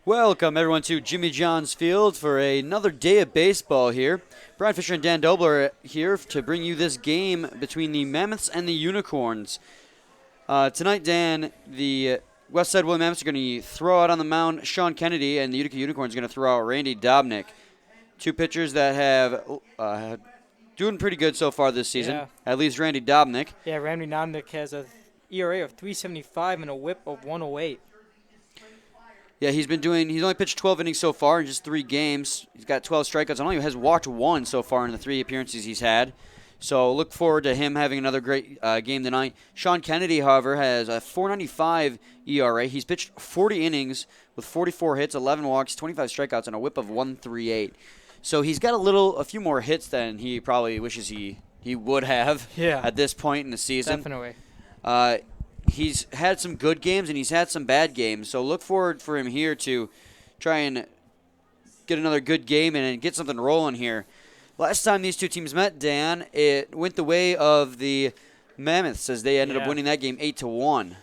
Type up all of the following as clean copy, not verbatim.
Welcome, everyone, to Jimmy John's Field for another day of baseball here. Brian Fisher and Dan Dobler are here to bring you this game between the Mammoths and the Unicorns. Tonight, Dan, the Westside Mammoths are going to throw out on the mound Sean Kennedy, and the Utica Unicorns are going to throw out Randy Dominik. Two pitchers that have doing pretty good so far this season, at least Randy Dominik. Yeah, Randy Dominik has a ERA of 3.75 and a whip of 1.08. Yeah, he's only pitched 12 innings so far in just 3 games. He's got 12 strikeouts and only has walked 1 so far in the 3 appearances he's had. So look forward to him having another great game tonight. Sean Kennedy, however, has a 4.95 ERA. He's pitched 40 innings with 44 hits, 11 walks, 25 strikeouts, and a whip of 1.38. So he's got a few more hits than he probably wishes he would have at this point in the season. Definitely. He's had some good games and he's had some bad games. So look forward for him here to try and get another good game and get something rolling here. Last time these two teams met, Dan, it went the way of the Mammoths as they ended up winning that game 8-1.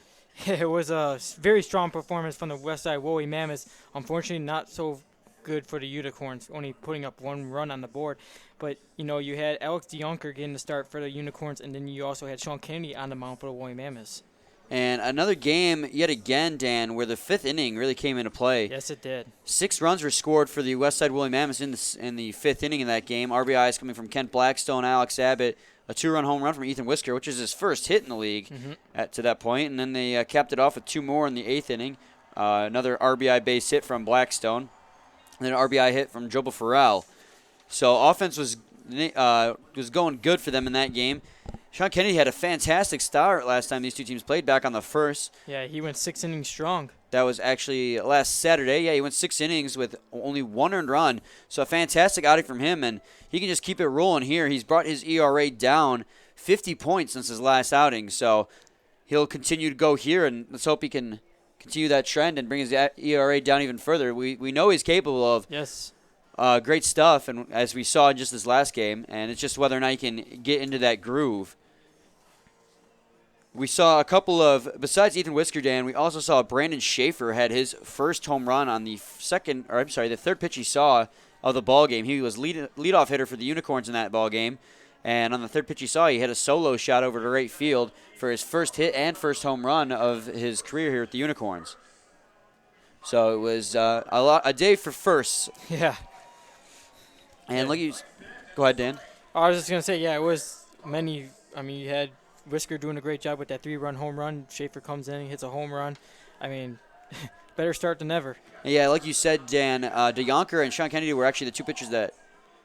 It was a very strong performance from the Westside Woolly Mammoths. Unfortunately, not so good for the Unicorns, only putting up 1 run on the board. But, you had Alex DeYonker getting the start for the Unicorns, and then you also had Sean Kennedy on the mound for the Woolly Mammoths. And another game, yet again, Dan, where the 5th inning really came into play. Yes, it did. 6 runs were scored for the Westside Woolly Mammoths in the 5th inning of that game. RBIs coming from Kent Blackstone, Alex Abbott, a 2-run home run from Ethan Whisker, which is his first hit in the league to that point. And then they capped it off with 2 more in the 8th inning. Another RBI base hit from Blackstone. And then an RBI hit from Joba Farrell. So offense was going good for them in that game. Sean Kennedy had a fantastic start last time these two teams played back on the 1st. Yeah, he went 6 innings strong. That was actually last Saturday. Yeah, he went 6 innings with only 1 earned run. So a fantastic outing from him, and he can just keep it rolling here. He's brought his ERA down 50 points since his last outing. So he'll continue to go here, and let's hope he can continue that trend and bring his ERA down even further. We know he's capable of great stuff, and as we saw in just this last game, and it's just whether or not he can get into that groove. We saw a couple of, besides Ethan Whisker, Dan, we also saw Brandon Schaefer had his first home run on the 3rd pitch he saw of the ball game. He was leadoff hitter for the Unicorns in that ball game, and on the 3rd pitch he saw, he hit a solo shot over to right field for his first hit and first home run of his career here at the Unicorns. So it was a day for firsts. Yeah. And go ahead, Dan. I was just going to say, it was many. I mean, you had Whisker doing a great job with that 3-run home run. Schaefer comes in, hits a home run. I mean, better start than ever. Yeah, like you said, Dan, DeYonker and Sean Kennedy were actually the 2 pitchers that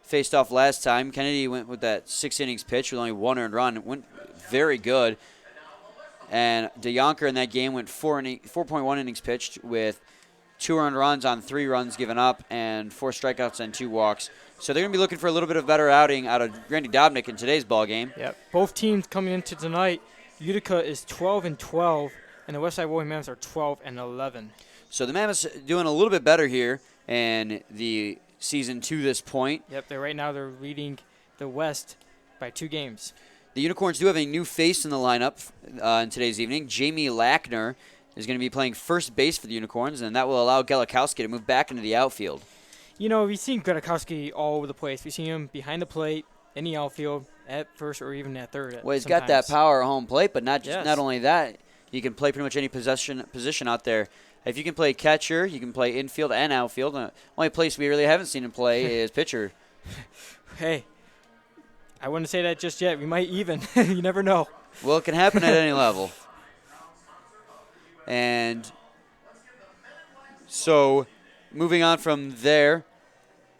faced off last time. Kennedy went with that 6 innings pitch with only 1 earned run. It went very good. And DeYonker in that game went 4.1 innings pitched with 2 earned runs on 3 runs given up and 4 strikeouts and 2 walks. So they're going to be looking for a little bit of better outing out of Randy Dominik in today's ball game. Yep. Both teams coming into tonight, Utica is 12-12, and the Westside Woolly Mammoths are 12-11. So the Mammoths doing a little bit better here in the season to this point. Yep. Right now they're leading the West by 2 games. The Unicorns do have a new face in the lineup in today's evening. Jamie Lackner is going to be playing first base for the Unicorns, and that will allow Gala Kowski to move back into the outfield. We've seen Gala Kowski all over the place. We've seen him behind the plate, in the outfield, at first or even at third. Well, he's got that power at home plate, but not only that, he can play pretty much any position out there. If you can play catcher, you can play infield and outfield. The only place we really haven't seen him play is pitcher. Hey, I wouldn't say that just yet. We might even. You never know. Well, it can happen at any level. And so, moving on from there,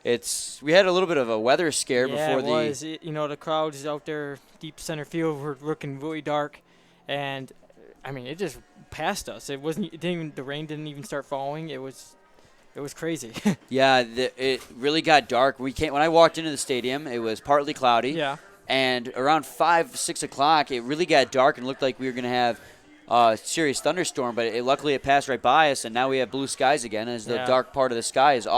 we had a little bit of a weather scare before the. Yeah, it was. The crowd is out there deep center field. We're looking really dark, and I mean, it just passed us. It wasn't. The rain didn't even start falling. It was crazy. Yeah, it really got dark. When I walked into the stadium, it was partly cloudy. Yeah. And around 5, 6 o'clock, it really got dark and looked like we were going to have a serious thunderstorm. But luckily, it passed right by us, and now we have blue skies again as the dark part of the sky is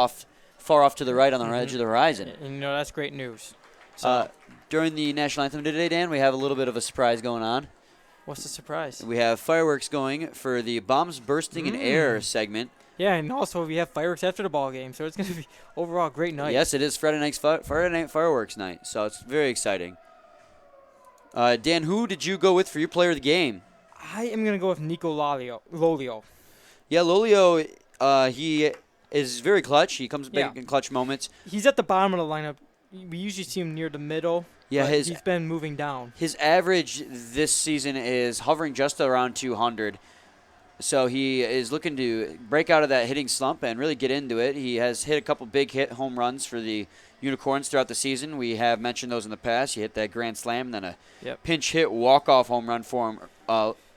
far off to the right on the edge of the horizon. And that's great news. So. During the national anthem today, Dan, we have a little bit of a surprise going on. What's the surprise? We have fireworks going for the Bombs Bursting in Air segment. Yeah, and also we have fireworks after the ball game, so it's going to be overall a great night. Yes, it is Friday night fireworks night, so it's very exciting. Dan, who did you go with for your player of the game? I am going to go with Nico Lolio. Yeah, Lolio, he is very clutch. He comes big in clutch moments. He's at the bottom of the lineup. We usually see him near the middle. Yeah, he's been moving down. His average this season is hovering just around 200. So he is looking to break out of that hitting slump and really get into it. He has hit a couple big home runs for the Unicorns throughout the season. We have mentioned those in the past. He hit that grand slam and then a pinch hit walk-off home run for him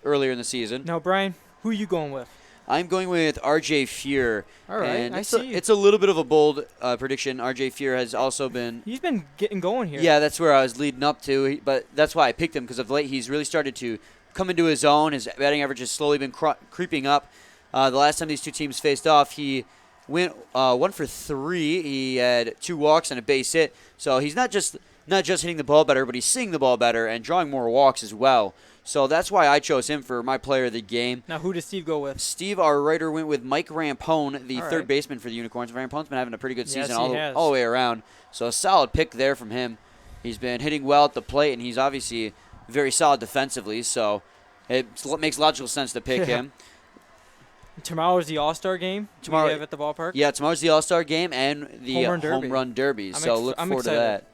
earlier in the season. Now, Brian, who are you going with? I'm going with R.J. Fuhr. All right, and I see. It's a little bit of a bold prediction. R.J. Fuhr has also been... He's been getting going here. Yeah, that's where I was leading up to. But that's why I picked him, because of late he's really started to come into his own. His batting average has slowly been creeping up. The last time these two teams faced off, he went 1 for 3. He had 2 walks and a base hit. So he's not just hitting the ball better, but he's seeing the ball better and drawing more walks as well. So that's why I chose him for my player of the game. Now, who does Steve go with? Steve, our writer, went with Mike Rampone, the third baseman for the Unicorns. Rampone's been having a pretty good season all the way around. So a solid pick there from him. He's been hitting well at the plate, and he's obviously very solid defensively. So it makes logical sense to pick him. Tomorrow's the All-Star game we have at the ballpark? Yeah, tomorrow's the All-Star game and the Home Run Derby. So look forward to that.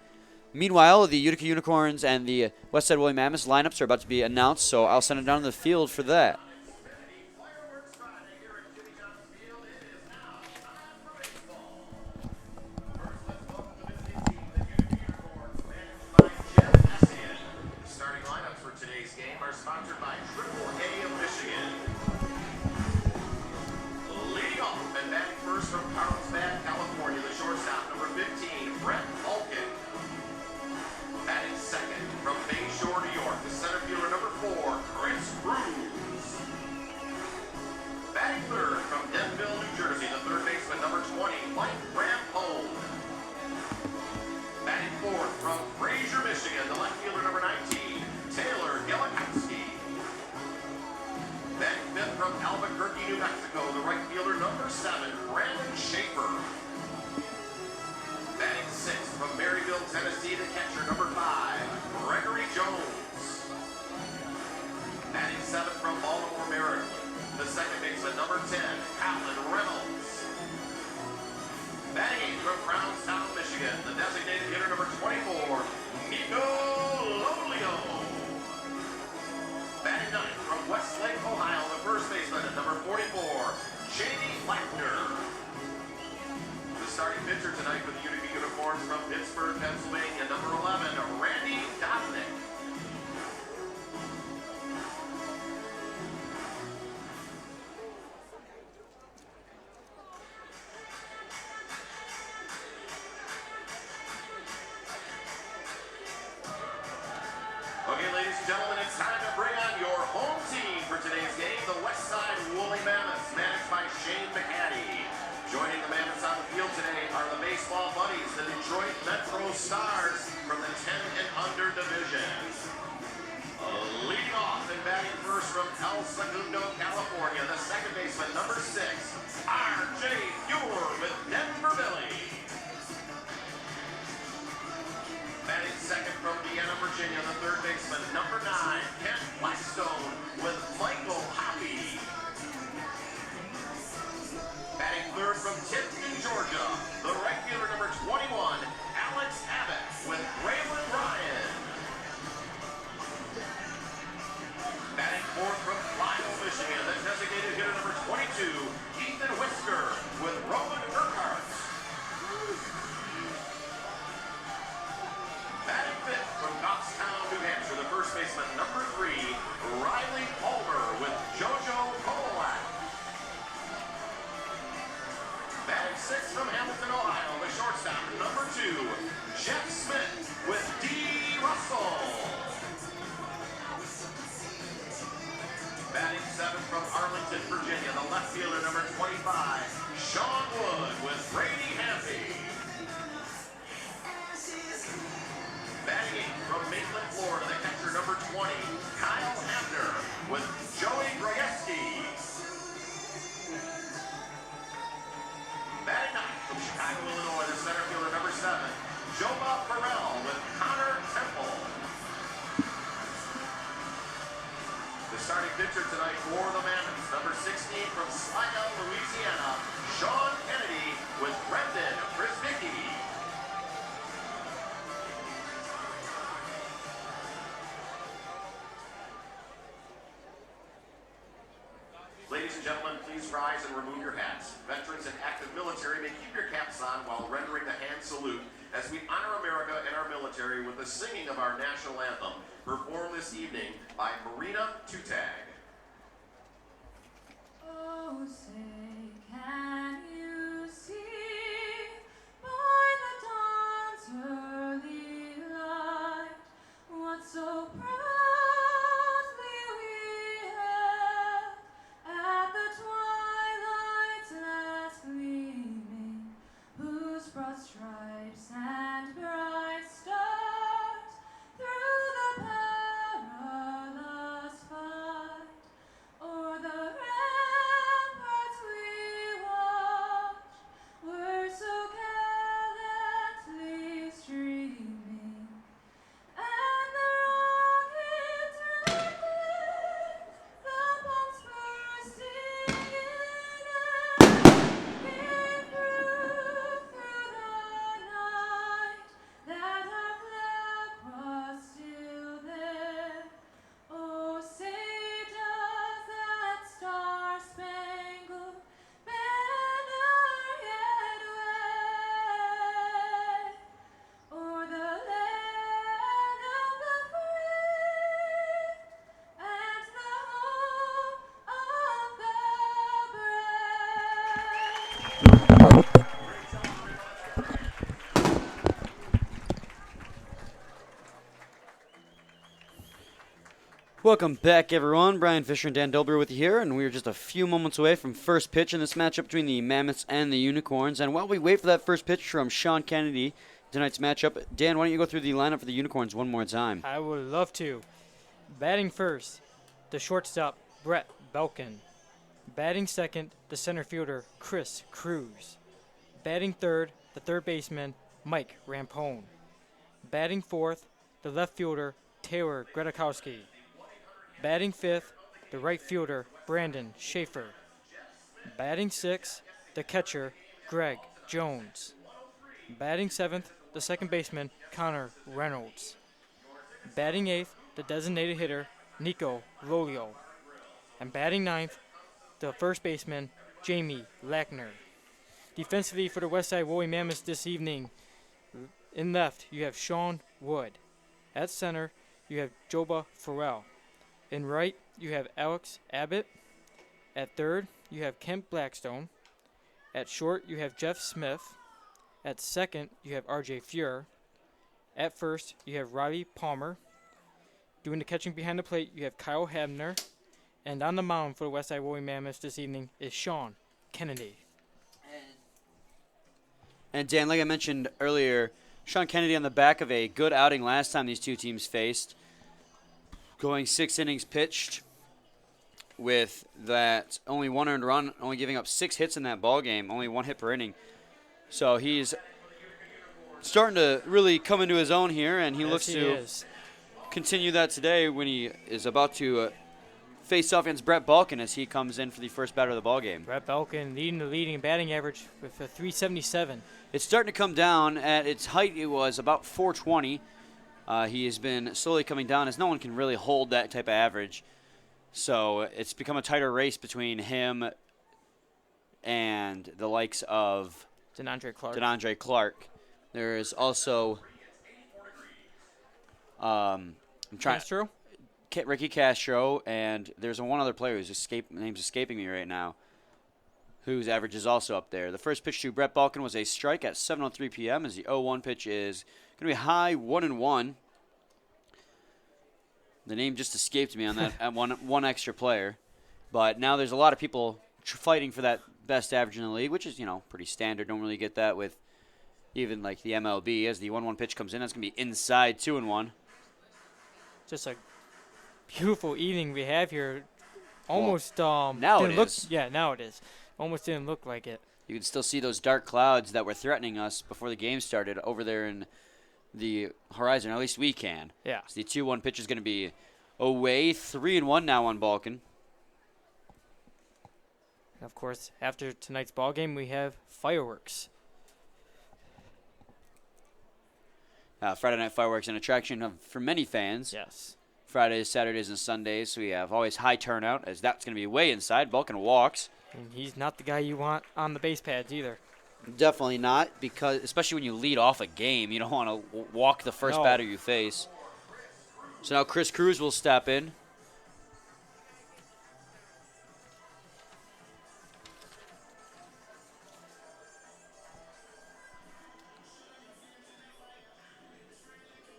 Meanwhile, the Utica Unicorns and the Westside Woolly Mammoths lineups are about to be announced, so I'll send it down to the field for that. Starting lineups for today's game are sponsored by AAA of Michigan. Leading off and batting first from Carlsbad, California, the shortstop, number 15, Brett Vulcan. Batting second from Bayshore, New York, the center fielder, number 4, Chris Cruz. Batting third from Denville, New Jersey, the third baseman, number 20, Mike Rampone. Batting fourth from Fraser, Michigan, the left fielder, number 19, Gala Kowski. Batting fifth from Albuquerque, New Mexico, the right fielder, number 7, Brandon Schaefer. Batting sixth from Maryville, Tennessee, the catcher, number 5, Gregory Jones. Batting seventh from Baltimore, Maryland, the second baseman, number 10, Colin Reynolds. Batting eighth from Brownstown, Michigan, the designated hitter, number 24, Nico Lolio. Batting ninth from Westlake, Ohio, the first baseman, number 44, Jamie Lackner. The starting pitcher tonight for the Utica Unicorns from Pittsburgh, Pennsylvania, number 11, Randy Dominik. Okay, ladies and gentlemen, it's time to bring on your home team for today's game, the Westside Woolly Mammoths, managed by Shane McCaddy. Joining the Mammoths on the field today are the baseball buddies, the Detroit Metro Stars from the 10 and under division. Leading off and batting first from El Segundo, California, the second baseman, number 6, R.J. Fuhr with Denver Billy. Batting second from Vienna, Virginia, the third baseman, number 9, Kent Blackstone with Michael Hoppy. Batting third from Tipton, Georgia, the right fielder, number 21, Alex Abbott with Braylon Ryan. Batting fourth from Lyle, Michigan, the designated hitter, number 22, Ethan Whisker with Roman Urquhart. Batting fifth from Goffstown, New Hampshire, the first baseman, number 3, Riley Palmer with JoJo Kolak. Batting sixth from Hamilton, Ohio, the shortstop, number 2, Jeff Smith with D. Russell. Batting seventh from Arlington, Virginia, the left fielder, number 25, Sean Wood with Brady Hampy. Batting eighth from Maitland, Florida, the catcher, number 20, Kyle Hamner. Farrell with Connor Temple. The starting pitcher tonight for the Mammoths, number 16 from Sligo, Louisiana, Sean Kennedy with Brendan Frisbicki. Ladies and gentlemen, please rise and remove your hats. Veterans and active military may keep your caps on while rendering the hand salute as we honor America and our military with the singing of our national anthem, performed this evening by Marina Tutag. Oh, say, can you see by the dawn's early light what so proudly we hailed at the twilight's last gleaming, whose broad stripes and bright stars through the perilous fight o'er the ramparts we watched were so gallantly streaming, and the rockets rattling, the bombs bursting in, and gave proof through the night that our flag was still there. Oh, say does that star-spangled banner yet wave o'er the land of the free and the home of the brave? Welcome back, everyone. Brian Fisher and Dan Dolber with you here, and we're just a few moments away from first pitch in this matchup between the Mammoths and the Unicorns. And while we wait for that first pitch from Sean Kennedy, tonight's matchup, Dan, why don't you go through the lineup for the Unicorns one more time? I would love to. Batting first, the shortstop, Brett Belkin. Batting second, the center fielder, Chris Cruz. Batting third, the third baseman, Mike Rampone. Batting fourth, the left fielder, Taylor Gala-Kowski. Batting fifth, the right fielder, Brandon Schaefer. Batting sixth, the catcher, Greg Jones. Batting seventh, the second baseman, Connor Reynolds. Batting eighth, the designated hitter, Nico Lolio. And batting ninth, the first baseman, Jamie Lackner. Defensively for the Westside Woolly Mammoths this evening, in left, you have Sean Wood. At center, you have Joba Farrell. In right, you have Alex Abbott. At third, you have Kent Blackstone. At short, you have Jeff Smith. At second, you have RJ Fuhr. At first, you have Robbie Palmer. Doing the catching behind the plate, you have Kyle Habner. And on the mound for the Westside Woolly Mammoths this evening is Sean Kennedy. And Dan, like I mentioned earlier, Sean Kennedy on the back of a good outing last time these two teams faced. Going 6 innings pitched with that only one earned run, only giving up 6 hits in that ball game, only 1 hit per inning. So he's starting to really come into his own here, and he looks to continue that today when he is about to face off against Brett Balkin as he comes in for the first batter of the ball game. Brett Balkin leading the leading batting average with a 377. It's starting to come down. At its height, it was about 420. He has been slowly coming down as no one can really hold that type of average. So it's become a tighter race between him and the likes of Denandre Clark. There is also Castro? Ricky Castro, and there's one other player whose name's escaping me right now, whose average is also up there. The first pitch to Brett Balkin was a strike at 7:03 p.m. as the 0-1 pitch is going to be high 1-1. The name just escaped me on that at one extra player. But now there's a lot of people fighting for that best average in the league, which is, pretty standard. Don't really get that with even like the MLB. As the 1-1 pitch comes in, that's going to be inside 2-1. Just a beautiful evening we have here. Almost now it is. Yeah, now it is. Almost didn't look like it. You can still see those dark clouds that were threatening us before the game started over there in the horizon, or at least we can. Yeah. So the 2-1 pitch is going to be away. 3-1 now on Balkan. Of course, after tonight's ball game, we have fireworks. Friday night fireworks, an attraction for many fans. Yes. Fridays, Saturdays, and Sundays, we have always high turnout, as that's going to be way inside. Balkan walks. And he's not the guy you want on the base pads either. Definitely not, because especially when you lead off a game, you don't want to walk the first batter you face. So now Chris Cruz will step in.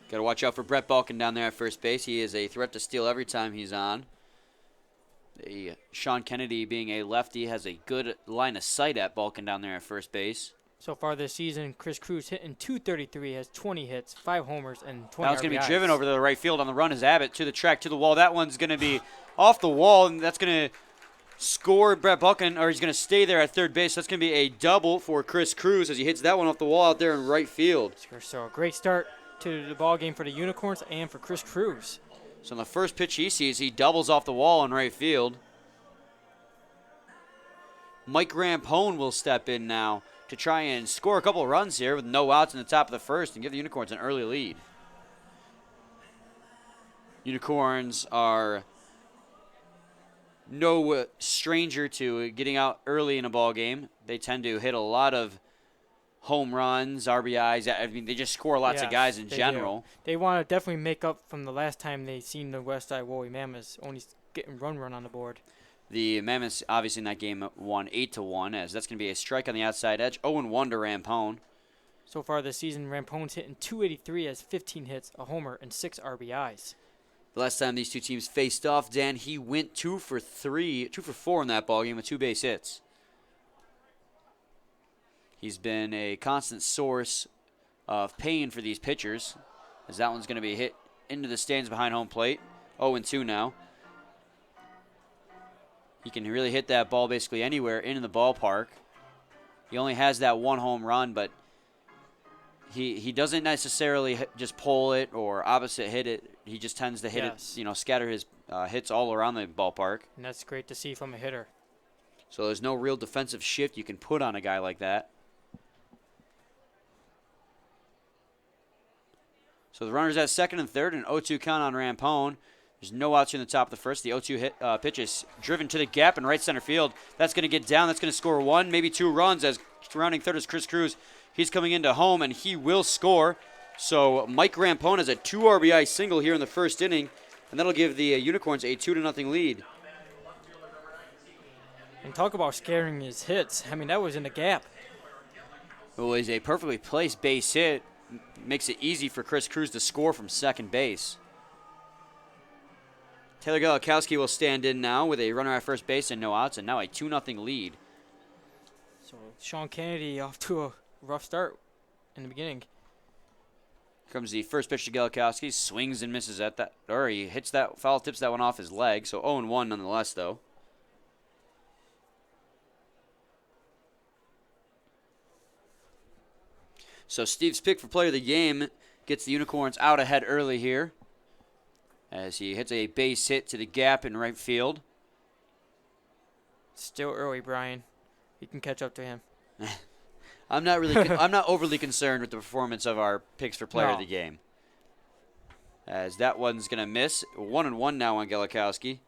Got to watch out for Brett Balkan down there at first base. He is a threat to steal every time he's on. Sean Kennedy, being a lefty, has a good line of sight at Balkan down there at first base. So far this season, Chris Cruz hitting .233, has 20 hits, 5 homers, and 20 Now it's going to be RBIs. driven over to the right field on the run is Abbott to the track, to the wall. That one's going to be off the wall, and that's going to score Brett Balkan, or he's going to stay there at third base. That's going to be a double for Chris Cruz as he hits that one off the wall out there in right field. So a great start to the ball game for the Unicorns and for Chris Cruz. So on the first pitch he sees, he doubles off the wall in right field. Mike Rampone will step in now to try and score a couple of runs here with no outs in the top of the first and give the Unicorns an early lead. Unicorns are no stranger to getting out early in a ball game. They tend to hit a lot of home runs, RBIs. I mean, they just score lots of guys in general. They want to definitely make up from the last time they seen the Westside Woolly Mammoths only getting run on the board. The Mammoths, obviously, in that game won 8-1, as that's going to be a strike on the outside edge. 0-1 to Rampone. So far this season, Rampone's hitting .283, has 15 hits, a homer, and 6 RBIs. The last time these two teams faced off, Dan, he went 2 for 4 in that ball game with 2 base hits. He's been a constant source of pain for these pitchers, as that one's going to be hit into the stands behind home plate. 0-2 now. He can really hit that ball basically anywhere in the ballpark. He only has that one home run, but he doesn't necessarily just pull it or opposite hit it. He just tends to hit it, scatter his hits all around the ballpark. And that's great to see from a hitter. So there's no real defensive shift you can put on a guy like that. So the runner's at second and third, and 0-2 count on Rampone. There's no outs in the top of the first. The 0-2 pitch is driven to the gap in right center field. That's going to get down. That's going to score 1, maybe 2 runs, as surrounding third is Chris Cruz. He's coming into home, and he will score. So Mike Rampone has a 2 RBI single here in the first inning, and that'll give the Unicorns a 2-0 lead. And talk about scaring his hits. I mean, that was in the gap. It was a perfectly placed base hit. Makes it easy for Chris Cruz to score from second base. Taylor Gala Kowski will stand in now with a runner at first base and no outs, and now a 2-0 lead. So Sean Kennedy off to a rough start in the beginning. Here comes the first pitch to Gala Kowski. Swings and misses at that, or he hits that, foul tips that one off his leg. So 0-1 nonetheless, though. So Steve's pick for player of the game gets the Unicorns out ahead early here, as he hits a base hit to the gap in right field. Still early, Brian. You can catch up to him. I'm not overly concerned with the performance of our picks for player of the game, as that one's gonna miss. 1-1 now on Gala Kowski.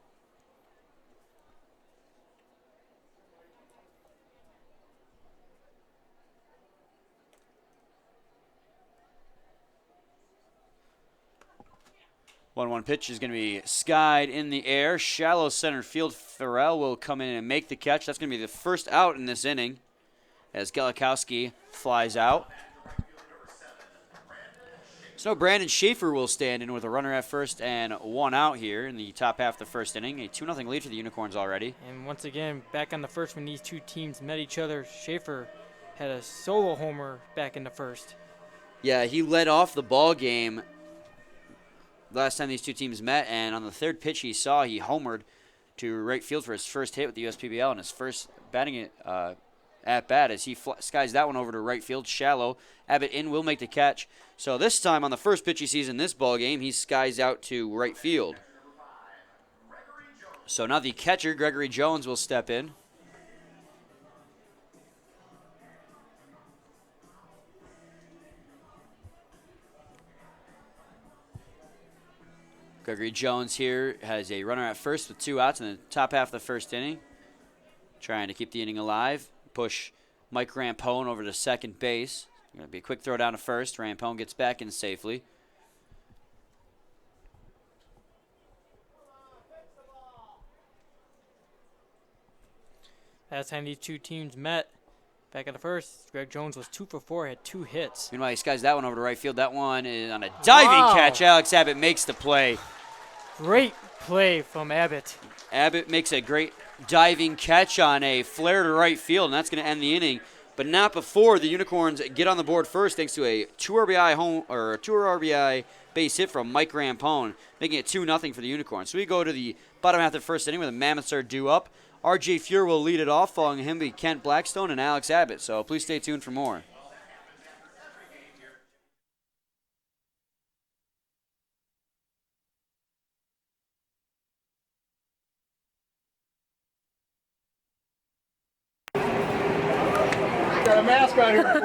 One pitch is going to be skied in the air. Shallow center field. Farrell will come in and make the catch. That's going to be the first out in this inning as Gala Kowski flies out. So Brandon Schaefer will stand in with a runner at first and 1 out here in the top half of the first inning. A 2-0 lead for the Unicorns already. And once again, back on the first when these two teams met each other, Schaefer had a solo homer back in the first. Yeah, he led off the ball game last time these two teams met, and on the third pitch he homered to right field for his first hit with the USPBL and his first batting at bat as he skies that one over to right field, shallow. Abbott in will make the catch. So this time on the first pitch he sees in this ball game, he skies out to right field. So now the catcher, Gregory Jones, will step in. Gregory Jones here has a runner at first with 2 outs in the top half of the first inning. Trying to keep the inning alive. Push Mike Rampone over to second base. Going to be a quick throw down to first. Rampone gets back in safely. Last time these two teams met, back at the first, Greg Jones was 2 for 4, had 2 hits. Meanwhile, he skies that one over to right field. That one is on a diving catch. Alex Abbott makes the play. Great play from Abbott. Abbott makes a great diving catch on a flare to right field, and that's going to end the inning. But not before the Unicorns get on the board first, thanks to a 2 RBI base hit from Mike Rampone, making it 2-0 for the Unicorns. So we go to the bottom half of the first inning where the Mammoths are due up. R.J. Fuhr will lead it off, following him be Kent Blackstone and Alex Abbott. So please stay tuned for more. Got a mask on here for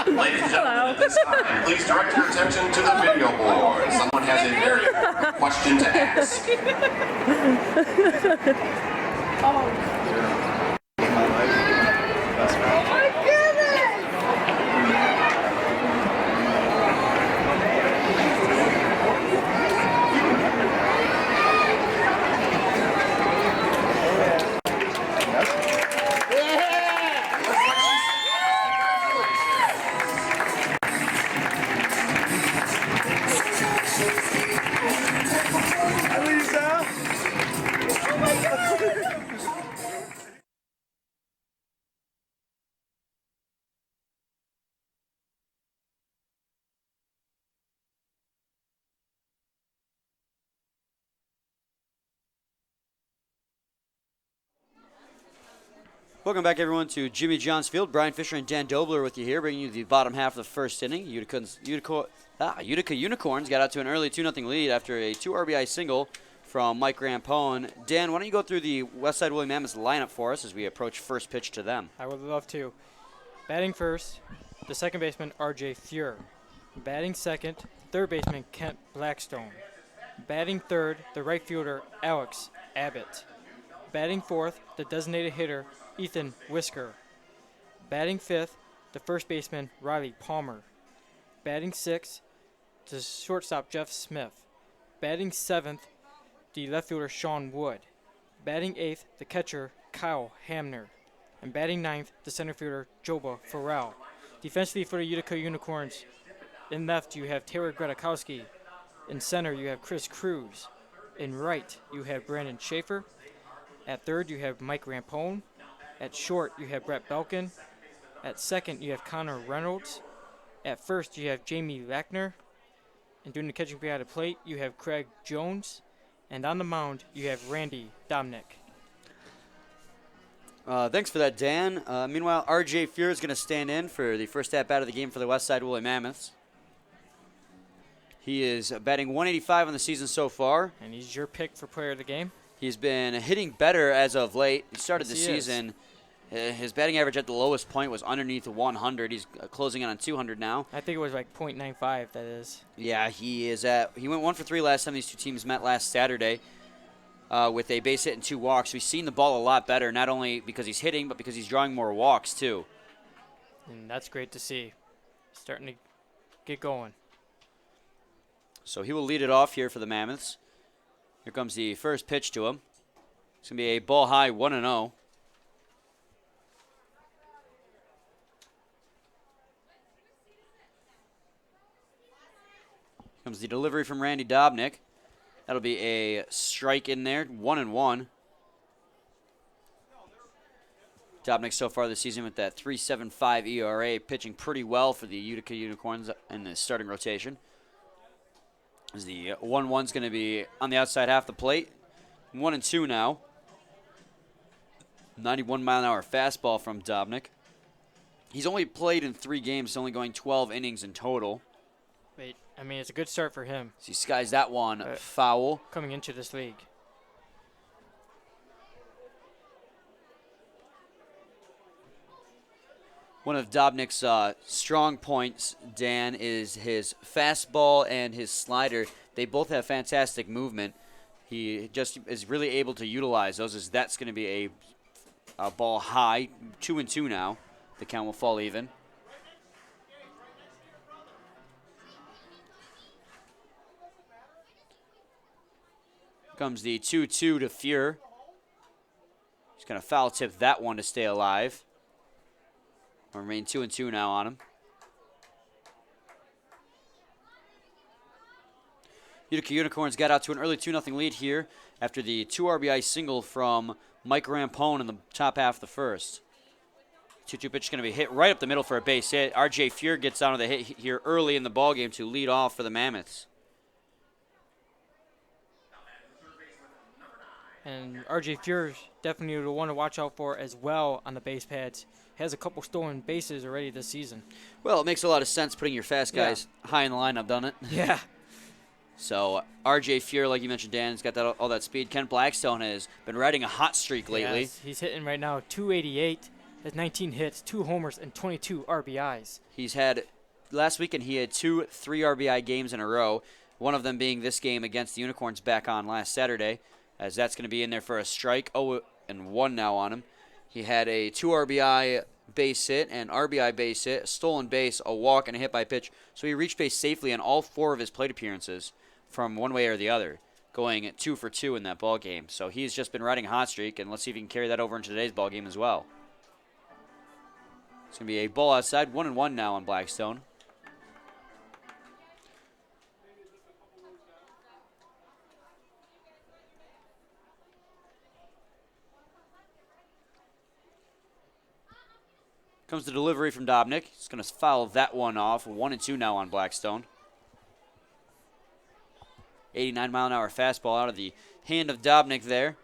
you. Ladies and gentlemen, at this time, please direct your attention to the video board. Someone has a very important question to ask. Welcome back, everyone, to Jimmy John's Field. Brian Fisher and Dan Dobler with you here, bringing you the bottom half of the first inning. Utica Unicorns got out to an early 2-0 lead after a 2 RBI single from Mike Rampone. Dan, why don't you go through the Westside Woolly Mammoths lineup for us as we approach first pitch to them? I would love to. Batting first, the second baseman, R.J. Fuhr. Batting second, third baseman, Kent Blackstone. Batting third, the right fielder, Alex Abbott. Batting fourth, the designated hitter, Ethan Whisker. Batting fifth, the first baseman, Riley Palmer. Batting sixth, the shortstop, Jeff Smith. Batting seventh, the left fielder, Sean Wood. Batting eighth, the catcher, Kyle Hamner. And batting ninth, the center fielder, Joba Farrell. Defensively for the Utica Unicorns, in left you have Taylor Gala Kowski. In center you have Chris Cruz. In right you have Brandon Schaefer. At third you have Mike Rampone. At short you have Brett Belkin. At second you have Connor Reynolds. At first you have Jamie Lackner. And doing the catching behind the plate you have Craig Jones. And on the mound you have Randy Dominik. Thanks for that, Dan. Meanwhile, R.J. Fuhr is going to stand in for the first at-bat of the game for the Westside Woolly Mammoths. He is batting 185 on the season so far. And he's your pick for player of the game? He's been hitting better as of late. He started the season. His batting average at the lowest point was underneath 100. He's closing in on 200 now. I think it was like .95, that is. Yeah, he went 1 for 3 last time these two teams met last Saturday with a base hit and 2 walks. We've seen the ball a lot better, not only because he's hitting, but because he's drawing more walks, too. And that's great to see. Starting to get going. So he will lead it off here for the Mammoths. Here comes the first pitch to him. It's going to be a ball high 1-0. Comes the delivery from Randy Dominik. That'll be a strike in there, 1-1. Dominik so far this season with that 3.75 ERA, pitching pretty well for the Utica Unicorns in the starting rotation. As the 1-1's going to be on the outside half the plate. 1-2 now. 91-mile-an-hour fastball from Dominik. He's only played in 3 games, only going 12 innings in total. Wait, I mean, it's a good start for him So he skies that one foul. coming into this league. One of Dominik's strong points, Dan, is his fastball and his slider. They both have fantastic movement. He just is really able to utilize those, as that's going to be a ball high. 2-2 now. The count will fall even. Comes the 2-2 to Fuhr. He's going to foul tip that one to stay alive. We'll remain 2-2 now on him. Utica Unicorns got out to an early 2-0 lead here after the 2 RBI single from Mike Rampone in the top half of the first. 2-2 pitch is going to be hit right up the middle for a base hit. R.J. Fuhr gets down to the hit here early in the ballgame to lead off for the Mammoths. And R.J. Fuhr definitely the one to watch out for as well on the base pads. Has a couple stolen bases already this season. Well, it makes a lot of sense putting your fast guys high in the lineup, doesn't it? Yeah. So R.J. Fuhr, like you mentioned, Dan, has got all that speed. Ken Blackstone has been riding a hot streak lately. Yes, he's hitting right now 288, has 19 hits, 2 homers, and 22 RBIs. He's had, last weekend he had 2 3 RBI games in a row, one of them being this game against the Unicorns back on last Saturday, as that's going to be in there for a strike. 0-1 now on him. He had a 2 RBI base hit, and RBI base hit, a stolen base, a walk, and a hit by pitch. So he reached base safely on all 4 of his plate appearances from one way or the other, going 2 for 2 in that ball game. So he's just been riding a hot streak, and let's see if he can carry that over into today's ball game as well. It's going to be a ball outside, 1-1 now on Blackstone. Comes the delivery from Dominik. He's going to foul that one off. 1-2 now on Blackstone. 89-mile-an-hour fastball out of the hand of Dominik there.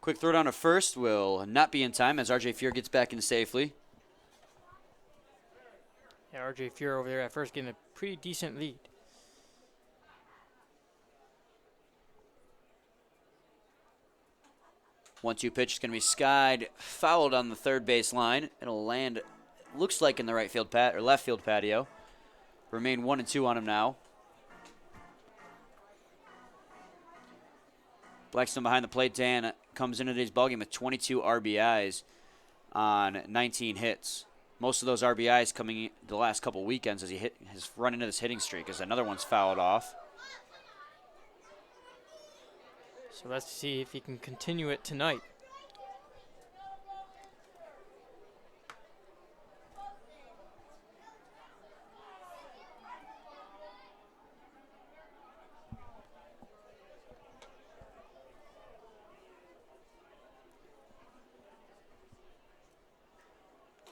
Quick throw down to first will not be in time as R.J. Fuhr gets back in safely. Yeah, R.J. Fuhr over there at first getting a pretty decent lead. 1-2 pitch is going to be skied, fouled on the third base line. It'll land, looks like in the right field or left field patio. Remain 1-2 on him now. Blackstone behind the plate. Dan comes into today's ballgame with 22 RBIs on 19 hits. Most of those RBIs coming the last couple weekends as he has run into this hitting streak as another one's fouled off. So let's see if he can continue it tonight.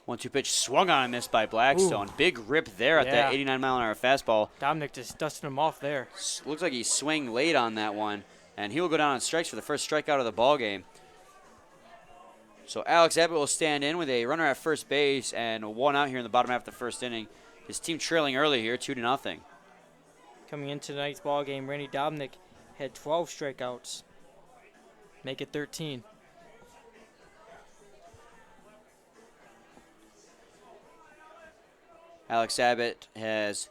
One-two pitch swung on and missed by Blackstone. Ooh. Big rip there at that 89-mile-an-hour fastball. Dominik just dusted him off there. Looks like he swung late on that one, and he will go down on strikes for the first strikeout of the ball game. So Alex Abbott will stand in with a runner at first base and 1 out here in the bottom half of the first inning. His team trailing early here, 2-0. Coming into tonight's ball game, Randy Dominik had 12 strikeouts. Make it 13. Alex Abbott has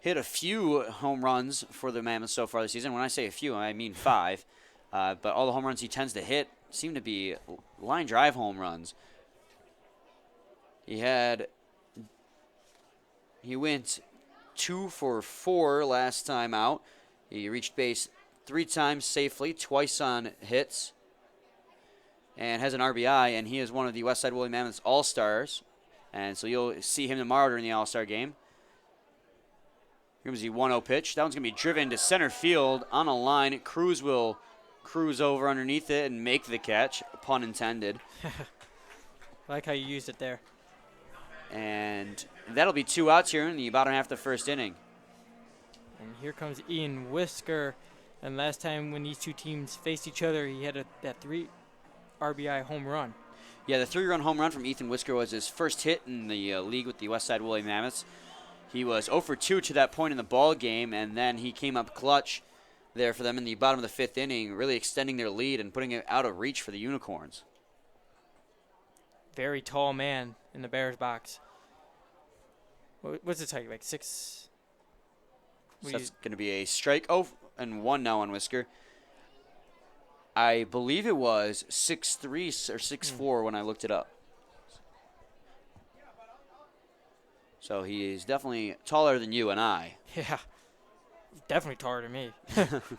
hit a few home runs for the Mammoths so far this season. When I say a few, I mean 5. But all the home runs he tends to hit seem to be line drive home runs. He went 2 for 4 last time out. He reached base 3 times safely, twice on hits, and has an RBI, and he is one of the Westside Woolly Mammoths All-Stars. And so you'll see him tomorrow during the All-Star game. Here comes the 1-0 pitch. That one's going to be driven to center field on a line. Cruz will cruise over underneath it and make the catch, pun intended. I like how you used it there. And that'll be 2 outs here in the bottom half of the first inning. And here comes Ian Whisker. And last time when these two teams faced each other, he had that 3 RBI home run. Yeah, the 3-run home run from Ethan Whisker was his first hit in the league with the Westside Woolly Mammoths. He was 0 for 2 to that point in the ball game, and then he came up clutch there for them in the bottom of the 5th inning, really extending their lead and putting it out of reach for the Unicorns. Very tall man in the Bears box. What's it like 6? So that's going to be a strike. 0-1 now on Whisker. I believe it was 6'3" or 6'4" when I looked it up. So he is definitely taller than you and I. Yeah, definitely taller than me.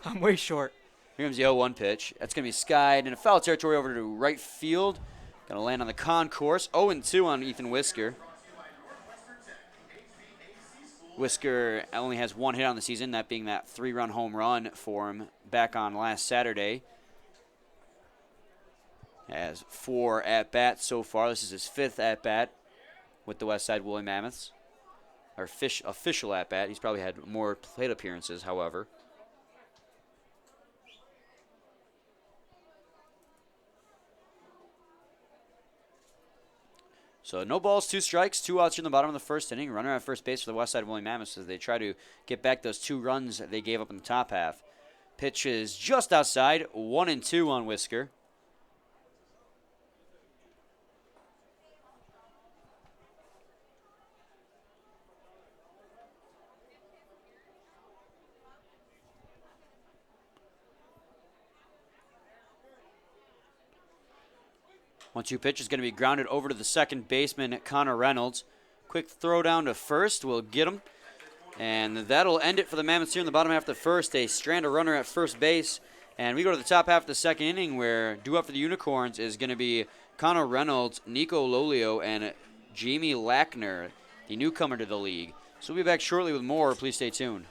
I'm way short. Here comes the 0-1 pitch. That's going to be skied in a foul territory over to right field. Going to land on the concourse. 0-2 on Ethan Whisker. Whisker only has 1 hit on the season, that being that 3-run home run for him back on last Saturday. Has 4 at-bats so far. This is his 5th at-bat with the Westside Woolly Mammoths. Or official at-bat. He's probably had more plate appearances, however. So no balls, 2 strikes, 2 outs here in the bottom of the first inning. Runner at first base for the Westside Woolly Mammoths as they try to get back those 2 runs that they gave up in the top half. Pitch is just outside, 1-2 on Whisker. One-two pitch is going to be grounded over to the second baseman, Connor Reynolds. Quick throw down to first will get him. And that'll end it for the Mammoths here in the bottom half of the first. They strand a runner at first base. And we go to the top half of the second inning where due up for the Unicorns is going to be Connor Reynolds, Nico Lolio, and Jamie Lackner, the newcomer to the league. So we'll be back shortly with more. Please stay tuned.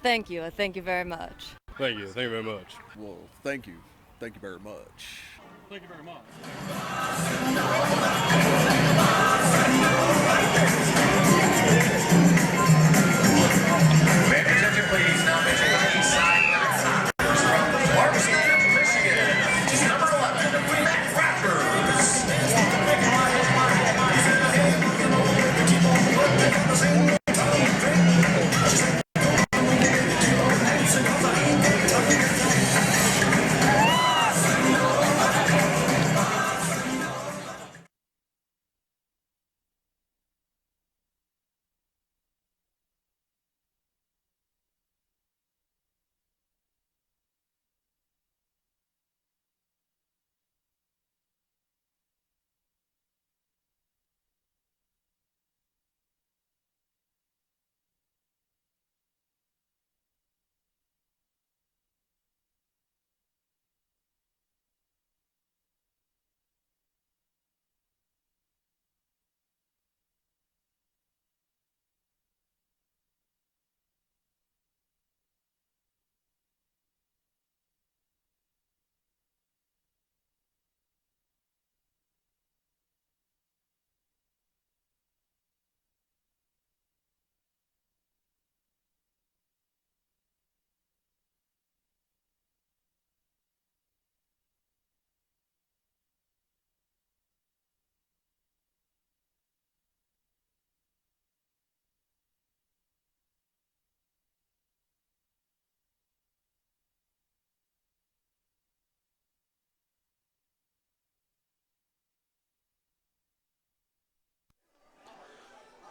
Thank you. Thank you very much. Thank you. Thank you very much. Well, thank you. Thank you very much. Thank you very much. May attention, please. Now pitching on the east side. From Markston, Michigan. Number 11, Matt Rappers.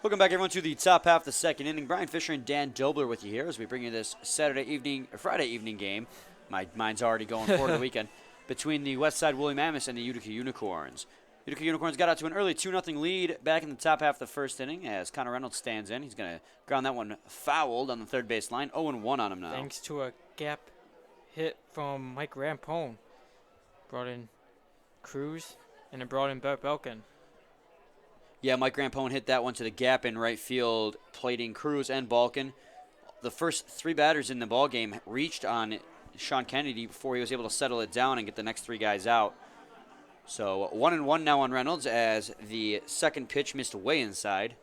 Welcome back, everyone, to the top half of the second inning. Brian Fisher and Dan Dobler with you here as we bring you this Friday evening game. My mind's already going forward to the weekend between the Westside Woolly Mammoths and the Utica Unicorns. Utica Unicorns got out to an early 2-0 lead back in the top half of the first inning as Connor Reynolds stands in. He's going to ground that one fouled on the third base line. 0-1 on him now. Thanks to a gap hit from Mike Rampone. Brought in Cruz, and it brought in Belkin. Yeah, Mike Rampone hit that one to the gap in right field, plating Cruz and Balkin. The first 3 batters in the ball game reached on Sean Kennedy before he was able to settle it down and get the next 3 guys out. So 1-1 now on Reynolds as the second pitch missed way inside.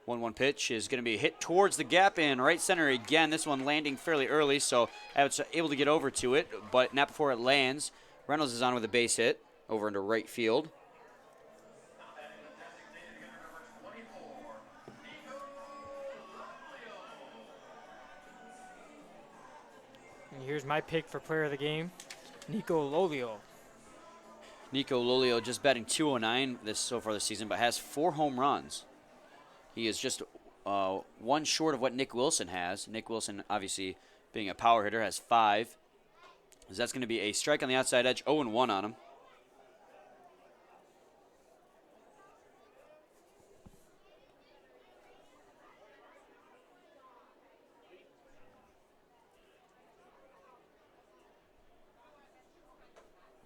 1-1 pitch is going to be hit towards the gap in right center again. This one landing fairly early, so Abbott's able to get over to it, but not before it lands. Reynolds is on with a base hit over into right field. And here's my pick for player of the game, Nico Lolio. Nico Lolio just batting .209 so far this season, but has 4 home runs. He is just one short of what Nick Wilson has. Nick Wilson, obviously being a power hitter, has 5. So that's going to be a strike on the outside edge, 0-1 on him.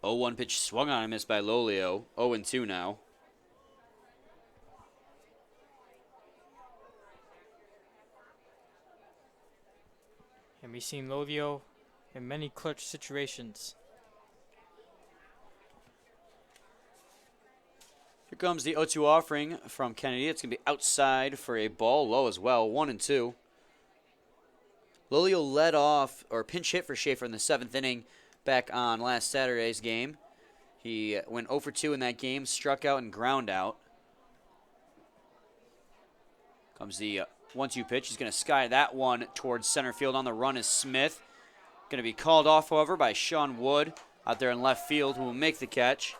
Oh, 1 pitch swung on and missed by Lolio. 0-2 now. And we've seen Lolio in many clutch situations. Here comes the 0-2 offering from Kennedy. It's going to be outside for a ball low as well, 1-2. Lolio led off, or pinch hit for Schaefer in the 7th inning back on last Saturday's game. He went 0-2 in that game, struck out and ground out. Comes the 1-2 pitch. He's going to sky that one towards center field. On the run is Smith. Going to be called off, however, by Sean Wood out there in left field, who will make the catch.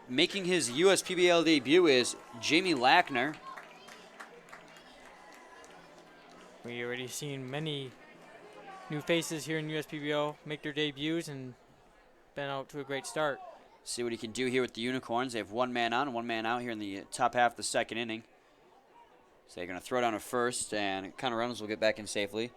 Making his USPBL debut is Jamie Lackner. We already seen many new faces here in USPBL make their debuts and been out to a great start. See what he can do here with the Unicorns. They have 1 man on and 1 man out here in the top half of the 2nd inning. So they're going to throw down a first, and Connor Reynolds will get back in safely.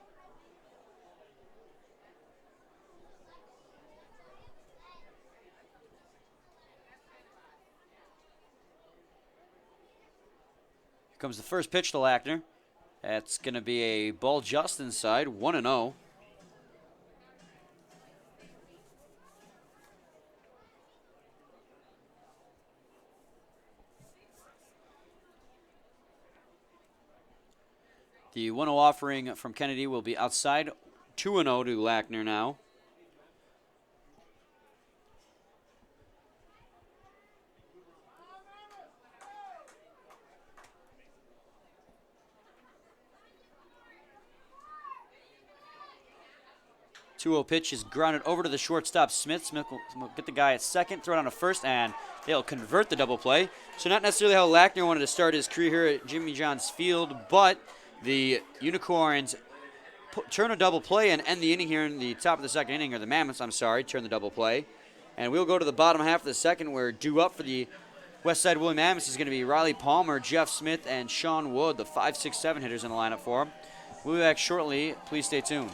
Here comes the first pitch to Lackner. That's going to be a ball just inside, 1-0. The 1-0 offering from Kennedy will be outside, 2-0 to Lackner now. Two-0 pitch is grounded over to the shortstop Smith. Smith will get the guy at second, throw down to first, and they'll convert the double play. So not necessarily how Lackner wanted to start his career here at Jimmy John's Field, but the Unicorns turn a double play and end the inning here in the top of the 2nd inning, or the Mammoths, turn the double play. And we'll go to the bottom half of the 2nd, where due up for the Westside Woolly Mammoths is going to be Riley Palmer, Jeff Smith, and Sean Wood, the 5, 6, 7 hitters in the lineup for him. We'll be back shortly. Please stay tuned.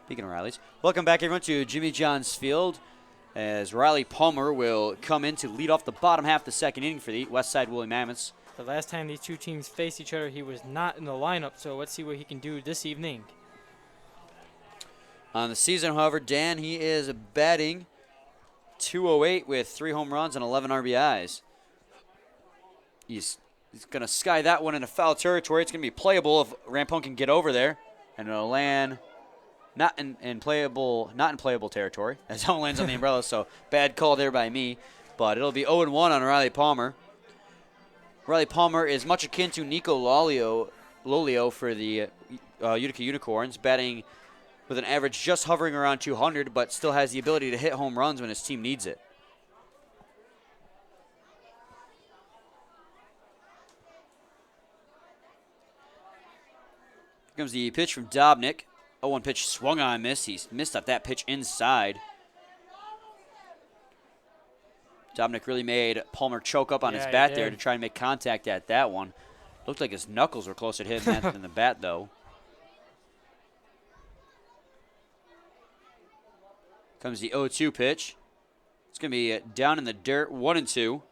Speaking of Riley's, welcome back everyone to Jimmy John's Field as Riley Palmer will come in to lead off the bottom half of the second inning for the Westside Woolly Mammoths. The last time these two teams faced each other, he was not in the lineup, so let's see what he can do this evening. On the season, however, Dan, he is batting .208 with 3 home runs and 11 RBIs. He's going to sky that one into foul territory. It's going to be playable if Rampone can get over there. And it'll land not in playable territory, as it lands on the umbrella, so bad call there by me. But it'll be 0-1 on Riley Palmer. Riley Palmer is much akin to Nico Lolio for the Utica Unicorns, batting with an average just hovering around 200, but still has the ability to hit home runs when his team needs it. Here comes the pitch from Dominik. 0-1 pitch swung on, miss. He missed off that pitch inside. Dominik really made Palmer choke up on his bat there to try and make contact at that one. Looked like his knuckles were closer to hitting that than the bat, though. Comes the 0-2 pitch. It's going to be down in the dirt, 1-2.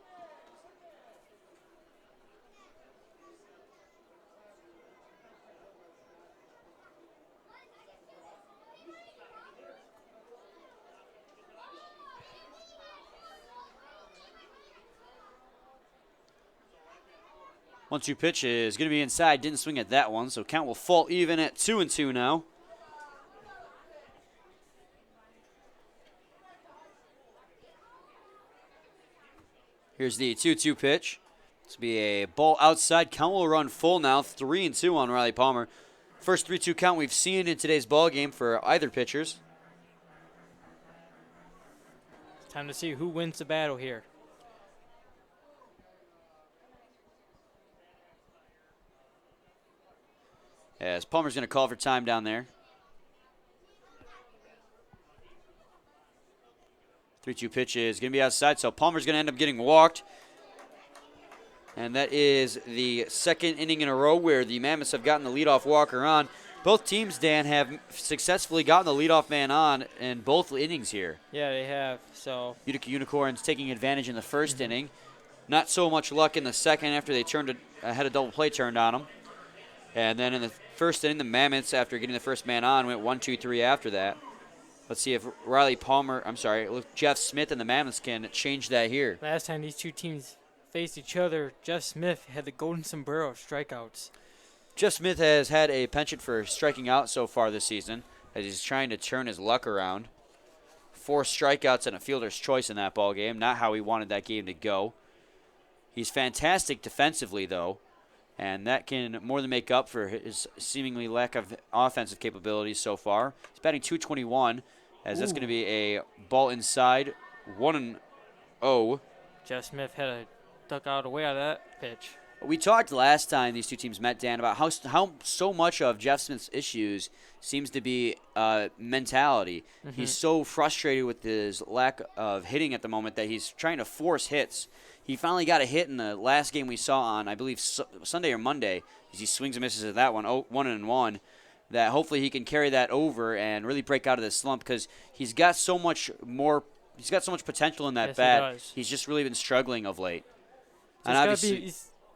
One-two pitch is going to be inside. Didn't swing at that one, so count will fall even at 2-2 now. Here's the 2-2 pitch. This will be a ball outside. Count will run full now. 3-2 on Riley Palmer. First 3-2 count we've seen in today's ball game for either pitchers. Time to see who wins the battle here. As Palmer's going to call for time down there. 3-2 pitch is going to be outside, so Palmer's going to end up getting walked. And that is the second inning in a row where the Mammoths have gotten the leadoff walker on. Both teams, Dan, have successfully gotten the leadoff man on in both innings here. Yeah, they have. So Utica Unicorns taking advantage in the first inning. Not so much luck in the second after they had a double play turned on them. And then in the first inning, the Mammoths, after getting the first man on, went 1-2-3 after that. Let's see if Jeff Smith and the Mammoths can change that here. last time these two teams faced each other, Jeff Smith had the golden sombrero of strikeouts. Jeff Smith has had a penchant for striking out so far this season, as he's trying to turn his luck around. 4 strikeouts and a fielder's choice in that ball game, not how he wanted that game to go. He's fantastic defensively, though, and that can more than make up for his seemingly lack of offensive capabilities so far. He's batting .221, as that's going to be a ball inside, 1-0. Jeff Smith had a duck out away out of that pitch. We talked last time these two teams met, Dan, about how so much of Jeff Smith's issues seems to be mentality. Mm-hmm. He's so frustrated with his lack of hitting at the moment that he's trying to force hits. He finally got a hit in the last game we saw on, I believe, Sunday or Monday, as he swings and misses at that one, 1-1, that hopefully he can carry that over and really break out of this slump, because he's got so much potential in that Yes, bat. he does. He's just really been struggling of late. So And obviously,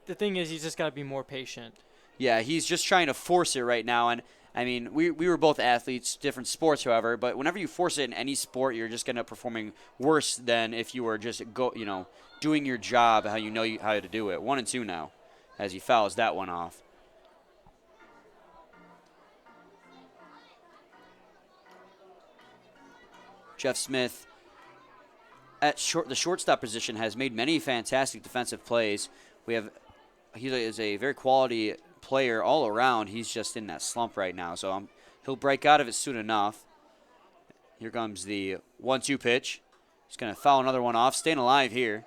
the thing is, he's just got to be more patient. yeah, he's just trying to force it right now. And, I mean, we were both athletes, different sports, however, but whenever you force it in any sport, you're just going to end up performing worse than if you were just doing your job how you know how to do it. 1-2 now, as he fouls that one off. Jeff Smith at the shortstop position has made many fantastic defensive plays. He is a very quality player all around. He's just in that slump right now, so he'll break out of it soon enough. Here comes the 1-2 pitch. He's going to foul another one off, staying alive here.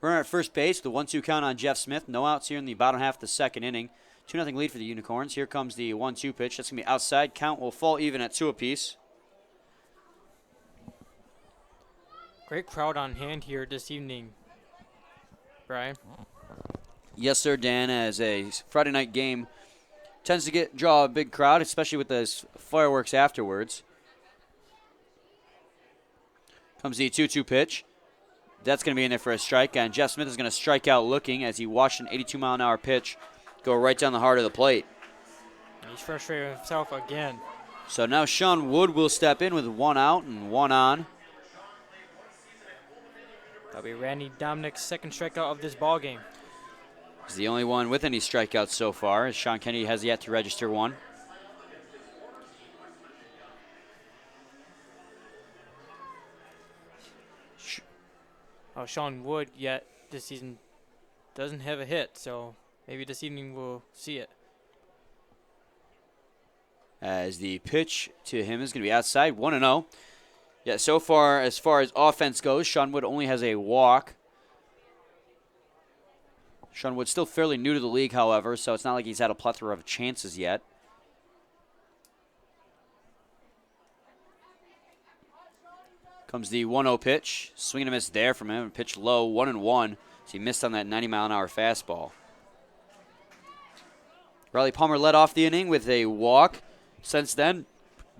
Runner at first base, the 1-2 count on Jeff Smith. No outs here in the bottom half of the second inning. 2-0 lead for the Unicorns. Here comes the 1-2 pitch. That's going to be outside. Count will fall even at 2 apiece. Great crowd on hand here this evening, Brian. Yes, sir, Dan, as a Friday night game tends to draw a big crowd, especially with those fireworks afterwards. Comes the 2-2 pitch. That's going to be in there for a strike, and Jeff Smith is going to strike out looking as he watched an 82-mile-an-hour pitch go right down the heart of the plate. He's frustrated himself again. So now Sean Wood will step in with 1 out and 1 on. That'll be Randy Dominik's second strikeout of this ball game. He's the only one with any strikeouts so far, as Sean Kennedy has yet to register one. Sean Wood yet this season doesn't have a hit, so maybe this evening we'll see it. As the pitch to him is going to be outside, 1-0. Yeah, so far, as offense goes, Sean Wood only has a walk. Sean Wood's still fairly new to the league, however, so it's not like he's had a plethora of chances yet. Comes the 1-0 pitch. Swing and a miss there from him. Pitch low, 1-1. So he missed on that 90-mile-an-hour fastball. Riley Palmer led off the inning with a walk. Since then,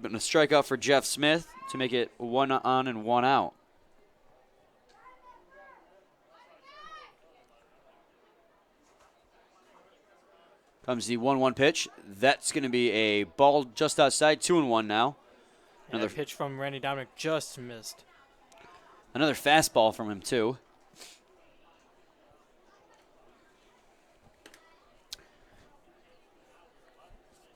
been a strikeout for Jeff Smith to make it 1 on and 1 out. Comes the 1-1 pitch. That's going to be a ball just outside, 2-1 now. Another pitch from Randy Dominik just missed. Another fastball from him, too.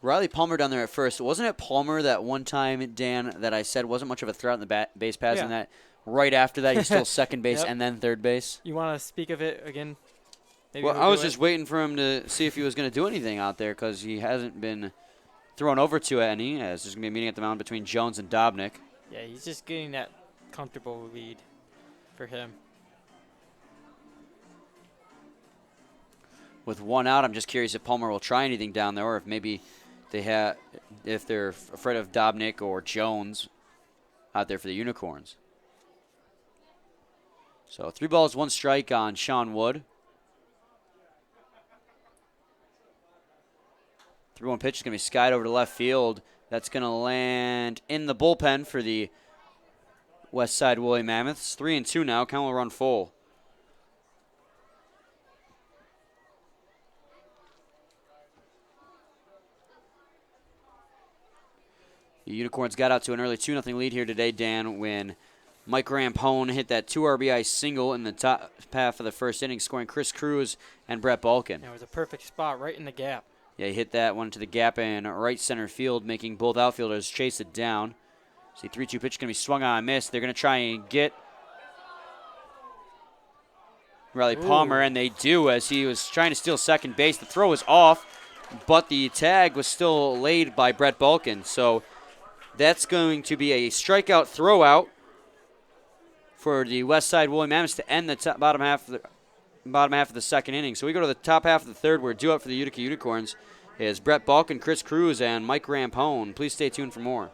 Riley Palmer down there at first. Wasn't it Palmer that one time, Dan, that I said wasn't much of a threat on the base paths, and that right after that he's still second base and then third base? You want to speak of it again? Maybe Well, I was just waiting for him to see if he was going to do anything out there because he hasn't been thrown over to any, as there's going to be a meeting at the mound between Jones and Dominik. Yeah, he's just getting that comfortable lead for him. With 1 out, I'm just curious if Palmer will try anything down there, or if maybe if they're afraid of Dominik or Jones out there for the Unicorns. So 3 balls, 1 strike on Sean Wood. 3-1 pitch is going to be skied over to left field. That's going to land in the bullpen for the Westside Woolly Mammoths. 3-2 now. Count will run full. The Unicorns got out to an early 2-0 lead here today, Dan, when Mike Rampone hit that 2 RBI single in the top half of the first inning, scoring Chris Cruz and Brett Balkin. It was a perfect spot right in the gap. Yeah, he hit that one to the gap in right center field, making both outfielders chase it down. See, 3-2 pitch going to be swung on and missed. They're going to try and get Riley Palmer, and they do, as he was trying to steal second base. The throw was off, but the tag was still laid by Brett Balkin. So that's going to be a strikeout throwout for the Westside Woolly Mammoths to end the bottom half of the second inning. So we go to the top half of the third. We're due up for the Utica Unicorns is Brett Balkin, Chris Cruz, and Mike Rampone. Please stay tuned for more.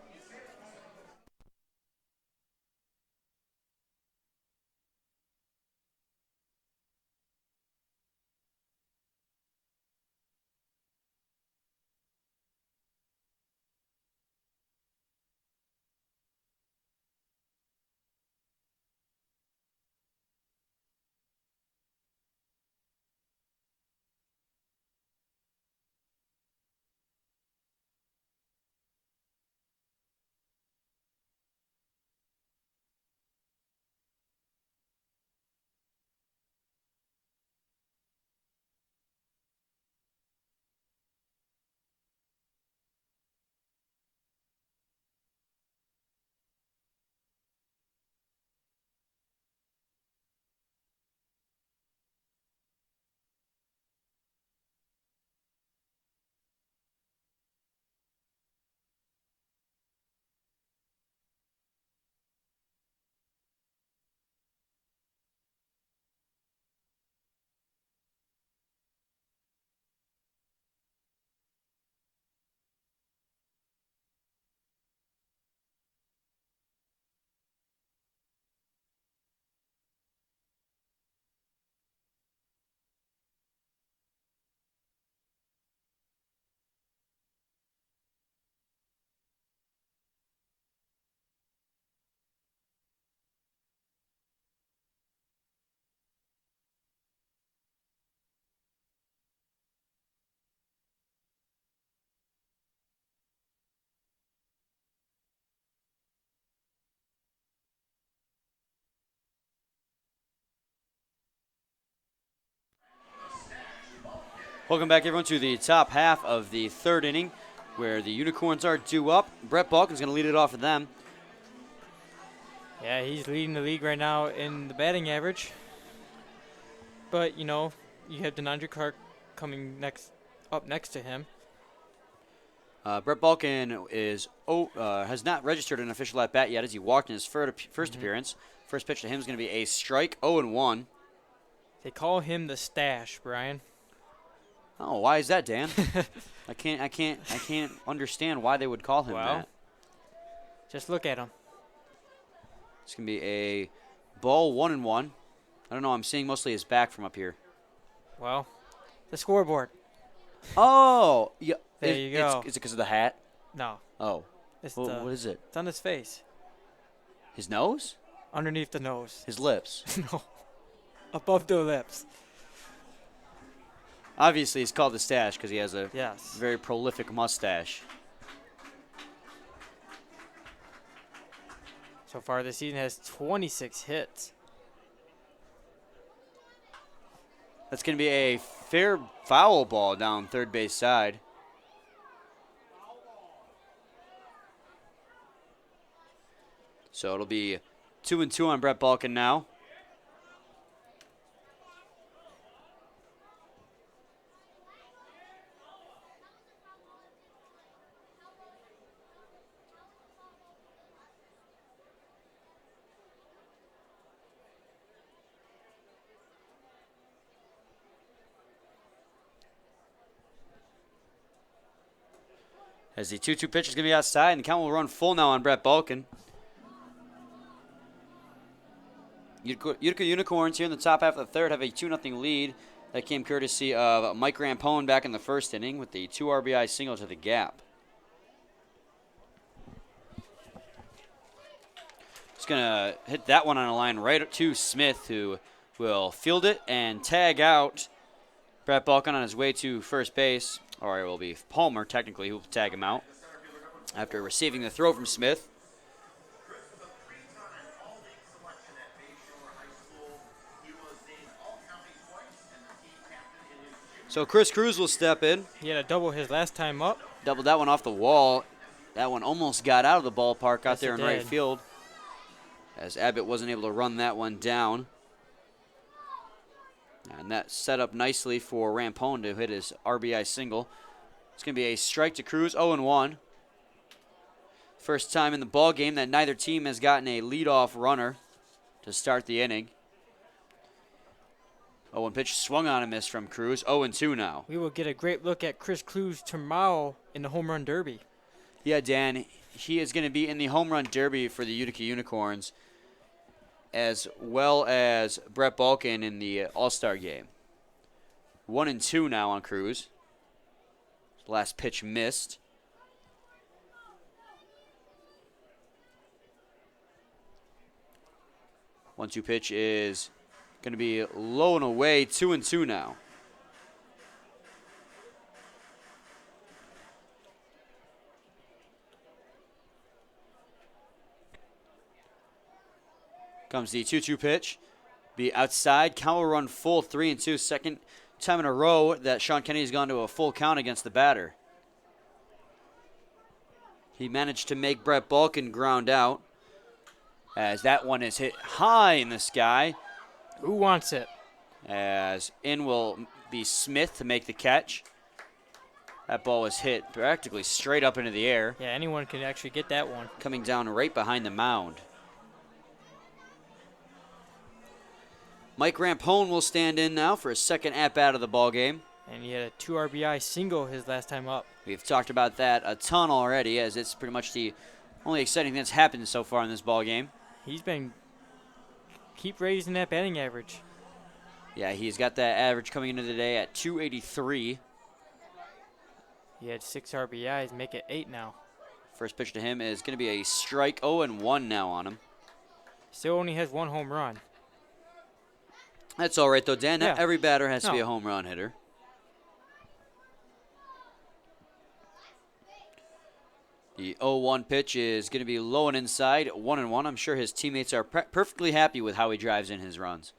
Welcome back, everyone, to the top half of the third inning, where the Unicorns are due up. Brett Balkin's going to lead it off for them. Yeah, he's leading the league right now in the batting average. But, you know, you have DeAndre Clark coming up next to him. Brett Balkin has not registered an official at-bat yet as he walked in his first appearance. First pitch to him is going to be a strike, 0-1. They call him the Stash, Brian. Oh, why is that, Dan? I can't understand why they would call him that. Just look at him. It's going to be a ball, 1-1. I don't know. I'm seeing mostly his back from up here. Well, the scoreboard. Oh, yeah. There you go. Is it because of the hat? No. Oh. It's What is it? It's on his face. His nose? Underneath the nose. His lips? No. Above the lips. Obviously, he's called the Stash because he has a Yes. very prolific mustache. So far this season has 26 hits. That's going to be a fair foul ball down third base side. So it'll be 2-2 on Brett Balkin now. As the 2-2 pitch is going to be outside, and the count will run full now on Brett Balkin. Utica Unicorns here in the top half of the third have a 2-0 lead. That came courtesy of Mike Rampone back in the first inning with the 2 RBI single to the gap. Just going to hit that one on a line right to Smith, who will field it and tag out Brett Balkin on his way to first base. Or it will be Palmer, technically, who will tag him out after receiving the throw from Smith. So Chris Cruz will step in. He had a double his last time up. Doubled that one off the wall. That one almost got out of the ballpark out there in right field, as Abbott wasn't able to run that one down. And that set up nicely for Rampone to hit his RBI single. It's going to be a strike to Cruz, 0-1. First time in the ball game that neither team has gotten a leadoff runner to start the inning. 0-1 pitch swung on and missed from Cruz, 0-2 now. We will get a great look at Chris Cruz tomorrow in the home run derby. Yeah, Dan, he is going to be in the home run derby for the Utica Unicorns, as well as Brett Balkin in the All-Star game. 1-2 now on Cruz. Last pitch missed. One-two pitch is going to be low and away. 2-2 now. Comes the 2-2 pitch. Be outside. Count will run full, 3-2. Second time in a row that Sean Kennedy has gone to a full count against the batter. He managed to make Brett Balkin ground out, as that one is hit high in the sky. Who wants it? As in will be Smith to make the catch. That ball was hit practically straight up into the air. Yeah, anyone could actually get that one. Coming down right behind the mound. Mike Rampone will stand in now for his second at-bat of the ball game. And he had a 2 RBI single his last time up. We've talked about that a ton already, as it's pretty much the only exciting thing that's happened so far in this ball game. He's been keep raising that batting average. Yeah, he's got that average coming into the day at 283. He had 6 RBIs, make it 8 now. First pitch to him is going to be a strike, 0-1 now on him. Still only has 1 home run. That's all right, though, Dan. Yeah. Not every batter has to be No. a home run hitter. The 0-1 pitch is going to be low and inside, 1-1. I'm sure his teammates are perfectly happy with how he drives in his runs.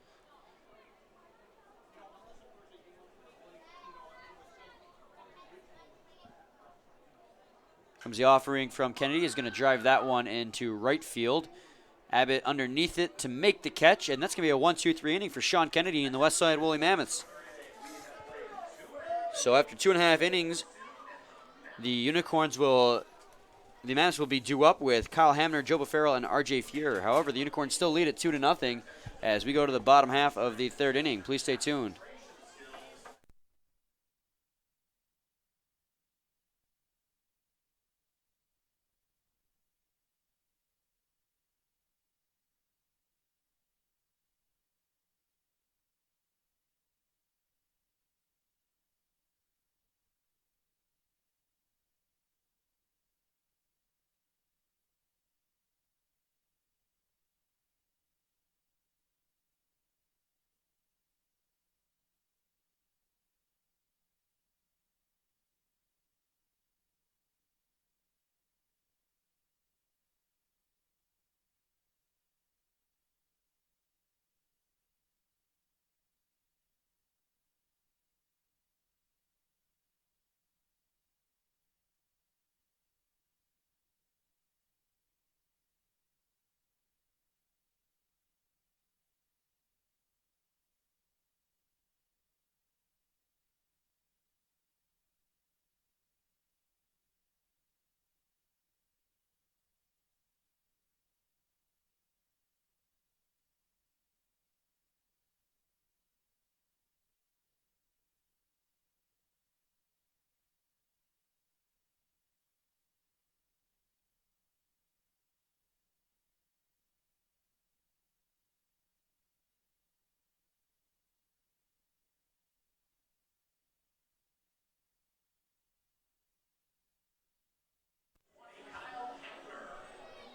Comes the offering from Kennedy. Is going to drive that one into right field. Abbott underneath it to make the catch, and that's going to be a 1-2-3 inning for Sean Kennedy in the Westside Woolly Mammoths. So after 2.5 innings, the Mammoths will be due up with Kyle Hamner, Joe Farrell, and R.J. Fuhrer. However, the Unicorns still lead at 2-0 as we go to the bottom half of the third inning. Please stay tuned.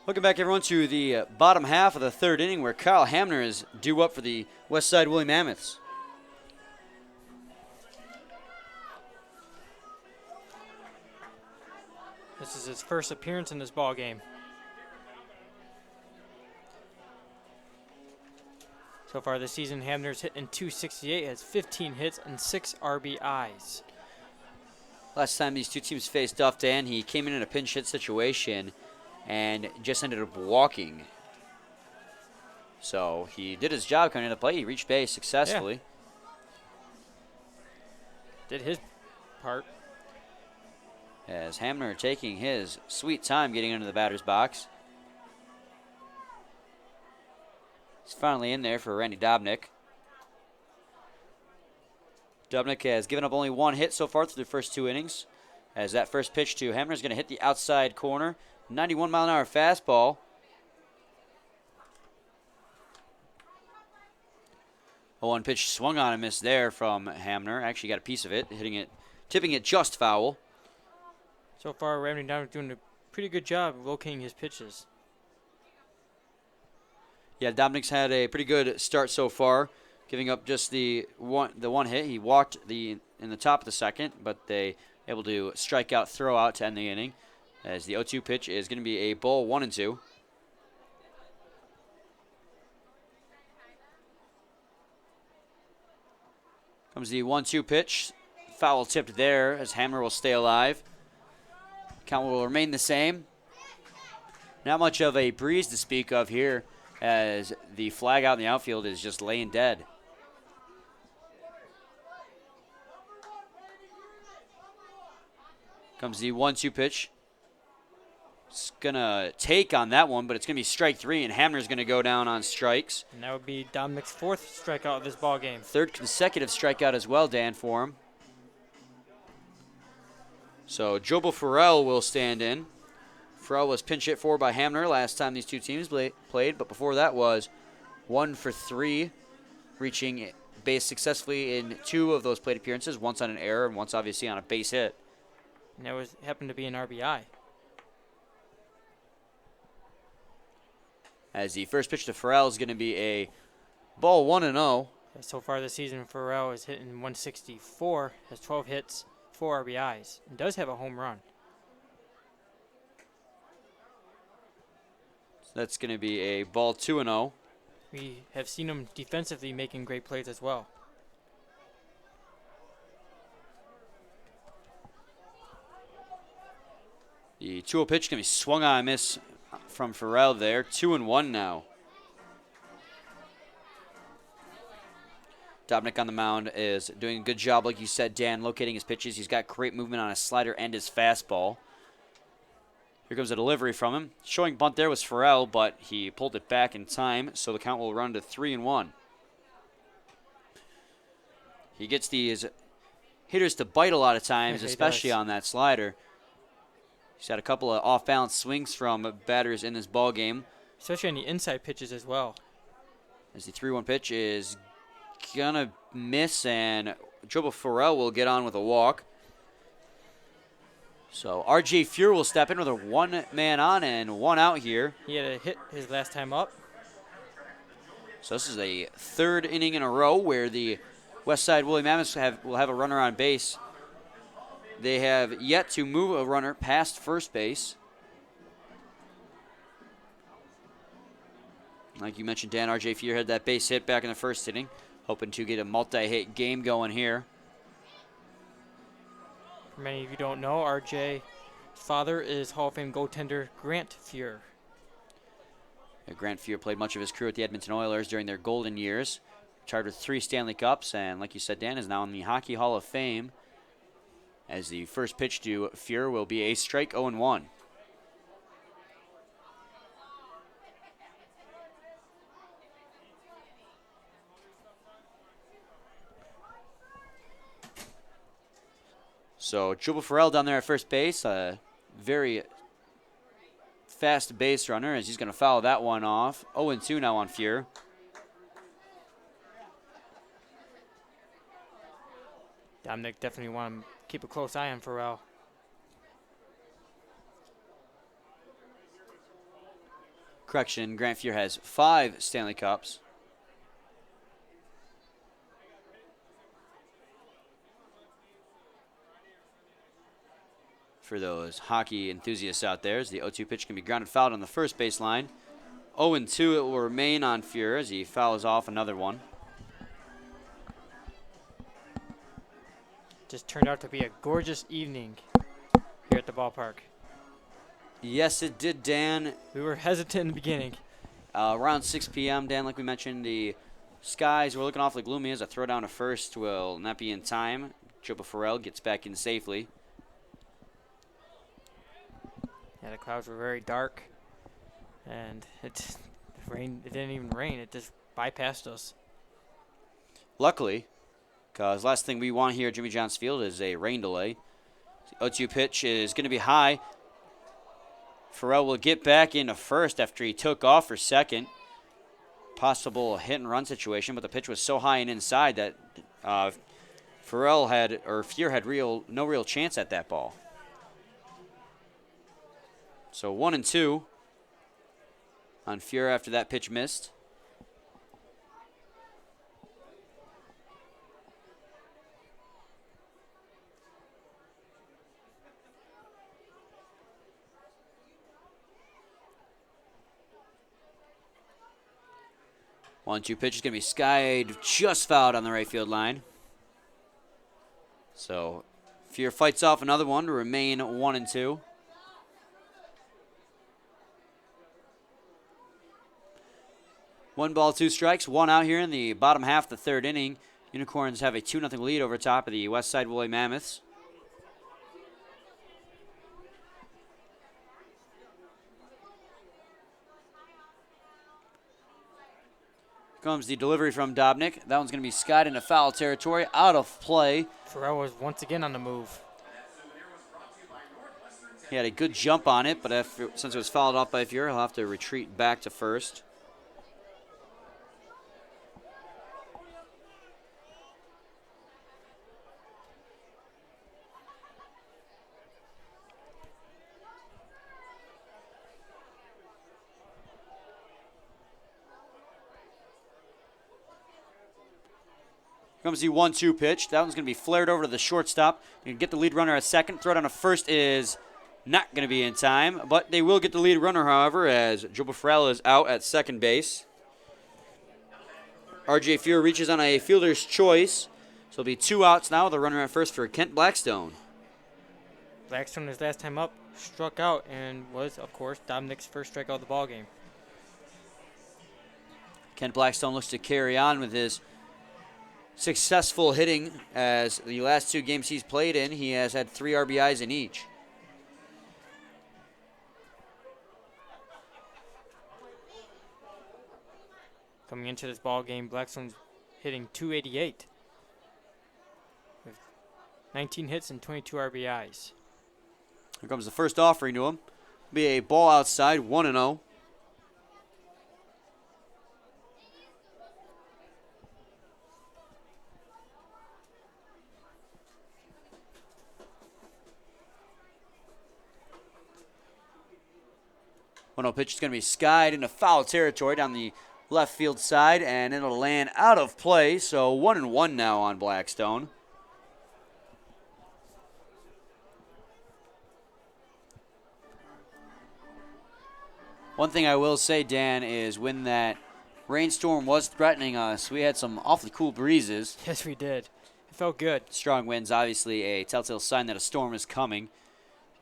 Welcome back, everyone, to the bottom half of the third inning where Kyle Hamner is due up for the Westside Woolly Mammoths. This is his first appearance in this ball game. So far this season, Hamner's hitting .268, has 15 hits and 6 RBIs. Last time these two teams faced off, Dan, he came in a pinch hit situation and just ended up walking. So he did his job coming into the plate. He reached base successfully. Yeah. Did his part. As Hamner taking his sweet time getting into the batter's box. He's finally in there for Randy Dominik. Dominik has given up only one hit so far through the first 2 innings. As that first pitch to Hamner is going to hit the outside corner. 91-mile-an-hour fastball. A 1 pitch swung on and missed there from Hamner. Actually got a piece of it, tipping it just foul. So far, Randy Dominik doing a pretty good job of locating his pitches. Yeah, Dominik's had a pretty good start so far, giving up just the one hit. He walked in the top of the second, but they able to strike out, throw out to end the inning. As the 0-2 pitch is going to be a ball 1-2. Comes the 1-2 pitch. Foul tipped there as Hamner will stay alive. Count will remain the same. Not much of a breeze to speak of here as the flag out in the outfield is just laying dead. Comes the 1-2 pitch. It's going to take on that one, but it's going to be strike 3, and Hamner's going to go down on strikes. And that would be Dominik's 4th strikeout of this ball game. 3rd consecutive strikeout as well, Dan, for him. So Jobo Farrell will stand in. Farrell was pinch hit for by Hamner last time these two teams played, but before that was 1 for 3, reaching base successfully in 2 of those plate appearances, once on an error and once obviously on a base hit. And that happened to be an RBI. As the first pitch to Farrell is going to be a ball 1-0. So far this season, Farrell is hitting 164, has 12 hits, 4 RBIs, and does have a home run. So that's going to be a ball 2-0. We have seen him defensively making great plays as well. The The 2-0 pitch going to be swung on a miss from Farrell there. 2-1 now. Dominik on the mound is doing a good job, like you said, Dan, locating his pitches. He's got great movement on his slider and his fastball. Here comes a delivery from him. Showing bunt there was Farrell, but he pulled it back in time, so the count will run to 3-1. He gets these hitters to bite a lot of times, especially on that slider. He's had a couple of off-balance swings from batters in this ball game. Especially on the inside pitches as well. As the 3-1 pitch is gonna miss, and Joe Farrell will get on with a walk. So R.J. Fuhr will step in with a 1-man on and 1 out here. He had a hit his last time up. So this is a 3rd inning in a row where the Westside Woolly Mammoths will have a runner on base. They have yet to move a runner past first base. Like you mentioned, Dan, R.J. Fuhr had that base hit back in the 1st inning. Hoping to get a multi-hit game going here. For many of you don't know, RJ's father is Hall of Fame goaltender Grant Fuhr. Grant Fuhr played much of his career with the Edmonton Oilers during their golden years. Retired with 3 Stanley Cups, and like you said, Dan, is now in the Hockey Hall of Fame. As the first pitch to Fuhr will be a strike, 0-1. So Jubal Farrell down there at first base, a very fast base runner as he's going to foul that one off. 0-2 now on Fuhr. Dominik definitely want to keep a close eye on Farrell. Correction, Grant Fuhr has 5 Stanley Cups. For those hockey enthusiasts out there, as the 0-2 pitch can be grounded fouled on the first baseline. 0-2 it will remain on Fuhr as he fouls off another one. Just turned out to be a gorgeous evening here at the ballpark. Yes, it did, Dan. We were hesitant in the beginning. Around 6 p.m., Dan, like we mentioned, the skies were looking awfully gloomy as a throw down to first will not be in time. Joe Farrell gets back in safely. Yeah, the clouds were very dark, and it rained. It didn't even rain. It just bypassed us. Luckily, because last thing we want here at Jimmy John's Field is a rain delay. The 0-2 pitch is going to be high. Farrell will get back into first after he took off for second. Possible hit and run situation, but the pitch was so high and inside that Fuhr had no real chance at that ball. So 1-2 on Fuhr after that pitch missed. One-two pitch is going to be skied, just fouled on the right field line. So Fuhr fights off another one to remain 1-2. One ball, 2 strikes, 1 out here in the bottom half of the 3rd inning. Unicorns have a 2-0 lead over top of the Westside Woolly Mammoths. Comes the delivery from Dominik. That one's going to be skied into foul territory, out of play. Farrell was once again on the move. He had a good jump on it, but since it was fouled off by Fuhr, he'll have to retreat back to first. Comes the 1-2 pitch. That one's going to be flared over to the shortstop. You can get the lead runner at second. Throw down to first is not going to be in time, but they will get the lead runner, however, as Joe Farrell is out at second base. R.J. Fuhr reaches on a fielder's choice. So it'll be 2 outs now with a runner at first for Kent Blackstone. Blackstone, his last time up, struck out and was, of course, Dominik's first strikeout of the ball game. Kent Blackstone looks to carry on with his successful hitting, as the last 2 games he's played in, he has had 3 RBIs in each. Coming into this ball game, Blackstone's hitting .288 with 19 hits and 22 RBIs. Here comes the first offering to him. Be a ball outside, 1-0. Pitch is going to be skied into foul territory down the left field side, and it'll land out of play. So 1-1 now on Blackstone. One thing I will say, Dan, is when that rainstorm was threatening us, we had some awfully cool breezes. Yes, we did. It felt good. Strong winds, obviously a telltale sign that a storm is coming.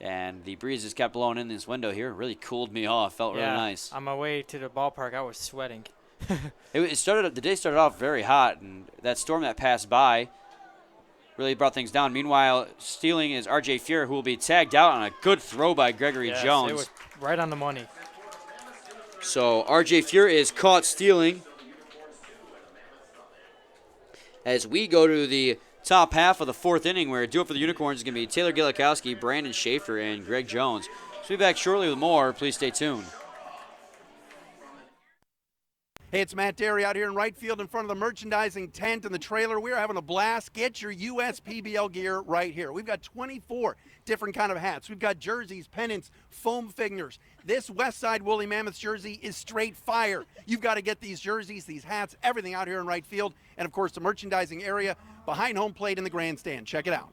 And the breezes kept blowing in this window here. It really cooled me off. Felt really nice. On my way to the ballpark, I was sweating. The day started off very hot, and that storm that passed by really brought things down. Meanwhile, stealing is R.J. Fuhr, who will be tagged out on a good throw by Gregory Jones. It was right on the money. So R.J. Fuhr is caught stealing. As we go to the top half of the 4th inning, where do it for the Unicorns is going to be Taylor Gala Kowski, Brandon Schaefer, and Greg Jones. So we'll be back shortly with more. Please stay tuned. Hey, it's Matt Derry out here in right field in front of the merchandising tent and the trailer. We're having a blast. Get your USPBL gear right here. We've got 24 different kind of hats. We've got jerseys, pennants, foam figures. This Westside Woolly Mammoths jersey is straight fire. You've got to get these jerseys, these hats, everything out here in right field. And, of course, the merchandising area behind home plate in the grandstand. Check it out.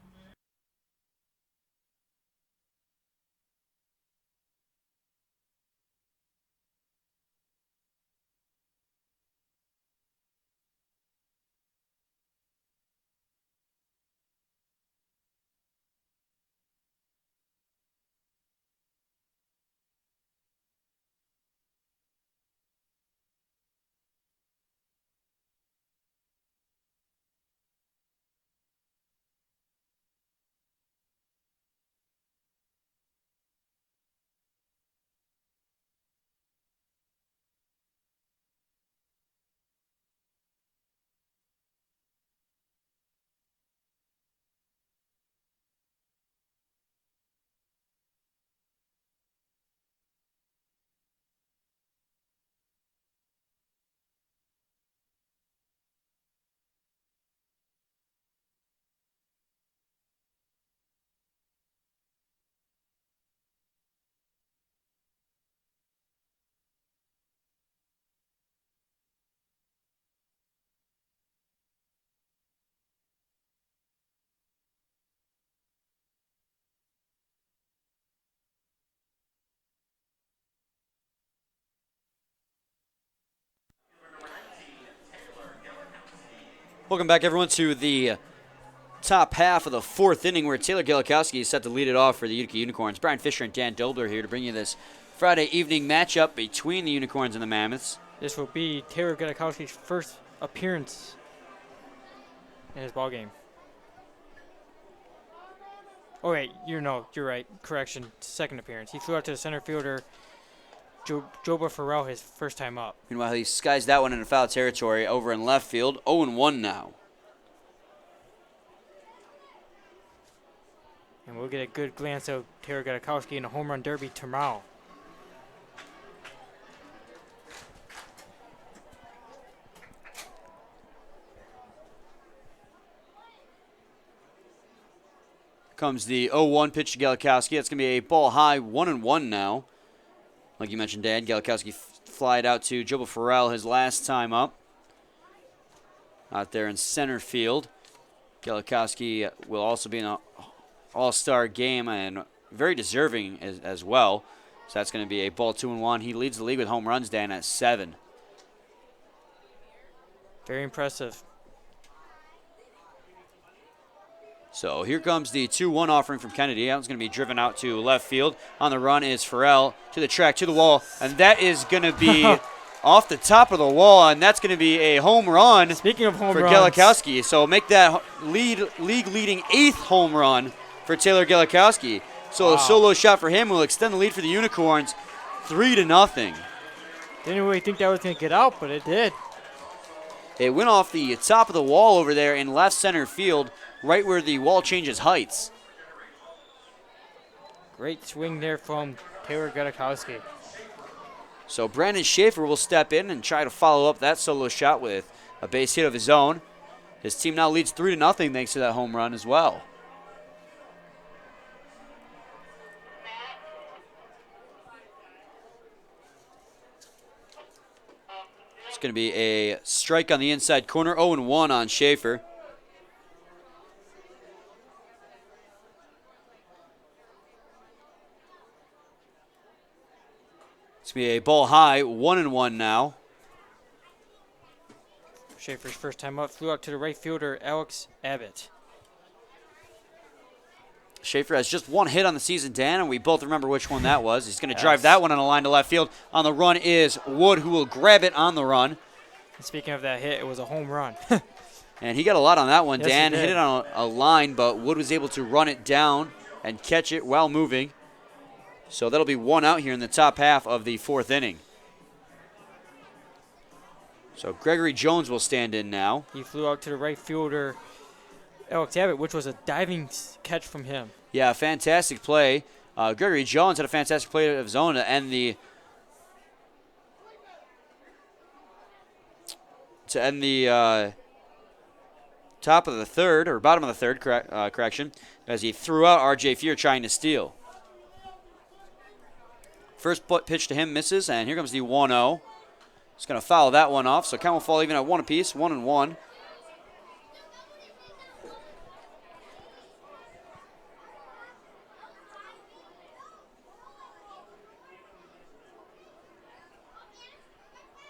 Welcome back, everyone, to the top half of the 4th inning, where Taylor Gala Kowski is set to lead it off for the Utica Unicorns. Brian Fisher and Dan Dobler here to bring you this Friday evening matchup between the Unicorns and the Mammoths. This will be Taylor Gala Kowski's first appearance in his ball game. Oh wait, you're right. Correction, second appearance. He flew out to the center fielder, Joba Farrell, his first time up. Meanwhile, he skies that one into foul territory over in left field. 0-1 now. And we'll get a good glance of Taylor Gala Kowski in a home run derby tomorrow. Comes the 0-1 pitch to Gala Kowski. That's going to be a ball high, 1-1 now. Like you mentioned, Dan, Gala Kowski flied out to Joba Farrell his last time up. Out there in center field. Gala Kowski will also be in an all-star game and very deserving as well. So that's going to be a ball 2-1. He leads the league with home runs, Dan, at 7. Very impressive. So here comes the 2-1 offering from Kennedy. That one's going to be driven out to left field. On the run is Farrell to the track, to the wall, and that is going to be off the top of the wall, and that's going to be a home run. Speaking of home for runs, Gala Kowski. So make that league-leading 8th home run for Taylor Gala Kowski. So a solo shot for him will extend the lead for the Unicorns, 3-0. didn't really think that was going to get out, but it did. It went off the top of the wall over there in left center field, right where the wall changes heights. Great swing there from Taylor Gudakowski. So Brandon Schaefer will step in and try to follow up that solo shot with a base hit of his own. His team now leads 3-0 thanks to that home run as well. It's going to be a strike on the inside corner, 0-1 on Schaefer. It's going to be a ball high, 1-1 now. Schaefer's first time up flew out to the right fielder, Alex Abbott. Schaefer has just one hit on the season, Dan, and we both remember which one that was. He's going to drive that one on a line to left field. On the run is Wood, who will grab it on the run. And speaking of that hit, it was a home run. And he got a lot on that one. Yes, Dan he did. hit it on a line, but Wood was able to run it down and catch it while moving. So that'll be one out here in the top half of the 4th inning. So Gregory Jones will stand in now. He flew out to the right fielder, Alex Abbott, which was a diving catch from him. Yeah, fantastic play. Gregory Jones had a fantastic play of his own to end the top of the 3rd, or bottom of the 3rd, correction, as he threw out R.J. Fear trying to steal. First pitch to him misses, and here comes the 1-0. He's going to foul that one off, so count will fall even at 1 apiece, 1-1.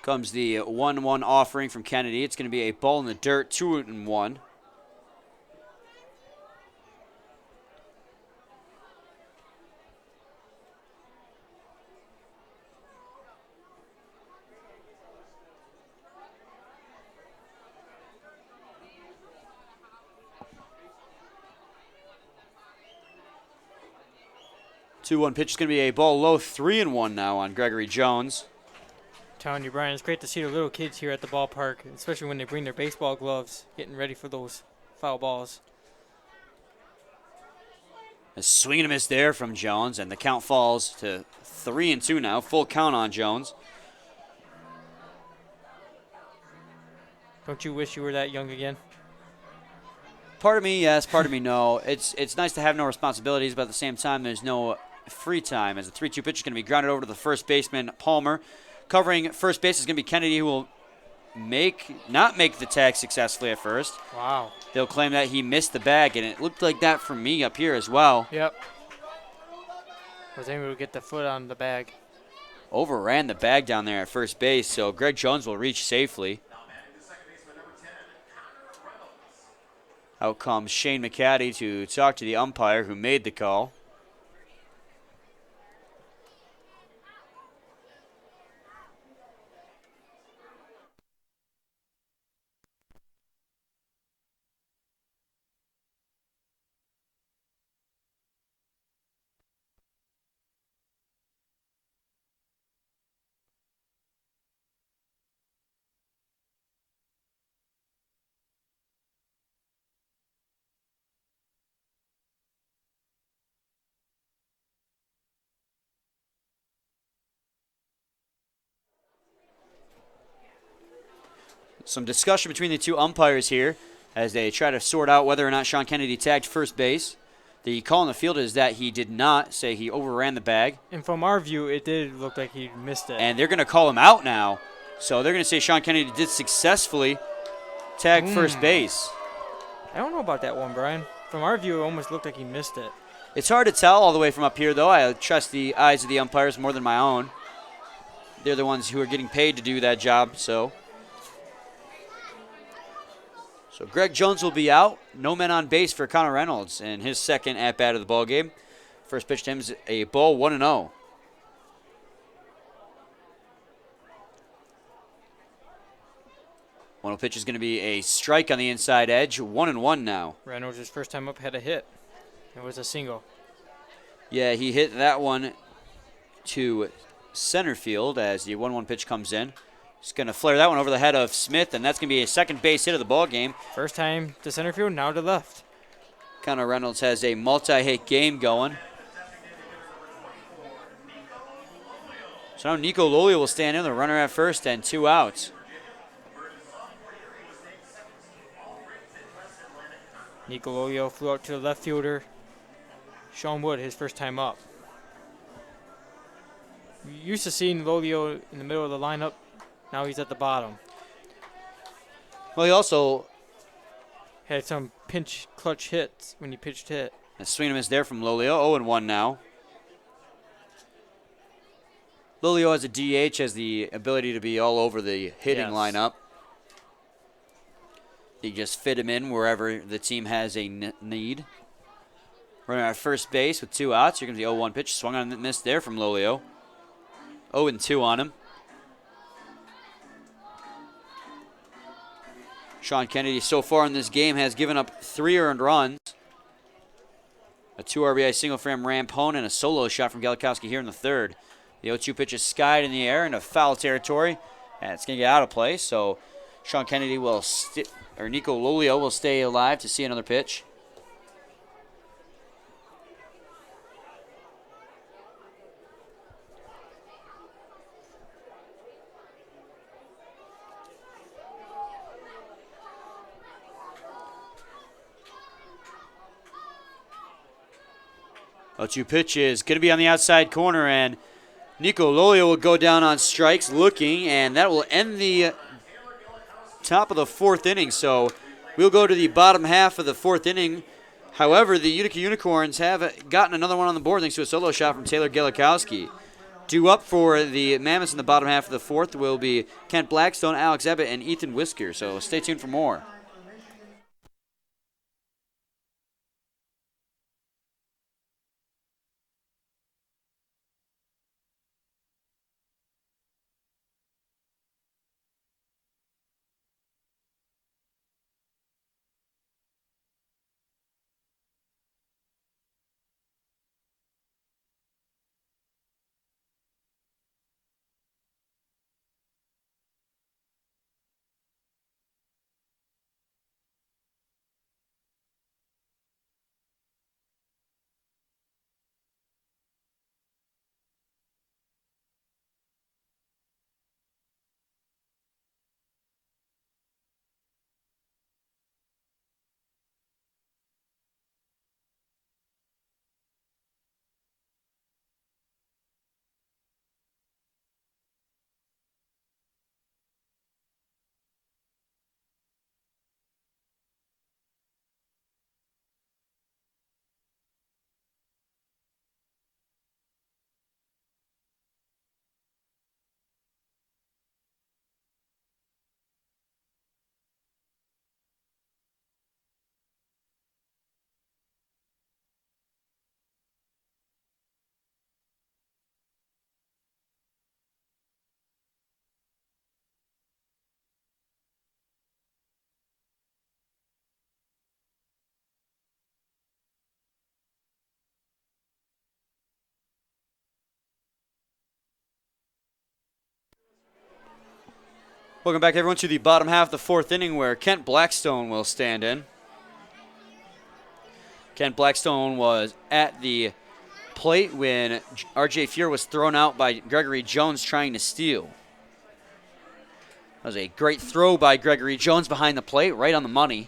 Comes the 1-1 offering from Kennedy. It's going to be a ball in the dirt, 2-1. Two-one pitch is going to be a ball low, 3-1 now on Gregory Jones. Telling you, Brian, it's great to see the little kids here at the ballpark, especially when they bring their baseball gloves, getting ready for those foul balls. A swing and a miss there from Jones, and the count falls to 3-2 now. Full count on Jones. Don't you wish you were that young again? Part of me, yes. Part of me, no. It's nice to have no responsibilities, but at the same time, there's no free time. As the 3-2 pitch is going to be grounded over to the first baseman, Palmer. Covering first base is going to be Kennedy, who will not make the tag successfully at first. Wow. They'll claim that he missed the bag, and it looked like that for me up here as well. Yep. Was able to get the foot on the bag. Overran the bag down there at first base, so Greg Jones will reach safely. Out comes Shane McCaddy to talk to the umpire who made the call. Some discussion between the two umpires here as they try to sort out whether or not Sean Kennedy tagged first base. The call in the field is that he did not, say he overran the bag. And from our view, it did look like he missed it. And they're going to call him out now. So they're going to say Sean Kennedy did successfully tag first base. I don't know about that one, Brian. From our view, it almost looked like he missed it. It's hard to tell all the way from up here, though. I trust the eyes of the umpires more than my own. They're the ones who are getting paid to do that job, so So Greg Jones will be out. No men on base for Connor Reynolds in his second at-bat of the ball game. First pitch to him is a ball, 1-0. 1-0 pitch is going to be a strike on the inside edge. 1-1 now. Reynolds, his first time up, had a hit. It was a single. Yeah, he hit that one to center field as the 1-1 pitch comes in. He's going to flare that one over the head of Smith, and that's going to be a second base hit of the ball game. First time to center field, now to left. Connor Reynolds has a multi-hit game going. So now Nico Lolio will stand in, the runner at first, and 2 outs. Nico Lolio flew out to the left fielder. Sean Wood, his first time up. We used to seeing Lolio in the middle of the lineup. Now he's at the bottom. Well, he also Had some pinch clutch hits when he pitched hit. a swing and miss there from Lolio. 0-1 now. Lolio has a DH, has the ability to be all over the hitting Yes. lineup. You just fit him in wherever the team has a need. Runner at first base with 2 outs. Here comes the 0-1 pitch. Swung on and missed there from Lolio. 0-2 on him. Sean Kennedy so far in this game has given up 3 earned runs. A 2 RBI single from Rampone and a solo shot from Gala Kowski here in the third. The 0-2 pitch is skied in the air into foul territory. And it's going to get out of play. So Sean Kennedy will Nico Lolio will stay alive to see another pitch. The 0-2 pitch is going to be on the outside corner, and Nico Lolio will go down on strikes looking, and that will end the top of the 4th inning. So we'll go to the bottom half of the 4th inning. However, the Utica Unicorns have gotten another one on the board thanks to a solo shot from Taylor Gala Kowski. Due up for the Mammoths in the bottom half of the 4th will be Kent Blackstone, Alex Ebbett, and Ethan Whisker. So stay tuned for more. Welcome back, everyone, to the bottom half of the 4th inning where Kent Blackstone will stand in. Kent Blackstone was at the plate when R.J. Fuhr was thrown out by Gregory Jones trying to steal. That was a great throw by Gregory Jones behind the plate, right on the money.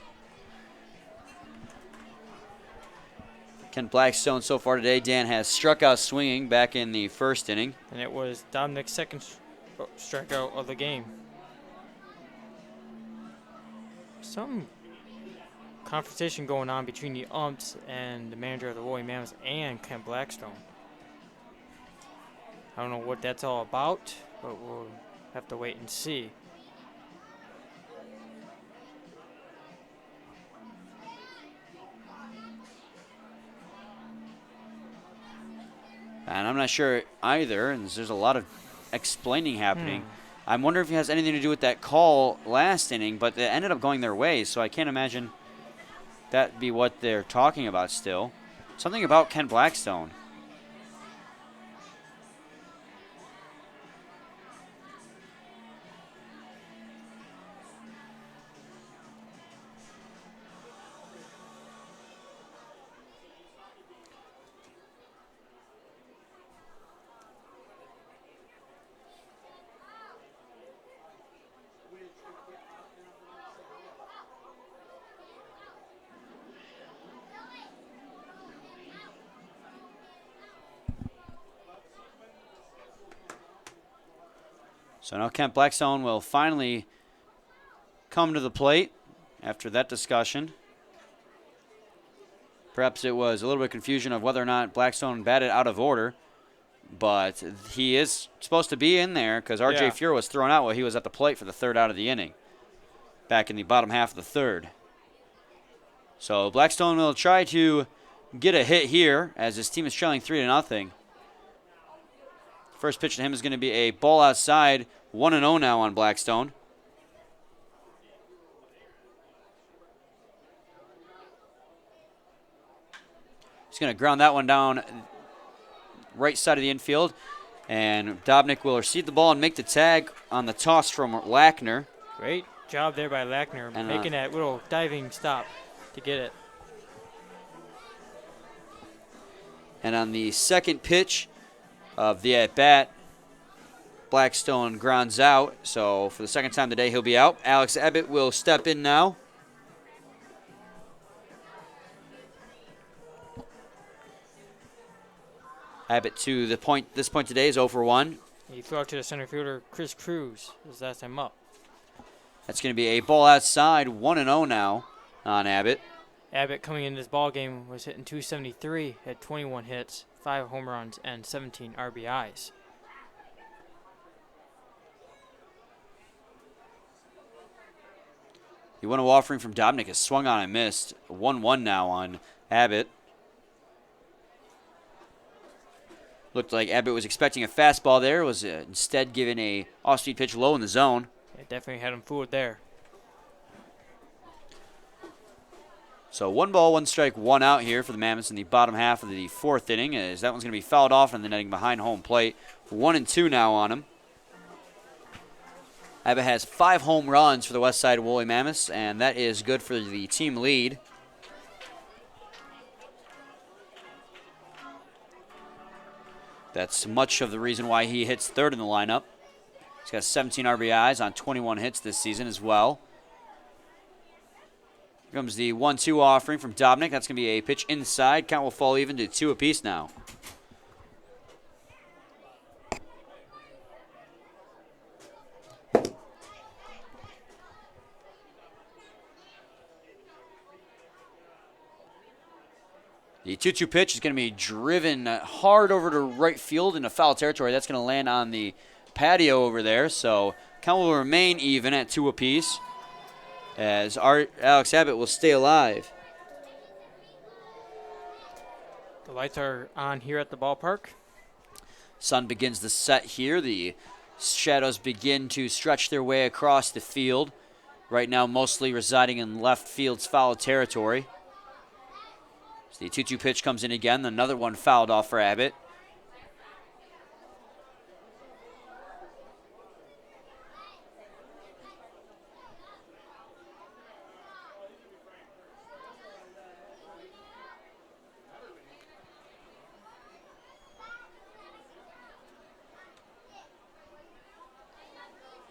Kent Blackstone so far today, Dan, has struck out swinging back in the 1st inning. And it was Dominik's second strikeout of the game. Some confrontation going on between the umps and the manager of the Woolly Mammoths and Kent Blackstone. I don't know what that's all about, but we'll have to wait and see. And I'm not sure either, and there's a lot of explaining happening. I'm wondering if it has anything to do with that call last inning, but it ended up going their way, so I can't imagine that be what they're talking about still. Something about Ken Blackstone. So now Kent Blackstone will finally come to the plate after that discussion. Perhaps it was a little bit of confusion of whether or not Blackstone batted out of order, but he is supposed to be in there because R.J. Fuhr was thrown out while he was at the plate for the third out of the inning, back in the bottom half of the third. So Blackstone will try to get a hit here as his team is trailing 3-0. First pitch to him is going to be a ball outside, 1-0 now on Blackstone. He's going to ground that one down right side of the infield, and Dominik will receive the ball and make the tag on the toss from Lackner. Great job there by Lackner, And, making that little diving stop to get it. And on the second pitch of the at-bat, Blackstone grounds out. So for the second time today, he'll be out. Alex Abbott will step in now. Abbott to the point. This point today is 0 for 1. He threw out to the center fielder, Chris Cruz, his last time up. That's going to be a ball outside, 1-0 now on Abbott. Abbott coming into this ball game was hitting .273, had 21 hits, 5 home runs, and 17 RBIs. The 1-0 offering from Dominik is swung on and missed. 1-1 now on Abbott. Looked like Abbott was expecting a fastball there, was instead given a off-speed pitch low in the zone. It definitely had him fooled there. So 1 ball, 1 strike, 1 out here for the Mammoths in the bottom half of the fourth inning, as that one's going to be fouled off and the netting behind home plate. 1-2 now on him. Abbott has 5 home runs for the Westside Woolly Mammoths, and that is good for the team lead. That's much of the reason why he hits third in the lineup. He's got 17 RBIs on 21 hits this season as well. Here comes the 1-2 offering from Dominik. That's going to be a pitch inside. Count will fall even to 2 apiece now. The 2-2 pitch is going to be driven hard over to right field into foul territory. That's going to land on the patio over there. So count will remain even at 2 apiece as Alex Abbott will stay alive. The lights are on here at the ballpark. Sun begins to set here. The shadows begin to stretch their way across the field. Right now mostly residing in left field's foul territory. The 2-2 pitch comes in again. Another one fouled off for Abbott.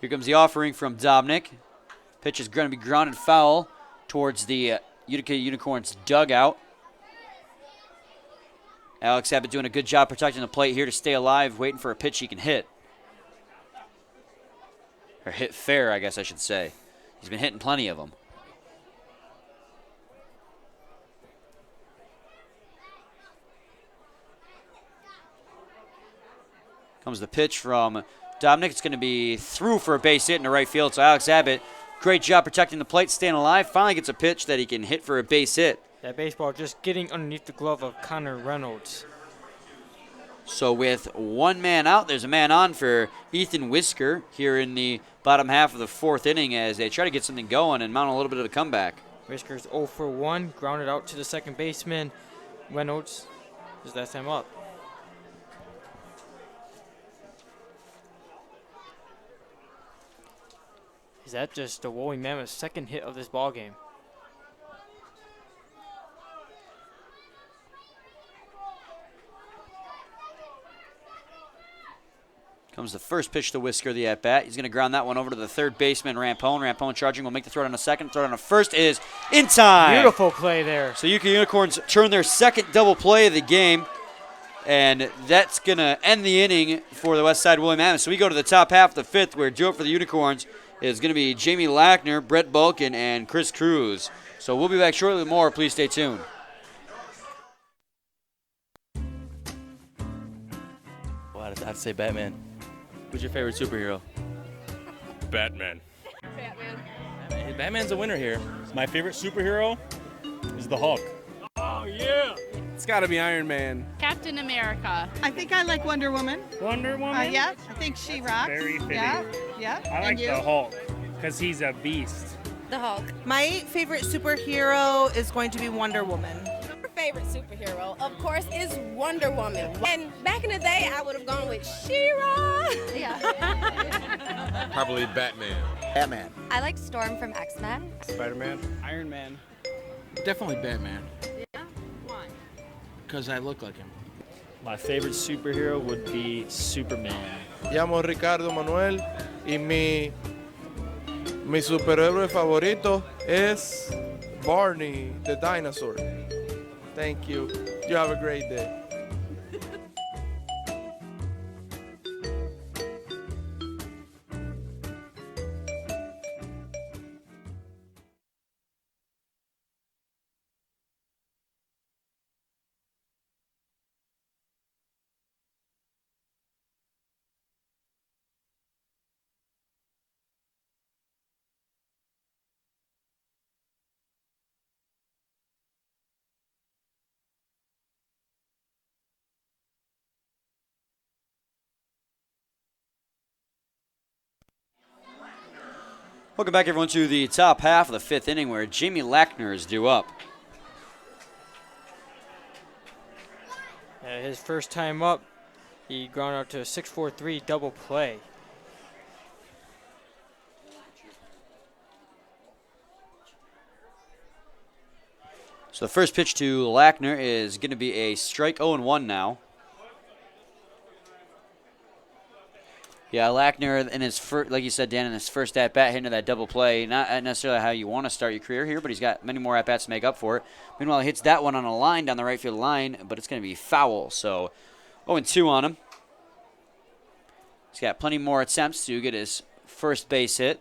Here comes the offering from Dominik. Pitch is going to be grounded foul towards the Utica Unicorns dugout. Alex Abbott doing a good job protecting the plate here to stay alive, waiting for a pitch he can hit. Or hit fair, I guess I should say. He's been hitting plenty of them. Comes the pitch from Dominik. It's going to be through for a base hit into right field. So Alex Abbott, great job protecting the plate, staying alive. Finally gets a pitch that he can hit for a base hit. That baseball just getting underneath the glove of Connor Reynolds. So with one man out, there's a man on for Ethan Whisker here in the bottom half of the 4th inning as they try to get something going and mount a little bit of a comeback. Whiskers 0 for 1, grounded out to the second baseman. Reynolds is that time up. Is that just the Woolly Mammoth's second hit of this ball game? Comes the first pitch to Whisker, the at-bat. He's going to ground that one over to the third baseman, Rampone. Rampone charging, will make the throw on a second. Throw on a first is in time. Beautiful play there. So Utica Unicorns turn their second double play of the game, and that's going to end the inning for the Westside Woolly Mammoths. So we go to the top half of the 5th, where due up for the Unicorns is going to be Jamie Lackner, Brett Balkin, and Chris Cruz. So we'll be back shortly with more. Please stay tuned. Well, I'd say Batman. Who's your favorite superhero? Batman. Batman's a winner here. My favorite superhero is the Hulk. Oh, yeah. It's got to be Iron Man. Captain America. I think I like Wonder Woman. Wonder Woman? Yeah, I think she rocks. Very fitting. Yeah. I like the Hulk because he's a beast. The Hulk. My favorite superhero is going to be Wonder Woman. Favorite superhero, of course, is Wonder Woman. And back in the day, I would have gone with She-Ra. Yeah. Probably Batman. Batman. I like Storm from X-Men. Spider-Man. Iron Man. Definitely Batman. Yeah? Why? Because I look like him. My favorite superhero would be Superman. Llamo Ricardo Manuel y mi superhéroe favorito es Barney the dinosaur. Thank you. You have a great day. Welcome back, everyone, to the top half of the 5th inning where Jamie Lackner is due up. His first time up, he grounded out to a 6-4-3 double play. So the first pitch to Lackner is going to be a strike 0-1 now. Yeah, Lackner in his first, like you said, Dan, in his first at-bat hitting that double play. Not necessarily how you want to start your career here, but he's got many more at-bats to make up for it. Meanwhile, he hits that one on a line down the right field line, but it's going to be foul. So 0-2 on him. He's got plenty more attempts to get his first base hit.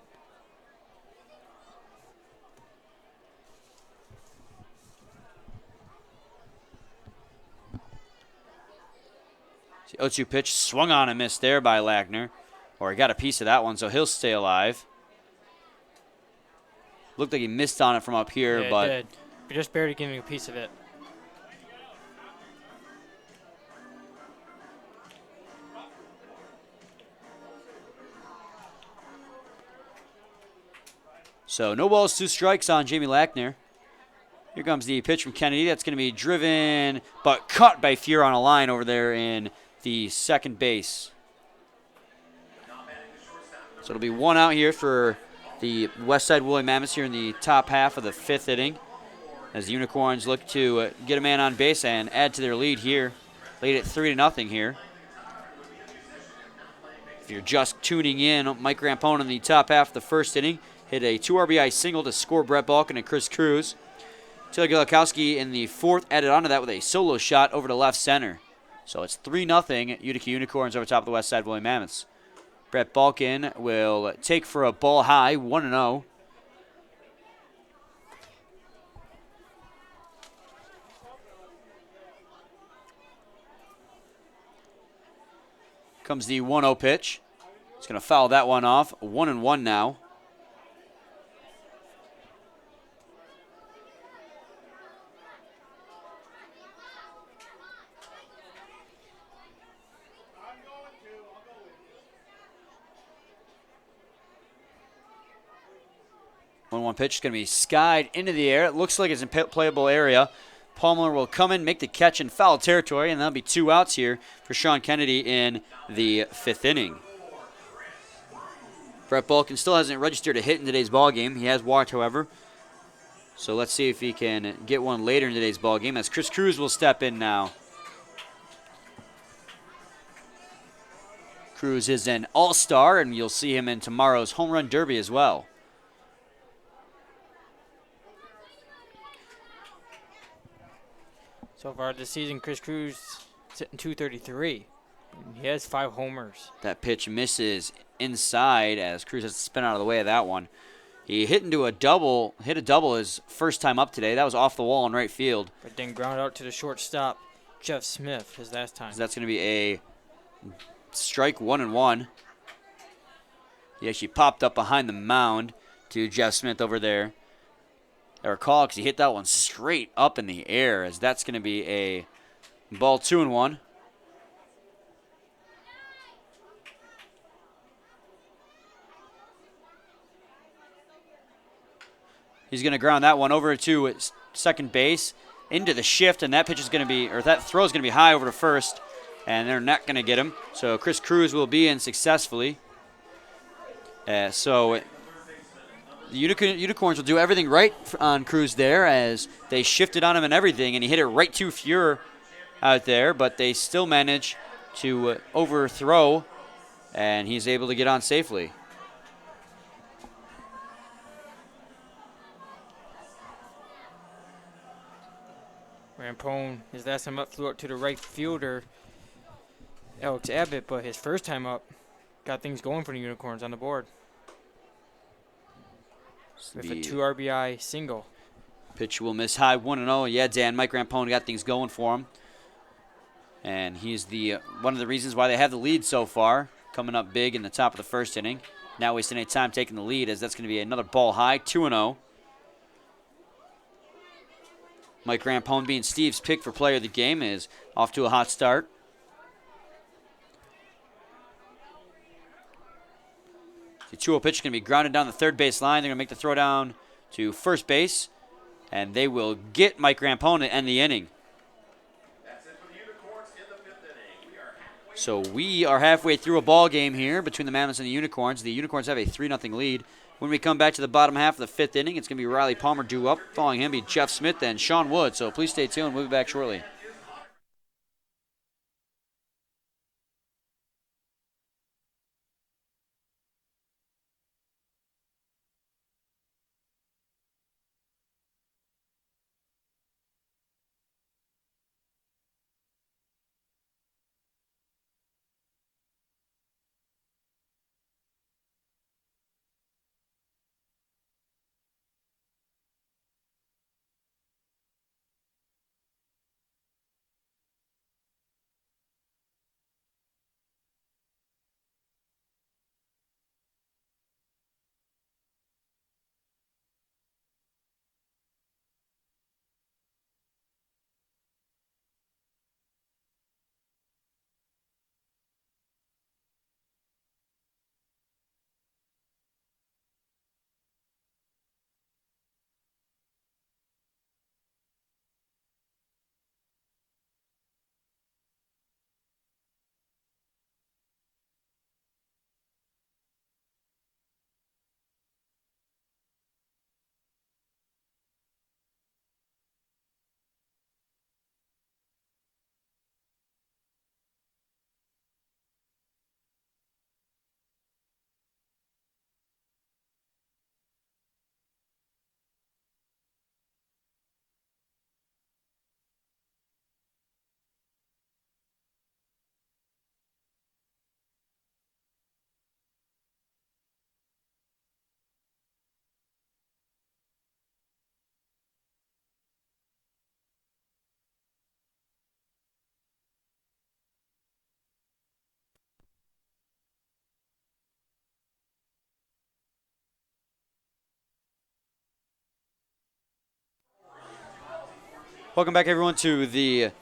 The 0-2 pitch swung on and missed there by Lackner. Or he got a piece of that one, so he'll stay alive. Looked like he missed on it from up here, Yeah, but it did. Just barely getting a piece of it. so no balls, 2 strikes on Jamie Lackner. Here comes the pitch from Kennedy. That's going to be driven, but cut by Fuhr on a line over there in the second base. So it'll be 1 out here for the Westside Woolly Mammoths here in the top half of the 5th inning, as the Unicorns look to get a man on base and add to their lead here. Lead at 3-0 here. If you're just tuning in, Mike Rampone in the top half of the 1st inning hit a 2 RBI single to score Brett Balkin and Chris Cruz. Gala Kowski in the 4th added onto that with a solo shot over to left center. So it's 3-0 Utica Unicorns over top of the Westside Woolly Mammoths. Brett Balkin will take for a ball high, 1-0. Comes the 1-0 pitch. He's going to foul that one off. 1-1 now. 1-1 pitch is going to be skied into the air. It looks like it's in playable area. Palmer will come in, make the catch in foul territory, and that'll be 2 outs here for Sean Kennedy in the 5th inning. Brett Balkin still hasn't registered a hit in today's ball game. He has walked, however. So let's see if he can get one later in today's ball game as Chris Cruz will step in now. Cruz is an all-star, and you'll see him in tomorrow's home run derby as well. So far this season, Chris Cruz sitting 233. He has 5 homers. That pitch misses inside as Cruz has to spin out of the way of that one. He hit a double his first time up today. That was off the wall in right field. But then ground out to the shortstop, Jeff Smith, his last time. So that's going to be a strike 1-1. He actually popped up behind the mound to Jeff Smith over there. I recall because he hit that one straight up in the air, as that's going to be a ball 2-1. He's going to ground that one over to second base into the shift, and that pitch is going to be, or that throw is going to be high over to first, and they're not going to get him. So Chris Cruz will be in successfully. So the Unicorns will do everything right on Cruz there, as they shifted on him and everything, and he hit it right to Fuhrer out there, but they still manage to overthrow, and he's able to get on safely. Rampone, his last time up, flew out to the right fielder, Alex Abbott, but his first time up got things going for the Unicorns on the board with a 2 RBI single. Pitch will miss high, 1-0. Yeah, Dan, Mike Rampone got things going for him. And he's one of the reasons why they have the lead so far, coming up big in the top of the first inning. Not wasting any time taking the lead, as that's going to be another ball high, 2-0. Mike Rampone, being Steve's pick for player of the game, is off to a hot start. The 2-0 pitch is going to be grounded down the third base line. They're going to make the throw down to first base, and they will get Mike Rampone to end the inning. So we are halfway through a ball game here between the Mammoths and the Unicorns. The Unicorns have a 3-0 lead. When we come back to the bottom half of the 5th inning, it's going to be Riley Palmer due up. Following him be Jeff Smith and Sean Wood. So please stay tuned. We'll be back shortly. Welcome back, everyone, to the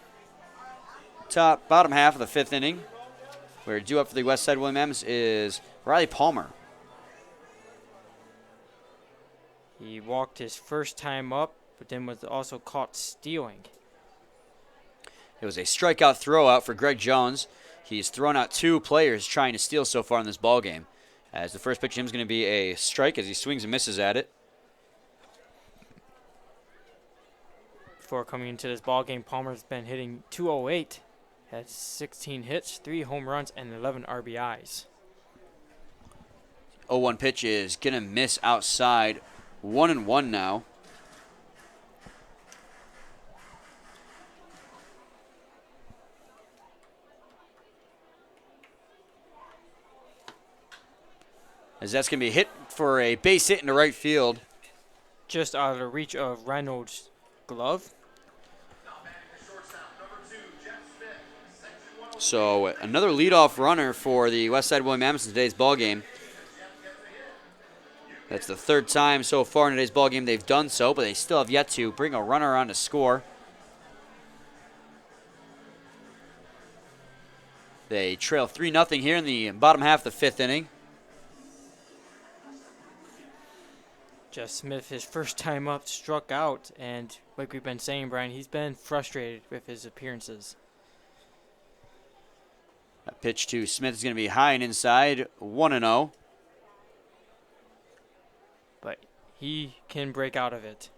bottom half of the 5th inning, where due up for the Westside Woolly Mammoths is Riley Palmer. He walked his first time up, but then was also caught stealing. It was a strikeout throwout for Greg Jones. He's thrown out 2 players trying to steal so far in this ball game. As the first pitch to him is going to be a strike as he swings and misses at it. Before coming into this ball game, Palmer's been hitting .208, has 16 hits, 3 home runs, and 11 RBIs. 0-1 pitch is going to miss outside. 1-1 now. As that's going to be hit for a base hit into right field. Just out of the reach of Reynolds' glove. So another leadoff runner for the Westside Woolly Mammoths in today's ball game. That's the 3rd time so far in today's ball game they've done so, but they still have yet to bring a runner on to score. They trail 3-0 here in the bottom half of the 5th inning. Jeff Smith, his first time up, struck out, and like we've been saying, Brian, he's been frustrated with his appearances. That pitch to Smith is going to be high and inside, 1-0. But he can break out of it.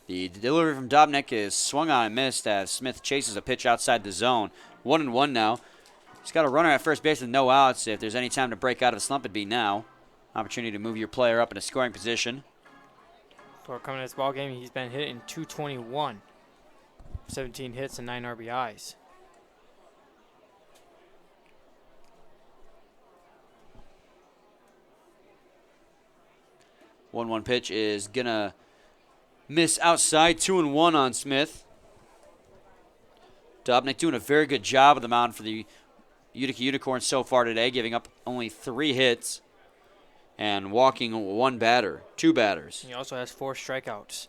The delivery from Dominik is swung on and missed as Smith chases a pitch outside the zone. 1-1 now. He's got a runner at first base with no outs. If there's any time to break out of the slump, it'd be now. Opportunity to move your player up in a scoring position. Before coming to this ball game, he's been hitting .221, 17 hits and 9 RBIs. One pitch is gonna miss outside. 2-1 on Smith. Dominik doing a very good job of the mound for the Utica Unicorns so far today, giving up only 3 hits and walking 2 batters. He also has 4 strikeouts.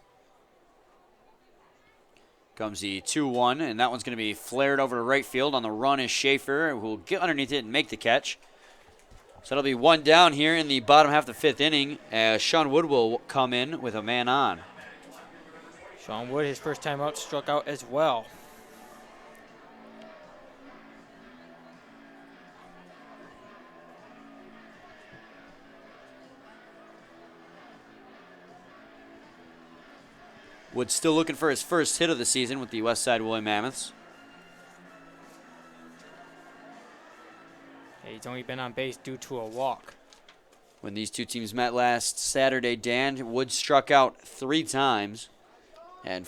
Comes the 2-1, and that one's going to be flared over to right field. On the run is Schaefer, who will get underneath it and make the catch. So that'll be 1 down here in the bottom half of the 5th inning as Sean Wood will come in with a man on. Sean Wood, his first time out, struck out as well. Wood still looking for his first hit of the season with the Westside Woolly Mammoths. He's only been on base due to a walk. When these two teams met last Saturday, Dan, Wood struck out 3 times and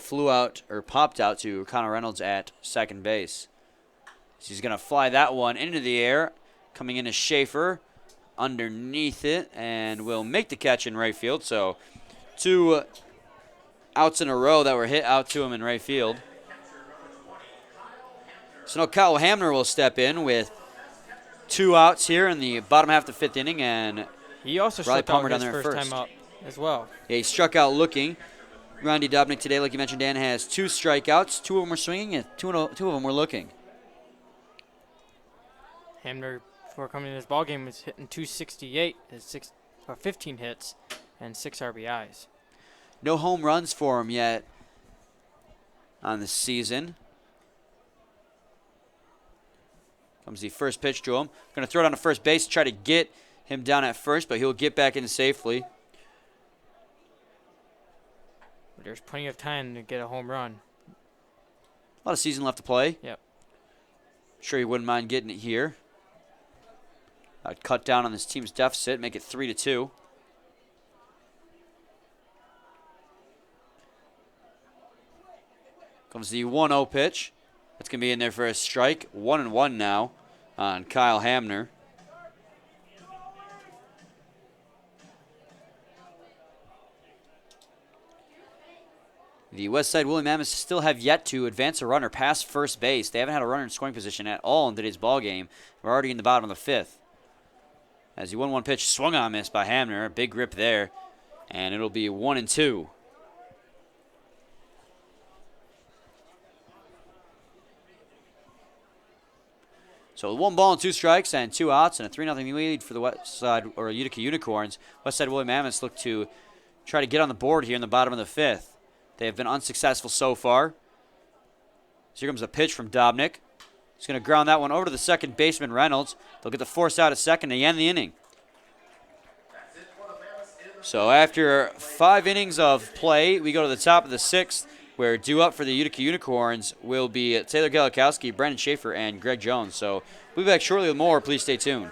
popped out to Connor Reynolds at second base. So he's going to fly that one into the air. Coming in is Schaefer underneath it and will make the catch in right field. So 2 outs in a row that were hit out to him in right field. So now Kyle Hamner will step in with 2 outs here in the bottom half of the 5th inning, and he also Riley struck Palmer out down his there first first time up as well. Yeah, he struck out looking. Randy Dominik today, like you mentioned, Dan, has 2 strikeouts. 2 of them were swinging, and two of them were looking. Hamner, before coming in this ball game, was hitting .268, has 15 hits and 6 RBIs. No home runs for him yet on the season. Comes the first pitch to him. Going to throw it on to first base, try to get him down at first, but he'll get back in safely. But there's plenty of time to get a home run. A lot of season left to play. Yep. Sure he wouldn't mind getting it here. I'd cut down on this team's deficit, make it 3-2. Comes the 1-0 pitch. That's going to be in there for a strike. 1-1 now on Kyle Hamner. The Westside Woolly Mammoths still have yet to advance a runner past first base. They haven't had a runner in scoring position at all in today's ball game. We're already in the bottom of the 5th. As the 1-1 pitch swung on, missed by Hamner. A big grip there. And it'll be 1-2. So 1 ball and 2 strikes and 2 outs and a 3-0 lead for the Westside or Utica Unicorns. Westside Woolly Mammoths look to try to get on the board here in the bottom of the 5th. They have been unsuccessful so far. So here comes a pitch from Dominik. He's going to ground that one over to the second baseman, Reynolds. They'll get the force out at second to end the inning. So after 5 innings of play, we go to the top of the 6th, where due up for the Utica Unicorns will be Taylor Gala Kowski, Brendan Schaefer, and Greg Jones. So we'll be back shortly with more. Please stay tuned.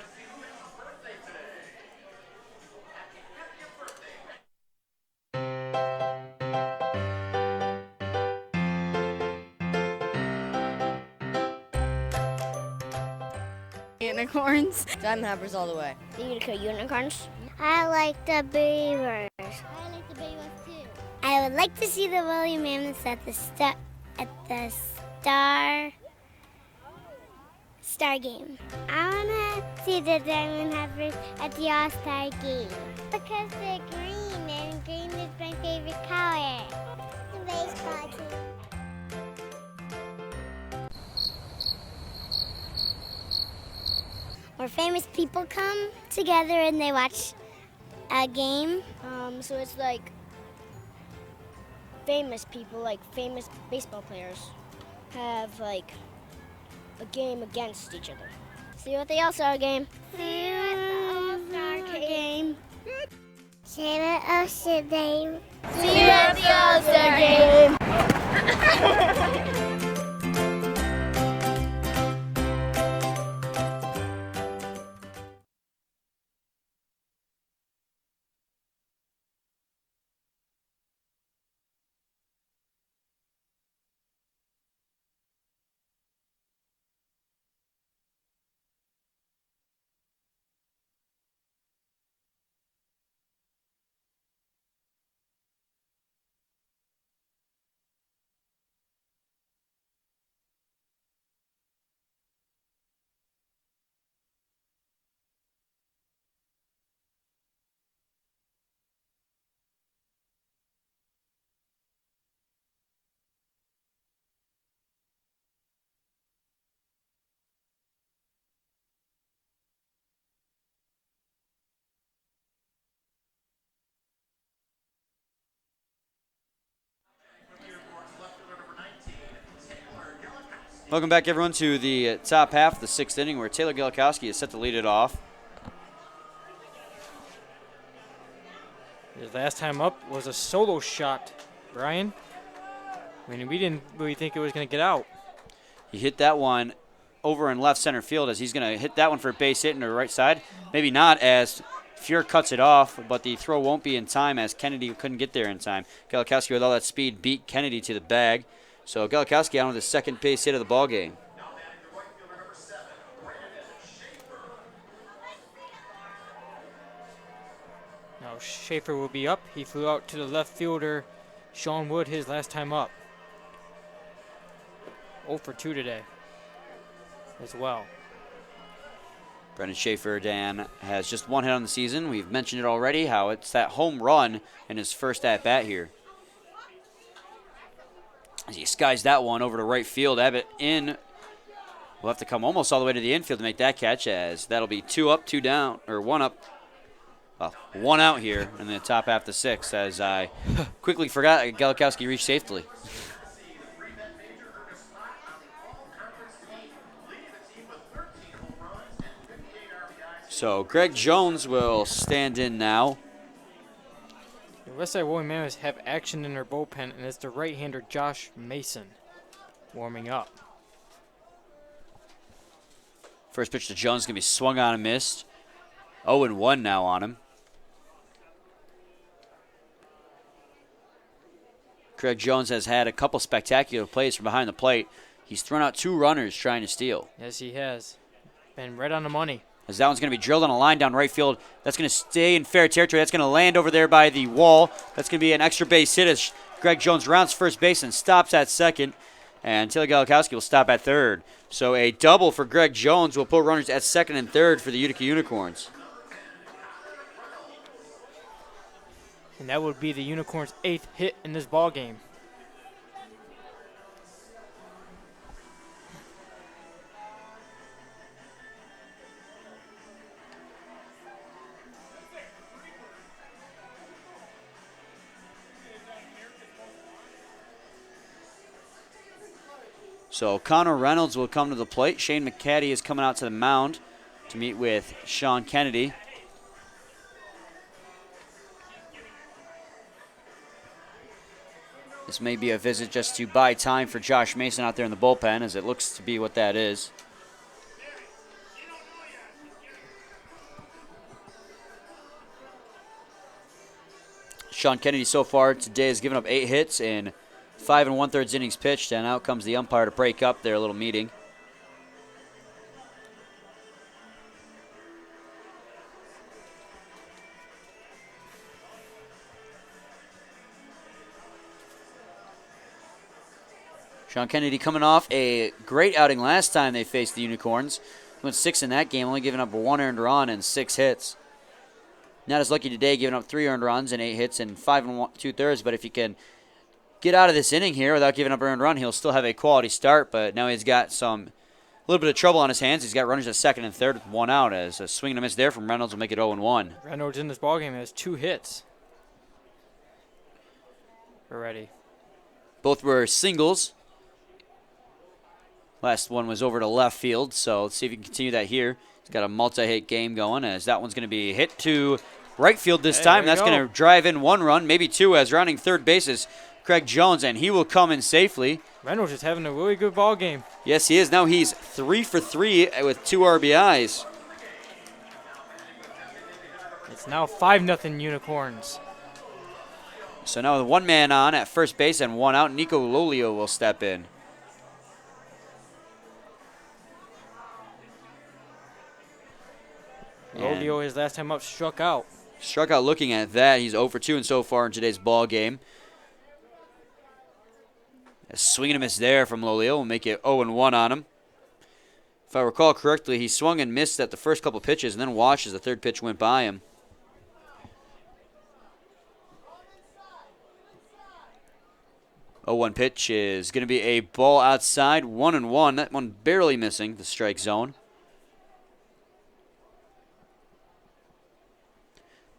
Unicorns. Diamond Hoppers all the way. The Utica Unicorns. I like the Beavers. I like the Beavers too. I would like to see the Woolly Mammoths at the Star game. I want to see the Diamond Hoppers at the All-Star game. Because they're green, and green is my favorite color. The baseball team. Where famous people come together and they watch a game. So it's like famous people, like famous baseball players, have like a game against each other. See you at the All-Star game. See you at the All-Star game. See you at the All-Star game. See you at the All-Star game. Welcome back, everyone, to the top half of the 6th inning, where Taylor Gala Kowski is set to lead it off. His last time up was a solo shot, Brian. I mean, we didn't really think it was going to get out. He hit that one over in left center field, as he's going to hit that one for a base hit in the right side. Maybe not, as Fuhr cuts it off, but the throw won't be in time, as Kennedy couldn't get there in time. Gala Kowski, with all that speed, beat Kennedy to the bag. So Gala Kowski out on the second base hit of the ball game. Now Schaefer will be up. He flew out to the left fielder, Sean Wood, his last time up. 0 for 2 today as well. Brendan Schaefer, Dan, has just 1 hit on the season. We've mentioned it already, how it's that home run in his first at-bat here. As he skies that one over to right field, Abbott in. Will have to come almost all the way to the infield to make that catch, as that'll be 2 up, 2 down, or 1 up. Well, 1 out here in the top half of the 6th, as I quickly forgot Gala Kowski reached safely. So Greg Jones will stand in now. The Westside Woolly Mammoths have action in their bullpen, and it's the right-hander Josh Mason warming up. First pitch to Jones, going to be swung on and missed. 0-1 now on him. Greg Jones has had a couple spectacular plays from behind the plate. He's thrown out 2 runners trying to steal. Yes, he has. Been right on the money. As that one's going to be drilled on a line down right field. That's going to stay in fair territory. That's going to land over there by the wall. That's going to be an extra base hit as Greg Jones rounds first base and stops at second. And Taylor Gala Kowski will stop at third. So a double for Greg Jones will put runners at second and third for the Utica Unicorns. And that would be the Unicorns' 8th hit in this ball game. So Connor Reynolds will come to the plate. Shane McCaddy is coming out to the mound to meet with Sean Kennedy. This may be a visit just to buy time for Josh Mason out there in the bullpen, as it looks to be what that is. Sean Kennedy so far today has given up 8 hits in 5 1/3 innings pitched, and out comes the umpire to break up their little meeting. Sean Kennedy coming off a great outing last time they faced the Unicorns. He went 6 in that game, only giving up 1 earned run and 6 hits. Not as lucky today, giving up 3 earned runs and 8 hits in 5 2/3. But if he can get out of this inning here without giving up an earned run, he'll still have a quality start. But now he's got a little bit of trouble on his hands. He's got runners at second and third with 1 out. As a swing and a miss there from Reynolds will make it 0-1. Reynolds in this ballgame has 2 hits already. Both were singles. Last one was over to left field, so let's see if he can continue that here. He's got a multi-hit game going, as that one's going to be hit to right field this time. That's going to drive in 1 run, maybe 2, as rounding third base is Craig Jones, and he will come in safely. Reynolds is having a really good ball game. Yes, he is. Now he's 3 for 3 with 2 RBIs. It's now 5-0 Unicorns. So now with 1 man on at first base and 1 out, Nico Lolio will step in. Lolio, his last time up, struck out. Struck out looking at that. He's 0 for 2 and so far in today's ball game. A swing and a miss there from Lolio will make it 0-1 on him. If I recall correctly, he swung and missed at the first couple pitches and then watched as the third pitch went by him. Oh, 1 pitch is going to be a ball outside, 1-1. That one barely missing the strike zone.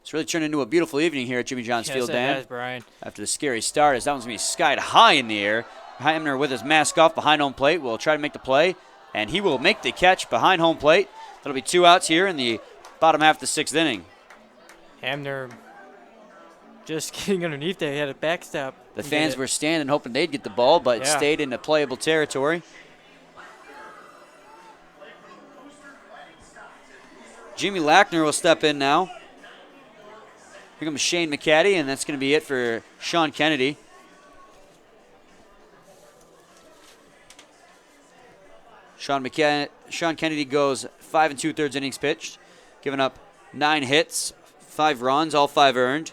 It's really turned into a beautiful evening here at Jimmy John's Field, Dan. Yes, Brian. After the scary start, as that one's going to be skied high in the air. Hamner with his mask off behind home plate will try to make the play, and he will make the catch behind home plate. That'll be 2 outs here in the bottom half of the 6th inning. Hamner just getting underneath there. He had a backstop. The fans were standing hoping they'd get the ball, but it stayed in the playable territory. Jimmy Lackner will step in now. Here comes Shane McCaddy, and that's going to be it for Sean Kennedy. Sean Kennedy goes 5 2/3 innings pitched, giving up 9 hits, 5 runs, all 5 earned.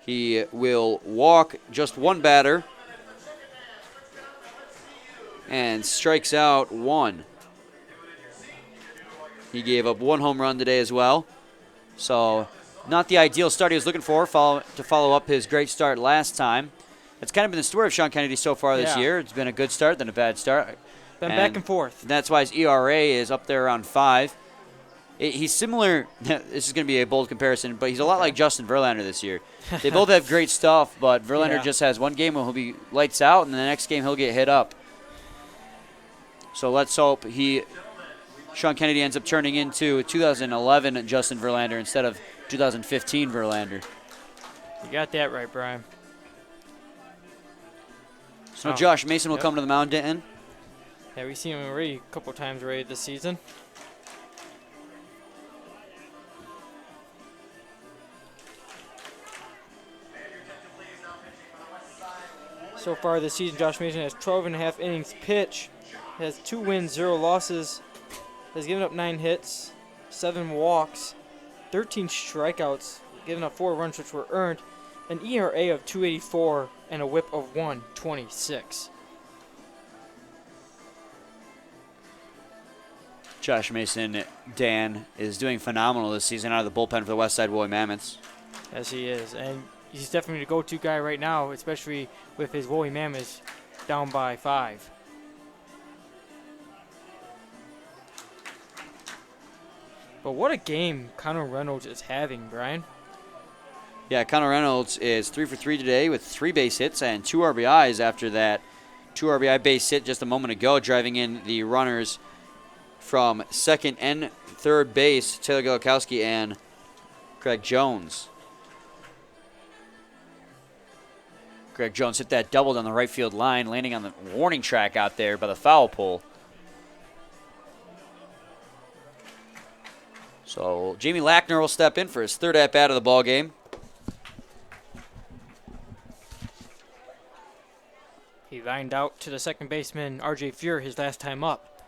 He will walk just 1 batter and strikes out 1. He gave up 1 home run today as well. So not the ideal start he was looking for to follow up his great start last time. It's kind of been the story of Sean Kennedy so far this year. It's been a good start, then a bad start. Been back and forth. That's why his ERA is up there around 5. He's similar. This is going to be a bold comparison, but he's a lot like Justin Verlander this year. They both have great stuff, but Verlander just has 1 game where he'll be lights out, and the next game he'll get hit up. So let's hope Sean Kennedy ends up turning into 2011 Justin Verlander instead of 2015 Verlander. You got that right, Brian. So Josh Mason will come to the mound, Denton. Yeah, we've seen him already a couple times already this season. So far this season, Josh Mason has 12.5 innings pitched, has 2 wins, 0 losses, has given up 9 hits, 7 walks, 13 strikeouts, given up 4 runs which were earned, an ERA of 2.84, and a WHIP of 1.26. Josh Mason, Dan, is doing phenomenal this season out of the bullpen for the Westside Woolly Mammoths. Yes, he is, and he's definitely the go-to guy right now, especially with his Woolly Mammoths down by 5. But what a game Connor Reynolds is having, Brian. Yeah, Connor Reynolds is 3 for 3 today with 3 base hits and 2 RBIs after that 2 RBI base hit just a moment ago, driving in the runners from second and third base, Taylor Gala Kowski and Greg Jones. Greg Jones hit that double down the right field line, landing on the warning track out there by the foul pole. So Jamie Lackner will step in for his third at-bat of the ball game. He lined out to the second baseman, R.J. Fuhr, his last time up.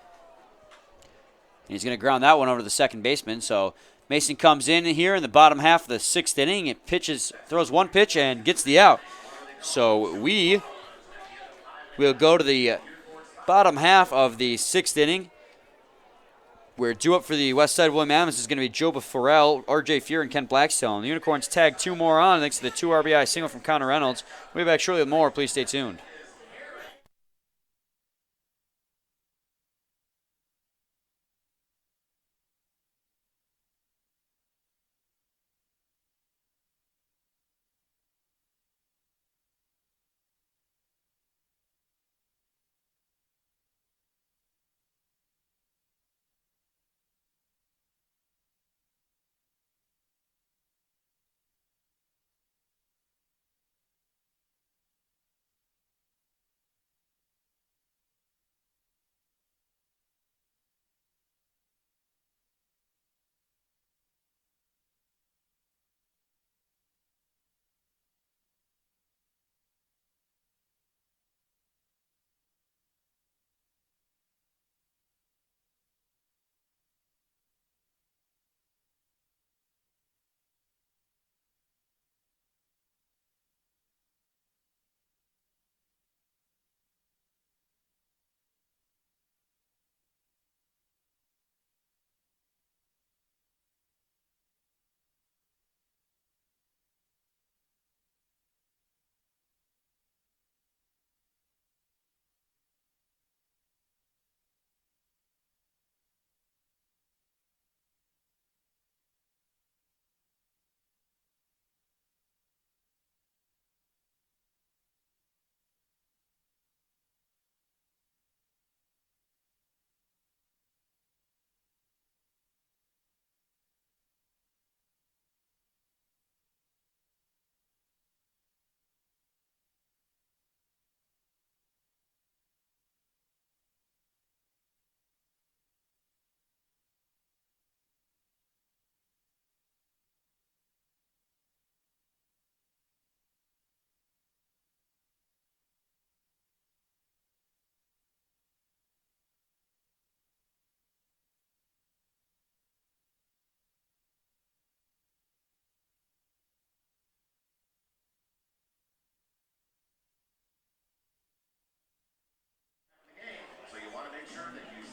And he's going to ground that one over to the second baseman. So Mason comes in here in the bottom half of the 6th inning. It throws one pitch and gets the out. So we will go to the bottom half of the 6th inning. We're due up for the Westside Woolly Mammoths is going to be Joe Farrell, R.J. Fuhr, and Ken Blackstone. The Unicorns tag 2 more on thanks to the 2 RBI single from Connor Reynolds. We'll be back shortly with more. Please stay tuned.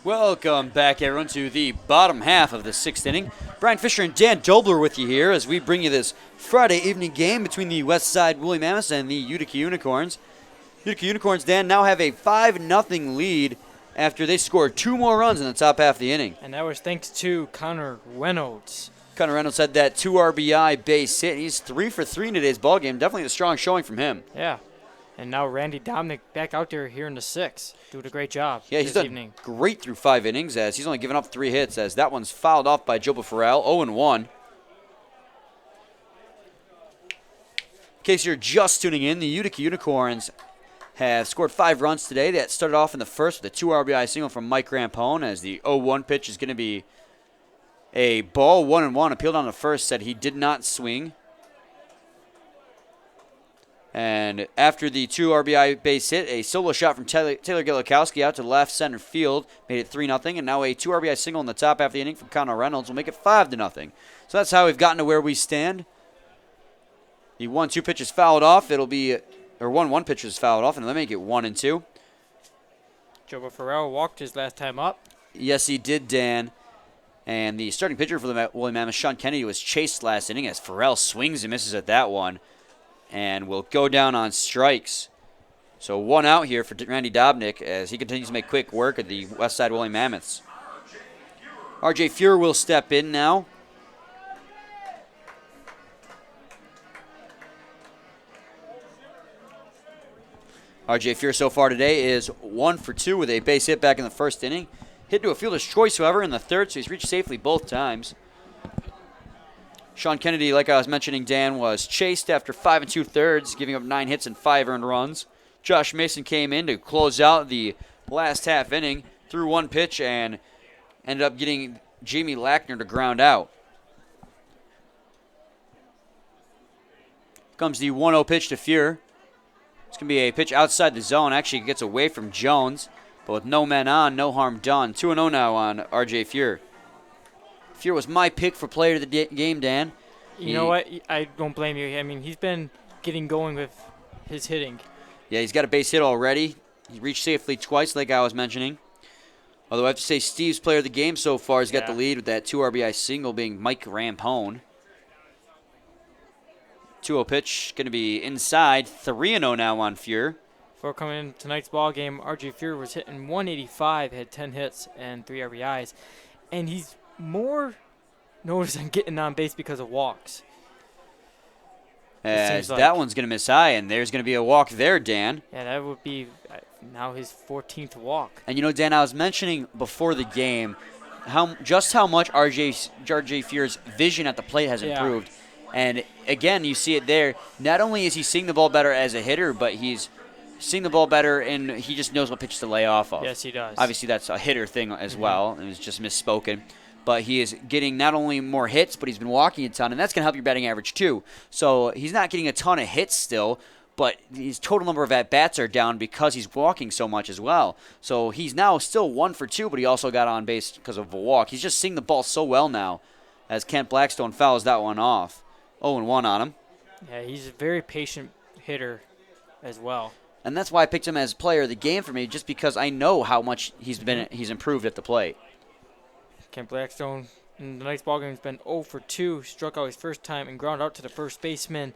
Welcome back, everyone, to the bottom half of the 6th inning. Brian Fisher and Dan Dobler with you here as we bring you this Friday evening game between the Westside Woolly Mammoths and the Utica Unicorns. Utica Unicorns, Dan, now have a 5-0 lead after they scored 2 more runs in the top half of the inning. And that was thanks to Connor Reynolds. Connor Reynolds had that 2 RBI base hit. He's 3 for 3 in today's ballgame. Definitely a strong showing from him. Yeah. And now Randy Dominik back out there here in the 6th, doing a great job. Yeah, he's this done evening. Great through 5 innings as he's only given up 3 hits as that one's fouled off by Joe Farrell, 0-1. In case you're just tuning in, the Utica Unicorns have scored 5 runs today. That started off in the first with a 2 RBI single from Mike Rampone as the 0-1 pitch is going to be a ball, 1-1. Appealed on the first, said he did not swing. And after the 2 RBI base hit, a solo shot from Taylor Gala Kowski out to left center field made it 3-0. And now a 2 RBI single in the top half of the inning from Connor Reynolds will make it 5-0. So that's how we've gotten to where we stand. The 1-2 pitch is fouled off. It'll be, or 1-1 pitch is fouled off, and they'll make it 1-2. Joe Farrell walked his last time up. Yes, he did, Dan. And the starting pitcher for the Woolly Mammoths, Sean Kennedy, was chased last inning as Farrell swings and misses at that one. And will go down on strikes. So 1 out here for Randy Dominik as he continues to make quick work of the Westside Woolly Mammoths. R.J. Fuhr will step in now. R.J. Fuhr so far today is 1 for 2 with a base hit back in the first inning. Hit to a fielder's choice, however, in the third, so he's reached safely both times. Sean Kennedy, like I was mentioning, Dan, was chased after 5 2/3, giving up 9 hits and 5 earned runs. Josh Mason came in to close out the last half inning, threw 1 pitch, and ended up getting Jamie Lackner to ground out. Comes the 1-0 pitch to Fuhr. It's going to be a pitch outside the zone. Actually, it gets away from Jones, but with no men on, no harm done. 2-0 now on R.J. Fuhr. Fuhr was my pick for player of the game, Dan. You know what? I don't blame you. I mean, he's been getting going with his hitting. Yeah, he's got a base hit already. He reached safely twice, like I was mentioning. Although I have to say Steve's player of the game so far has got the lead with that 2 RBI single being Mike Rampone. 2-0 pitch going to be inside. 3-0 now on Fuhr. Before coming in tonight's ball game, R.J. Fuhr was hitting 185, had 10 hits and 3 RBIs. And he's more noticed on getting on base because of walks. As that one's going to miss high, and there's going to be a walk there, Dan. Yeah, that would be now his 14th walk. And you know, Dan, I was mentioning before the game just how much R.J. Fuhr's vision at the plate has improved. And again, you see it there. Not only is he seeing the ball better as a hitter, but he's seeing the ball better, and he just knows what pitch to lay off of. Yes, he does. Obviously, that's a hitter thing as well. It was just misspoken. But he is getting not only more hits, but he's been walking a ton, and that's going to help your batting average too. So he's not getting a ton of hits still, but his total number of at-bats are down because he's walking so much as well. So he's now still 1 for 2, but he also got on base because of a walk. He's just seeing the ball so well now as Kent Blackstone fouls that one off. 0-1 on him. Yeah, he's a very patient hitter as well. And that's why I picked him as player of the game for me, just because I know how much he's improved at the plate. Kent Blackstone in tonight's ballgame has been 0 for 2, struck out his first time and ground out to the first baseman,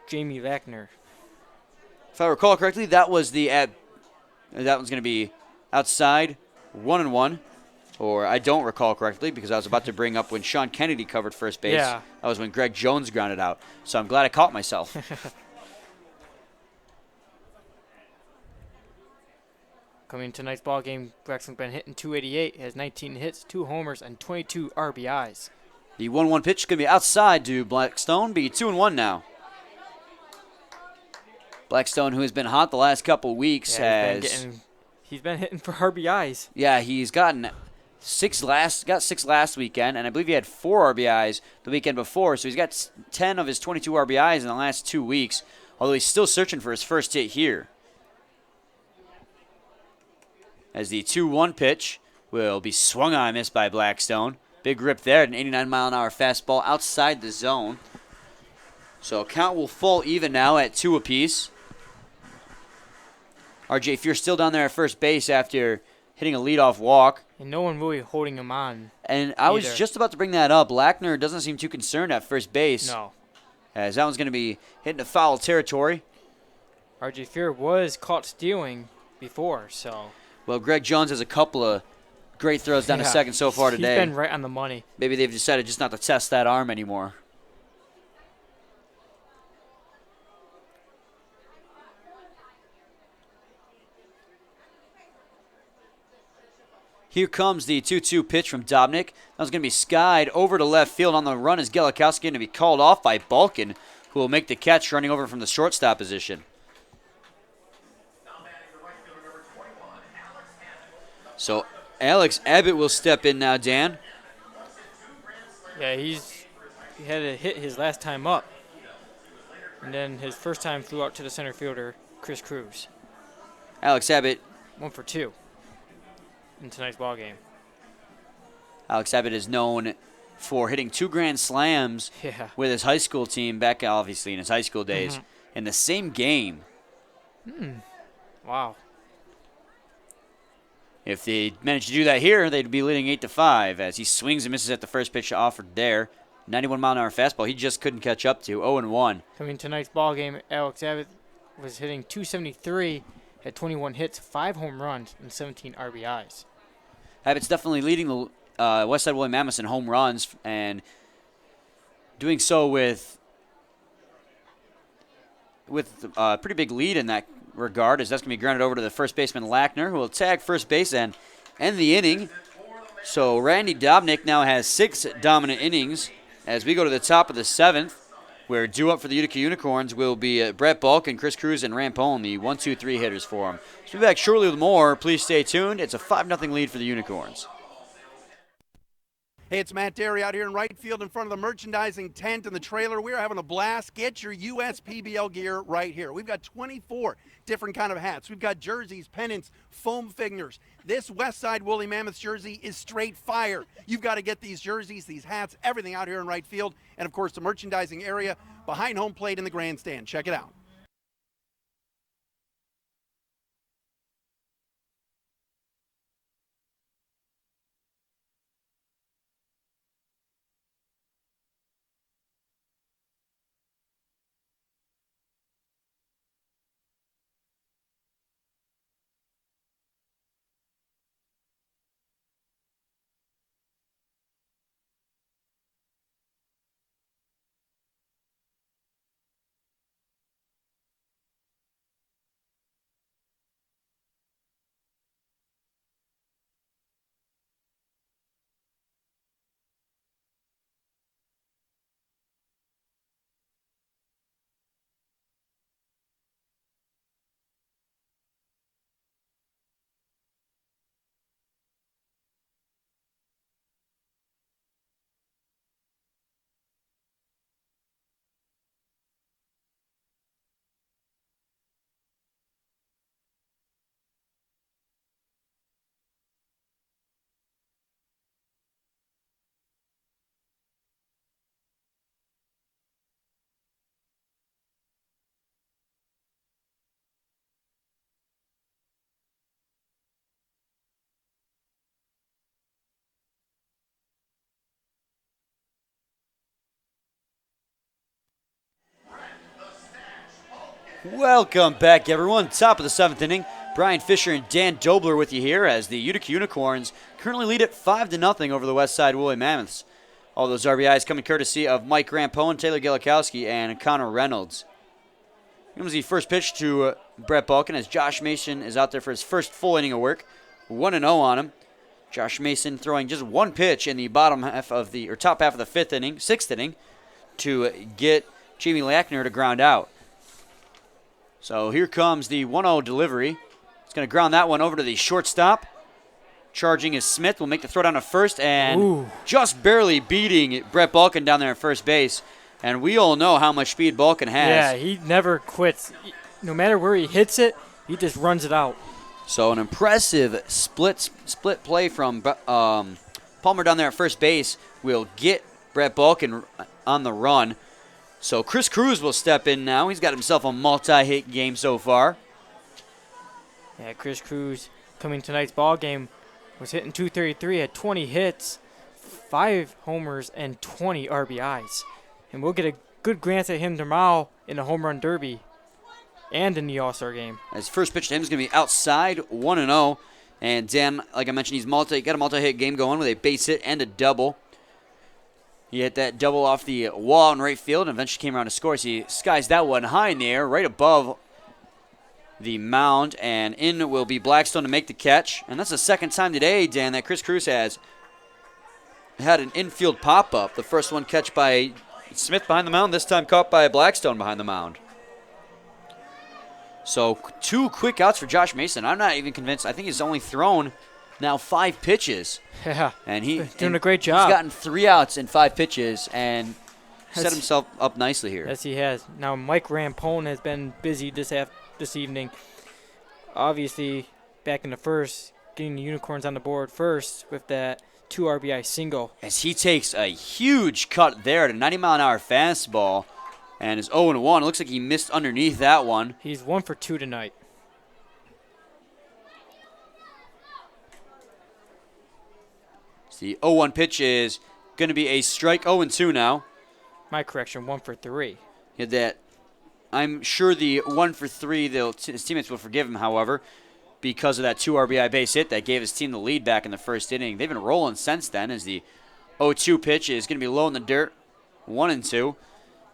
Jamie Lackner. If I recall correctly, that one's going to be outside, 1-1. Or I don't recall correctly because I was about to bring up when Sean Kennedy covered first base. Yeah. That was when Greg Jones grounded out. So I'm glad I caught myself. Coming in tonight's ball game, Blackstone's been hitting 288, has 19 hits, 2 homers, and 22 RBIs. The 1-1 pitch is going to be outside to Blackstone, be 2-1 now. Blackstone, who has been hot the last couple weeks, he's been hitting for RBIs. Yeah, he's gotten got 6 last weekend, and I believe he had 4 RBIs the weekend before, so he's got 10 of his 22 RBIs in the last 2 weeks, although he's still searching for his first hit here. As the 2-1 pitch will be swung on and missed by Blackstone. Big rip there, an 89-mile-an-hour fastball outside the zone. So count will fall even now at 2 apiece. R.J. Fuhr still down there at first base after hitting a leadoff walk. And no one really holding him on. And I was just about to bring that up. Lackner doesn't seem too concerned at first base. No. As that one's going to be hitting a foul territory. R.J. Fuhr was caught stealing before, so. Well, Greg Jones has a couple of great throws down to second so far today. He's been right on the money. Maybe they've decided just not to test that arm anymore. Here comes the 2-2 pitch from Dominik. That was going to be skied over to left field. On the run is Gala Kowski, going to be called off by Balkin, who will make the catch running over from the shortstop position. So Alex Abbott will step in now, Dan. Yeah, he had to hit his last time up. And then his first time flew out to the center fielder, Chris Cruz. Alex Abbott. 1 for 2 in tonight's ball game. Alex Abbott is known for hitting 2 grand slams with his high school team back, obviously, in his high school days in the same game. Wow. If they managed to do that here, they'd be leading 8-5 as he swings and misses at the first pitch offered there. 91-mile-an-hour fastball he just couldn't catch up to. 0-1. Coming tonight's ball game, Alex Abbott was hitting 273, had 21 hits, 5 home runs, and 17 RBIs. Abbott's definitely leading Westside Woolly Mammoths in home runs, and doing so with a pretty big lead in that regard, as that's going to be grounded over to the first baseman Lackner, who will tag first base and end the inning. So Randy Dominik now has 6 dominant innings as we go to the top of the 7th, where due up for the Utica Unicorns will be Brett Balkin, Chris Cruz, and Rampone, the 1-2-3 hitters for him. So we'll be back shortly with more. Please stay tuned. It's a 5-0 lead for the Unicorns. Hey, it's Matt Derry out here in right field in front of the merchandising tent and the trailer. We're having a blast. Get your USPBL gear right here. We've got 24 different kind of hats. We've got jerseys, pennants, foam figures. This Westside Woolly Mammoths jersey is straight fire. You've got to get these jerseys, these hats, everything out here in right field. And, of course, the merchandising area behind home plate in the grandstand. Check it out. Welcome back, everyone. Top of the 7th inning. Brian Fisher and Dan Dobler with you here as the Utica Unicorns currently lead at 5-0 over the Westside Woolly Mammoths. All those RBIs coming courtesy of Mike Rampone, Taylor Gala Kowski, and Connor Reynolds. Here was the first pitch to Brett Balkin as Josh Mason is out there for his first full inning of work. 1-0 on him. Josh Mason throwing just one pitch in the bottom half of the, or top half of the 6th inning to get Jamie Lackner to ground out. So here comes the 1-0 delivery. It's going to ground that one over to the shortstop. Charging is Smith. Will make the throw down to first and just barely beating Brett Balkin down there at first base. And we all know how much speed Balkin has. Yeah, he never quits. No matter where he hits it, he just runs it out. So an impressive split play from Palmer down there at first base will get Brett Balkin on the run. So Chris Cruz will step in now. He's got himself a multi-hit game so far. Yeah, Chris Cruz coming tonight's ball game was hitting .233, had 20 hits, 5 homers, and 20 RBIs. And we'll get a good glance at him tomorrow in the home run derby and in the All-Star game. His first pitch to him is going to be outside, 1-0. And Dan, like I mentioned, he's got a multi-hit game going with a base hit and a double. He hit that double off the wall in right field and eventually came around to score. So he skies that one high in the air, right above the mound, and in will be Blackstone to make the catch. And that's the second time today, Dan, that Chris Cruz has had an infield pop-up. The first one catch by Smith behind the mound, this time caught by Blackstone behind the mound. So 2 quick outs for Josh Mason. I'm not even convinced. I think he's only thrown now 5 pitches. Yeah, and he's doing a great job. He's gotten 3 outs in 5 pitches and set himself up nicely here. Yes, he has. Now Mike Rampone has been busy this evening. Obviously, back in the first, getting the Unicorns on the board first with that 2 RBI single. As he takes a huge cut there at a 90-mile-an-hour fastball and is 0-1. It looks like he missed underneath that one. He's 1 for 2 tonight. The 0-1 pitch is going to be a strike. 0-2 now. My correction, 1 for 3. That I'm sure the 1 for 3, his teammates will forgive him, however. because of that 2 RBI base hit that gave his team the lead back in the first inning. They've been rolling since then as the 0-2 pitch is going to be low in the dirt, 1-2.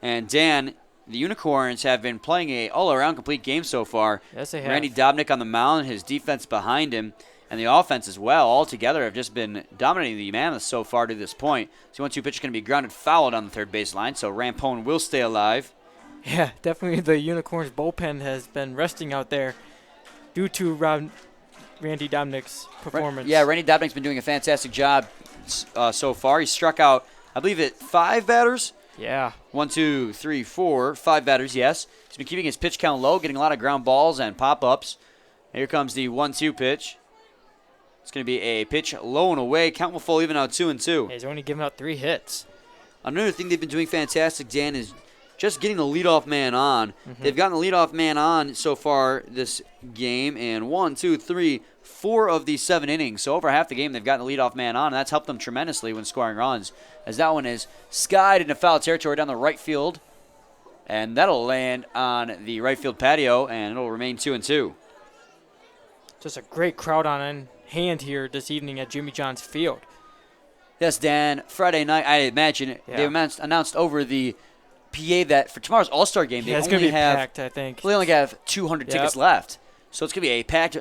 And Dan, the Unicorns have been playing a all-around complete game so far. Yes, they have. Randy Dominik on the mound, his defense behind him, and the offense as well, all together have just been dominating the Mammoths so far to this point. So 1-2 pitch is going to be grounded foul on the third base line, so Rampone will stay alive. Yeah, definitely the Unicorns bullpen has been resting out there due to Randy Dominik's performance. Yeah, Randy Dominik's been doing a fantastic job so far. He struck out, I believe, 5 batters. Yeah. 1, 2, 3, 4, 5 batters, yes. He's been keeping his pitch count low, getting a lot of ground balls and pop-ups. Here comes the 1-2 pitch. It's going to be a pitch low and away. Count will fall even out 2-2. Yeah, he's only given out 3 hits. Another thing they've been doing fantastic, Dan, is just getting the leadoff man on. They've gotten the leadoff man on so far this game, and 1, 2, 3, 4 of these 7 innings. So over half the game, they've gotten the leadoff man on, and that's helped them tremendously when scoring runs, as that one is skied into foul territory down the right field, and that'll land on the right field patio, and it'll remain 2-2. Just a great crowd on hand here this evening at Jimmy John's Field. Yes, Dan, Friday night, I imagine, they announced over the PA that for tomorrow's All-Star game, they it's only gonna be have packed, I think. They only have 200 tickets left. So it's going to be a packed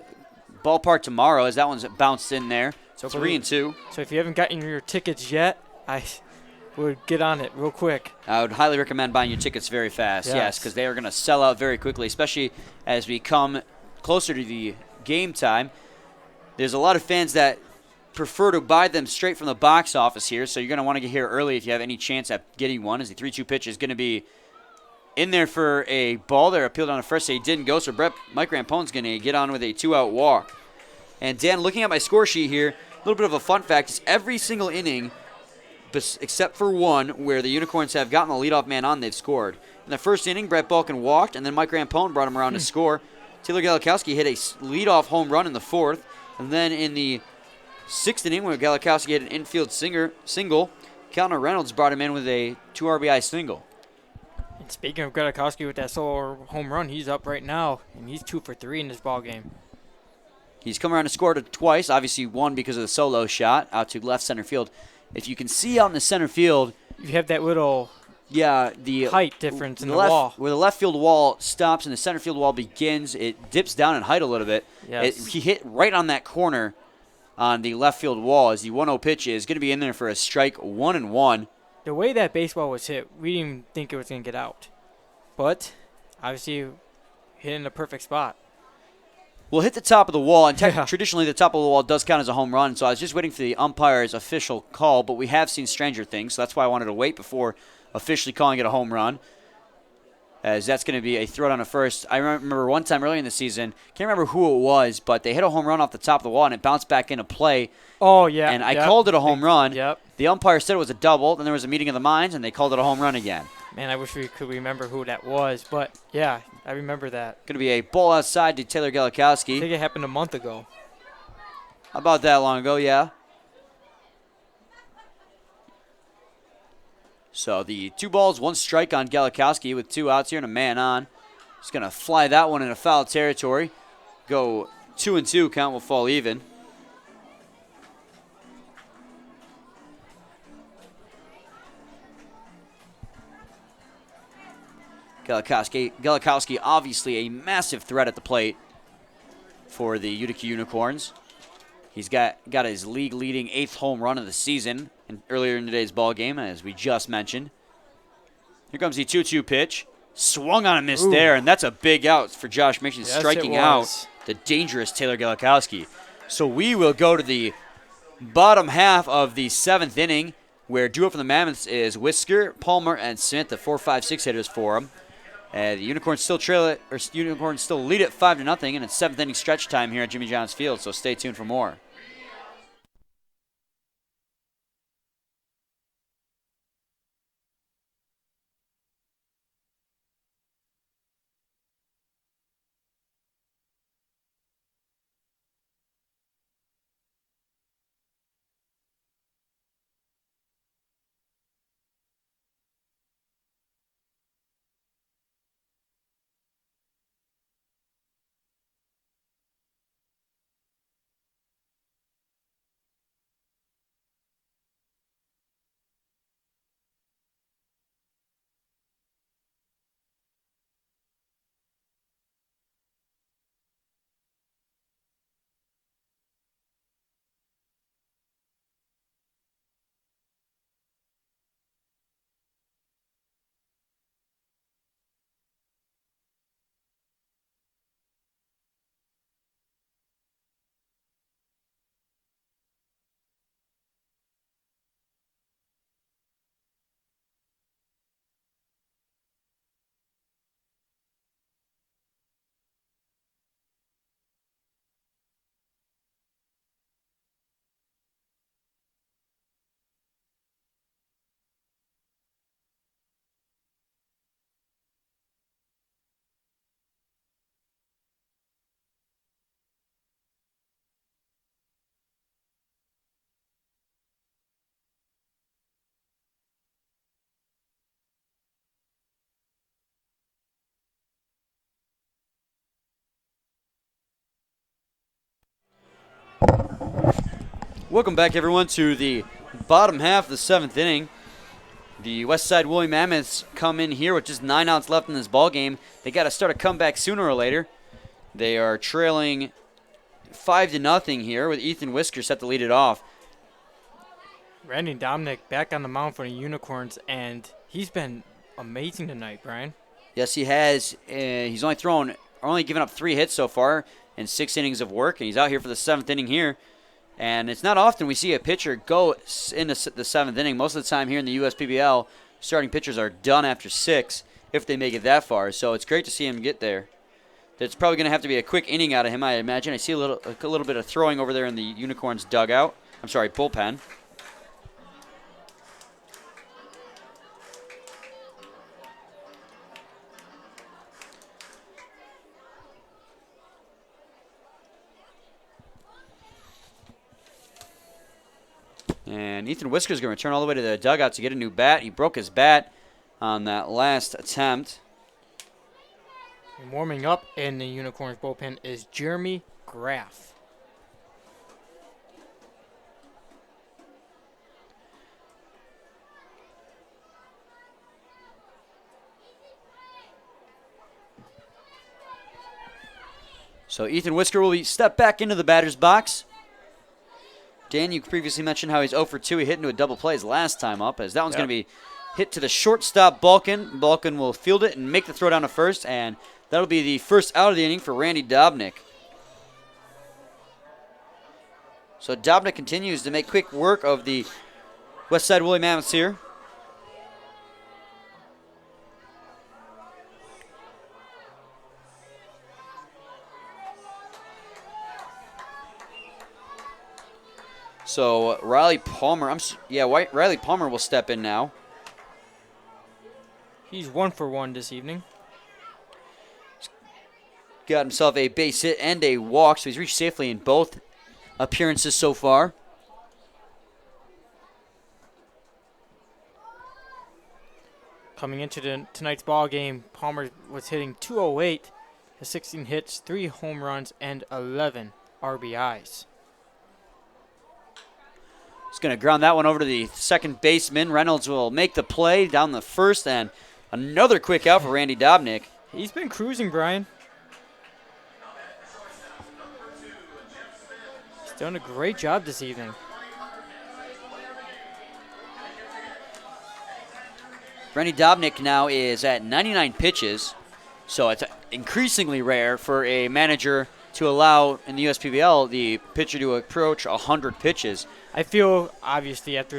ballpark tomorrow as that one's bounced in there. So 3-2. So if you haven't gotten your tickets yet, I would get on it real quick. I would highly recommend buying your tickets very fast, yes, because they are going to sell out very quickly, especially as we come closer to the game time. There's a lot of fans that prefer to buy them straight from the box office here, so you're going to want to get here early if you have any chance at getting one, as the 3-2 pitch is going to be in there for a ball there, appealed on the first, so he didn't go, so Mike Rampone's going to get on with a 2-out walk. And Dan, looking at my score sheet here, a little bit of a fun fact is every single inning, except for one, where the Unicorns have gotten the leadoff man on, they've scored. In the first inning, Brett Balkin walked, and then Mike Rampone brought him around to score. Taylor Gala Kowski hit a leadoff home run in the fourth, and then in the 6th inning, where Gala Kowski hit an infield single, Calner Reynolds brought him in with a 2 RBI single. And speaking of Gala Kowski with that solo home run, he's up right now, and he's 2 for 3 in this ball game. He's come around and scored twice, obviously one because of the solo shot out to left center field. If you can see out in the center field, you have that little the height difference in the wall. Where the left field wall stops and the center field wall begins, it dips down in height a little bit. Yes. He hit right on that corner on the left field wall as the 1-0 pitch is going to be in there for a strike, 1-1. The way that baseball was hit, we didn't even think it was going to get out. But obviously hit in the perfect spot. We'll hit the top of the wall, and traditionally the top of the wall does count as a home run, so I was just waiting for the umpire's official call, but we have seen stranger things, so that's why I wanted to wait before officially calling it a home run, as that's going to be a throw down to first. I remember one time earlier in the season, can't remember who it was, but they hit a home run off the top of the wall, and it bounced back into play. Oh, yeah. And I called it a home run. Yep. The umpire said it was a double, then there was a meeting of the minds, and they called it a home run again. Man, I wish we could remember who that was, but yeah, I remember that. Going to be a ball outside to Taylor Gala Kowski. I think it happened a month ago. About that long ago, yeah. So the 2 balls, 1 strike on Gala Kowski with 2 outs here and a man on. Just going to fly that one into foul territory. Go 2-2, count will fall even. Gala Kowski obviously a massive threat at the plate for the Utica Unicorns. He's got his league-leading 8th home run of the season earlier in today's ball game, as we just mentioned. Here comes the 2-2 pitch. Swung on and missed there, and that's a big out for Josh Mixon, striking out the dangerous Taylor Gala Kowski. So we will go to the bottom half of the 7th inning, where due up for the Mammoths is Whisker, Palmer, and Smith, the 4, 5, 6 hitters for him. The Unicorns still lead it 5-0, and it's 7th inning stretch time here at Jimmy John's Field. So stay tuned for more. Welcome back, everyone, to the bottom half of the 7th inning. The Westside Woolly Mammoths come in here with just 9 outs left in this ball game. They got to start a comeback sooner or later. They are trailing 5-0 here with Ethan Whisker set to lead it off. Randy Dominik back on the mound for the Unicorns, and he's been amazing tonight, Brian. Yes, he has. He's only given up 3 hits so far in 6 innings of work, and he's out here for the 7th inning here. And it's not often we see a pitcher go into the 7th inning. Most of the time here in the USPBL, starting pitchers are done after 6 if they make it that far. So it's great to see him get there. It's probably going to have to be a quick inning out of him, I imagine. I see a little bit of throwing over there in the Unicorns dugout. I'm sorry, bullpen. And Ethan Whisker is going to return all the way to the dugout to get a new bat. He broke his bat on that last attempt. And warming up in the Unicorns bullpen is Jeremy Graff. So Ethan Whisker will step back into the batter's box. Dan, you previously mentioned how he's 0 for 2. He hit into a double play his last time up, as that one's going to be hit to the shortstop, Balkin. Balkin will field it and make the throw down to first, and that'll be the first out of the inning for Randy Dominik. So Dominik continues to make quick work of the Westside Woolly Mammoths here. So Riley Palmer, Riley Palmer will step in now. He's 1 for 1 this evening. Got himself a base hit and a walk, so he's reached safely in both appearances so far. Coming into tonight's ball game, Palmer was hitting .208, has 16 hits, 3 home runs, and 11 RBIs. He's going to ground that one over to the second baseman. Reynolds will make the play down the first, and another quick out for Randy Dominik. He's been cruising, Brian. He's done a great job this evening. Randy Dominik now is at 99 pitches, so it's increasingly rare for a manager to allow, in the USPBL, the pitcher to approach 100 pitches. I feel, obviously, if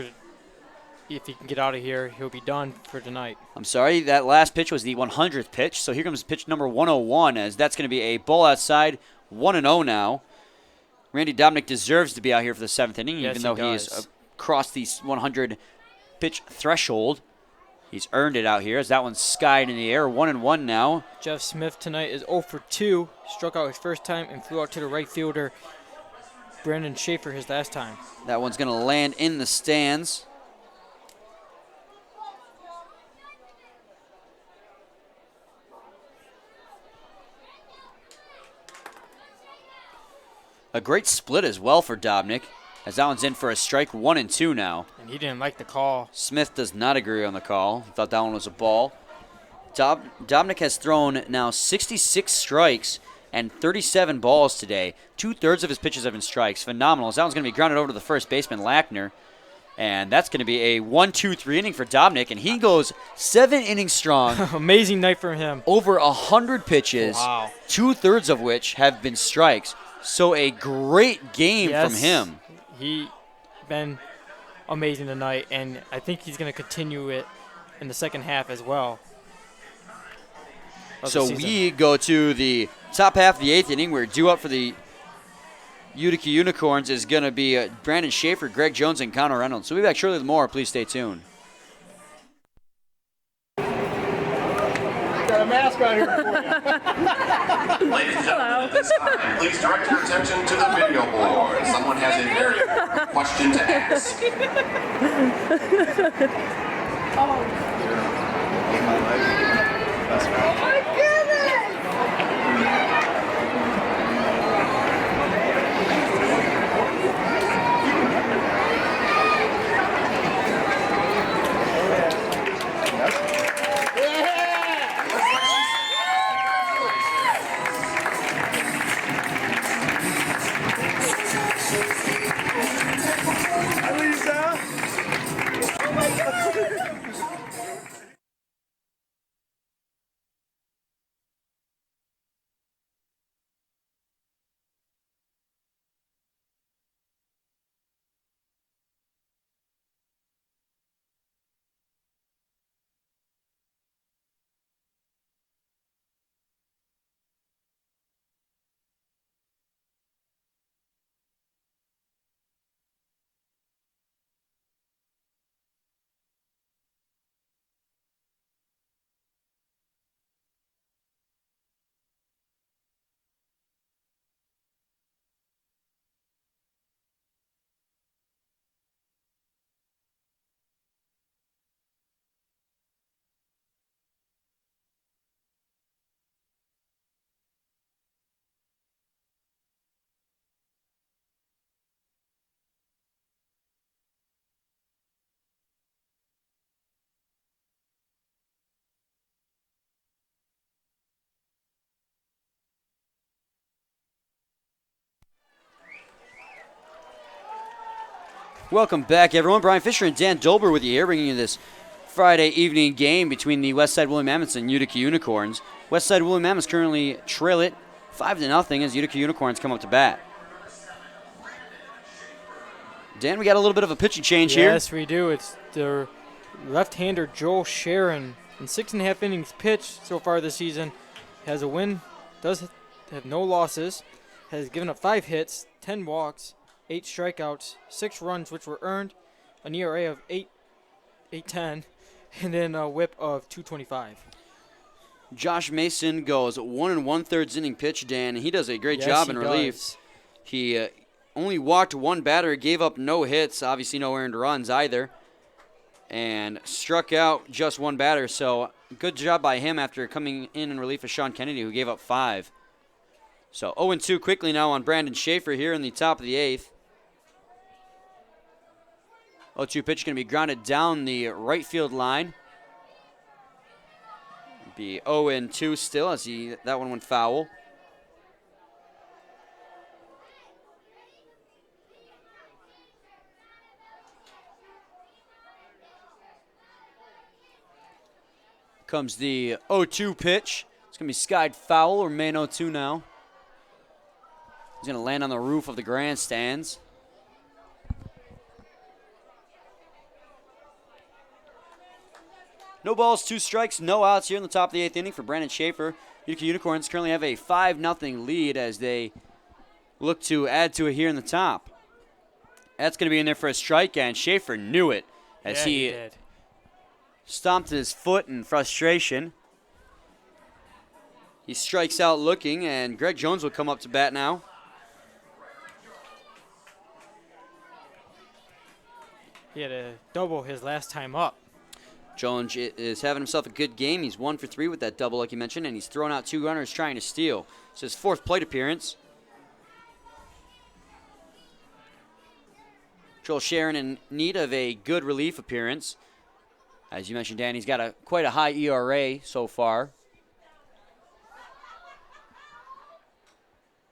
he can get out of here, he'll be done for tonight. I'm sorry, that last pitch was the 100th pitch, so here comes pitch number 101, as that's going to be a ball outside, 1-0 now. Randy Dominik deserves to be out here for the 7th inning, yes, even though he has crossed the 100-pitch threshold. He's earned it out here as that one's skied in the air. 1-1 now. Jeff Smith tonight is 0 for 2. Struck out his first time and flew out to the right fielder, Brandon Schaefer, his last time. That one's going to land in the stands. A great split as well for Dominik, as that one's in for a strike, 1-2 now. And he didn't like the call. Smith does not agree on the call. He thought that one was a ball. Dominik has thrown now 66 strikes and 37 balls today. 2/3 of his pitches have been strikes. Phenomenal. That one's going to be grounded over to the first baseman, Lackner. And that's going to be a 1-2-3 inning for Dominik, and he goes 7 innings strong. Amazing night for him. Over 100 pitches, wow. 2/3 of which have been strikes. So a great game from him. He been amazing tonight, and I think he's going to continue it in the second half as well. So we go to the top half of the 8th inning. We're due up for the Utica Unicorns is going to be Brandon Schaefer, Greg Jones, and Connor Reynolds. So we'll be back shortly with more. Please stay tuned. Got a mask on here for you. Ladies and gentlemen, at this time, please direct your attention to the video board. Someone has a very important question to ask. Oh my goodness! Welcome back, everyone. Brian Fisher and Dan Dolber with you here, bringing you this Friday evening game between the Westside Woolly Mammoths and Utica Unicorns. Westside Woolly Mammoths currently trail it 5-0 as Utica Unicorns come up to bat. Dan, we got a little bit of a pitching change here. Yes, we do. It's their left-hander Joel Sharon. In 6.5 innings pitched so far this season, has a win, does have no losses, has given up 5 hits, 10 walks, 8 strikeouts, 6 runs which were earned, an ERA of 8.10, and then a WHIP of 225. Josh Mason goes 1 1/3 inning pitch, Dan, and he does a great job in relief. He only walked 1 batter, gave up no hits, obviously no earned runs either, and struck out just 1 batter. So good job by him after coming in relief of Sean Kennedy, who gave up 5. So 0-2 quickly now on Brandon Schaefer here in the top of the 8th. 0-2 pitch going to be grounded down the right field line. Be 0-2 still as that one went foul. Comes the 0-2 pitch. It's going to be skied foul, or remain 0-2 now. He's going to land on the roof of the grandstands. No balls, 2 strikes, no outs here in the top of the 8th inning for Brandon Schaefer. Utica Unicorns currently have a 5-0 lead as they look to add to it here in the top. That's going to be in there for a strike, and Schaefer knew it as he did. Stomped his foot in frustration. He strikes out looking, and Greg Jones will come up to bat now. He had a double his last time up. Jones is having himself a good game. He's 1 for 3 with that double, like you mentioned, and he's thrown out 2 runners trying to steal. It's his 4th plate appearance. Joel Sharon in need of a good relief appearance. As you mentioned, Dan, he's got quite a high ERA so far.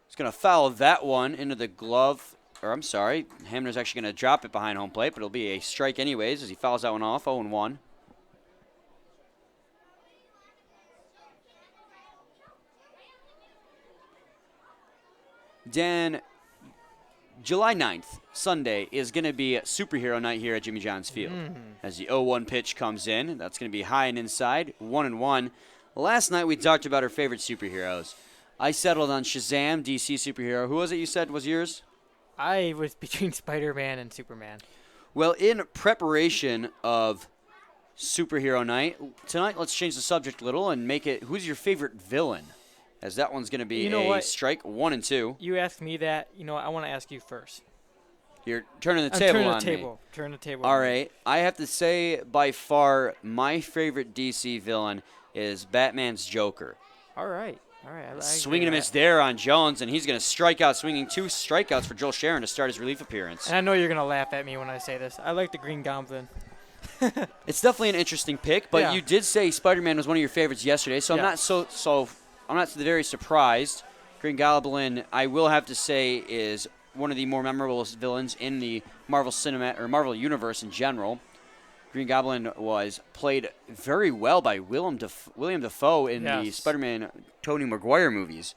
He's going to foul that one into the glove. Or, I'm sorry, Hamner's actually going to drop it behind home plate, but it'll be a strike anyways as he fouls that one off, 0-1. Dan, July 9th, Sunday, is going to be superhero night here at Jimmy John's Field. As the 0-1 pitch comes in, that's going to be high and inside, 1-1. Last night we talked about our favorite superheroes. I settled on Shazam, DC superhero. Who was it you said was yours? I was between Spider-Man and Superman. Well, in preparation of superhero night, tonight let's change the subject a little and make it, who's your favorite villain? As that one's going to be strike 1 and 2. You asked me that. I want to ask you first. You're turning the table on me. Turn the table. All right. I have to say, by far, my favorite DC villain is Batman's Joker. All right. Swing and a miss there on Jones, and he's going to strike out, swinging 2 strikeouts for Joel Sharon to start his relief appearance. And I know you're going to laugh at me when I say this. I like the Green Goblin. It's definitely an interesting pick, but you did say Spider-Man was one of your favorites yesterday, so I'm not very surprised. Green Goblin, I will have to say, is one of the more memorable villains in the Marvel Marvel universe in general. Green Goblin was played very well by William Dafoe in the Spider-Man Tobey Maguire movies.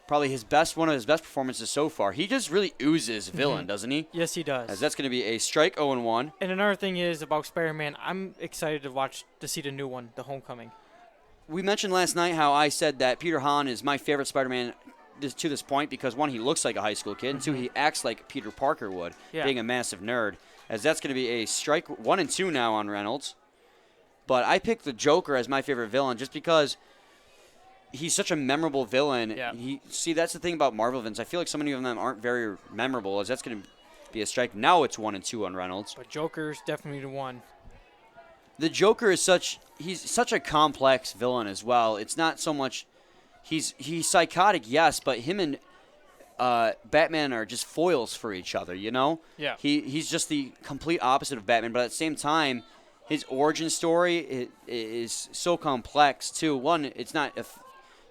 Probably one of his best performances so far. He just really oozes villain, doesn't he? Yes, he does. As that's going to be a strike, 0-1. And another thing is about Spider-Man, I'm excited to see the new one, the Homecoming. We mentioned last night how I said that Peter Hahn is my favorite Spider-Man to this point because, 1, he looks like a high school kid, and 2, he acts like Peter Parker would, being a massive nerd. As that's going to be a strike 1 and 2 now on Reynolds. But I picked the Joker as my favorite villain just because he's such a memorable villain. Yeah. That's the thing about Marvel villains. I feel like so many of them aren't very memorable, as that's going to be a strike. Now it's 1 and 2 on Reynolds. But Joker's definitely the one. The Joker is he's such a complex villain as well. It's not so much he's psychotic, yes, but him and Batman are just foils for each other, Yeah. He's just the complete opposite of Batman, but at the same time, his origin story is so complex too. 1, it's not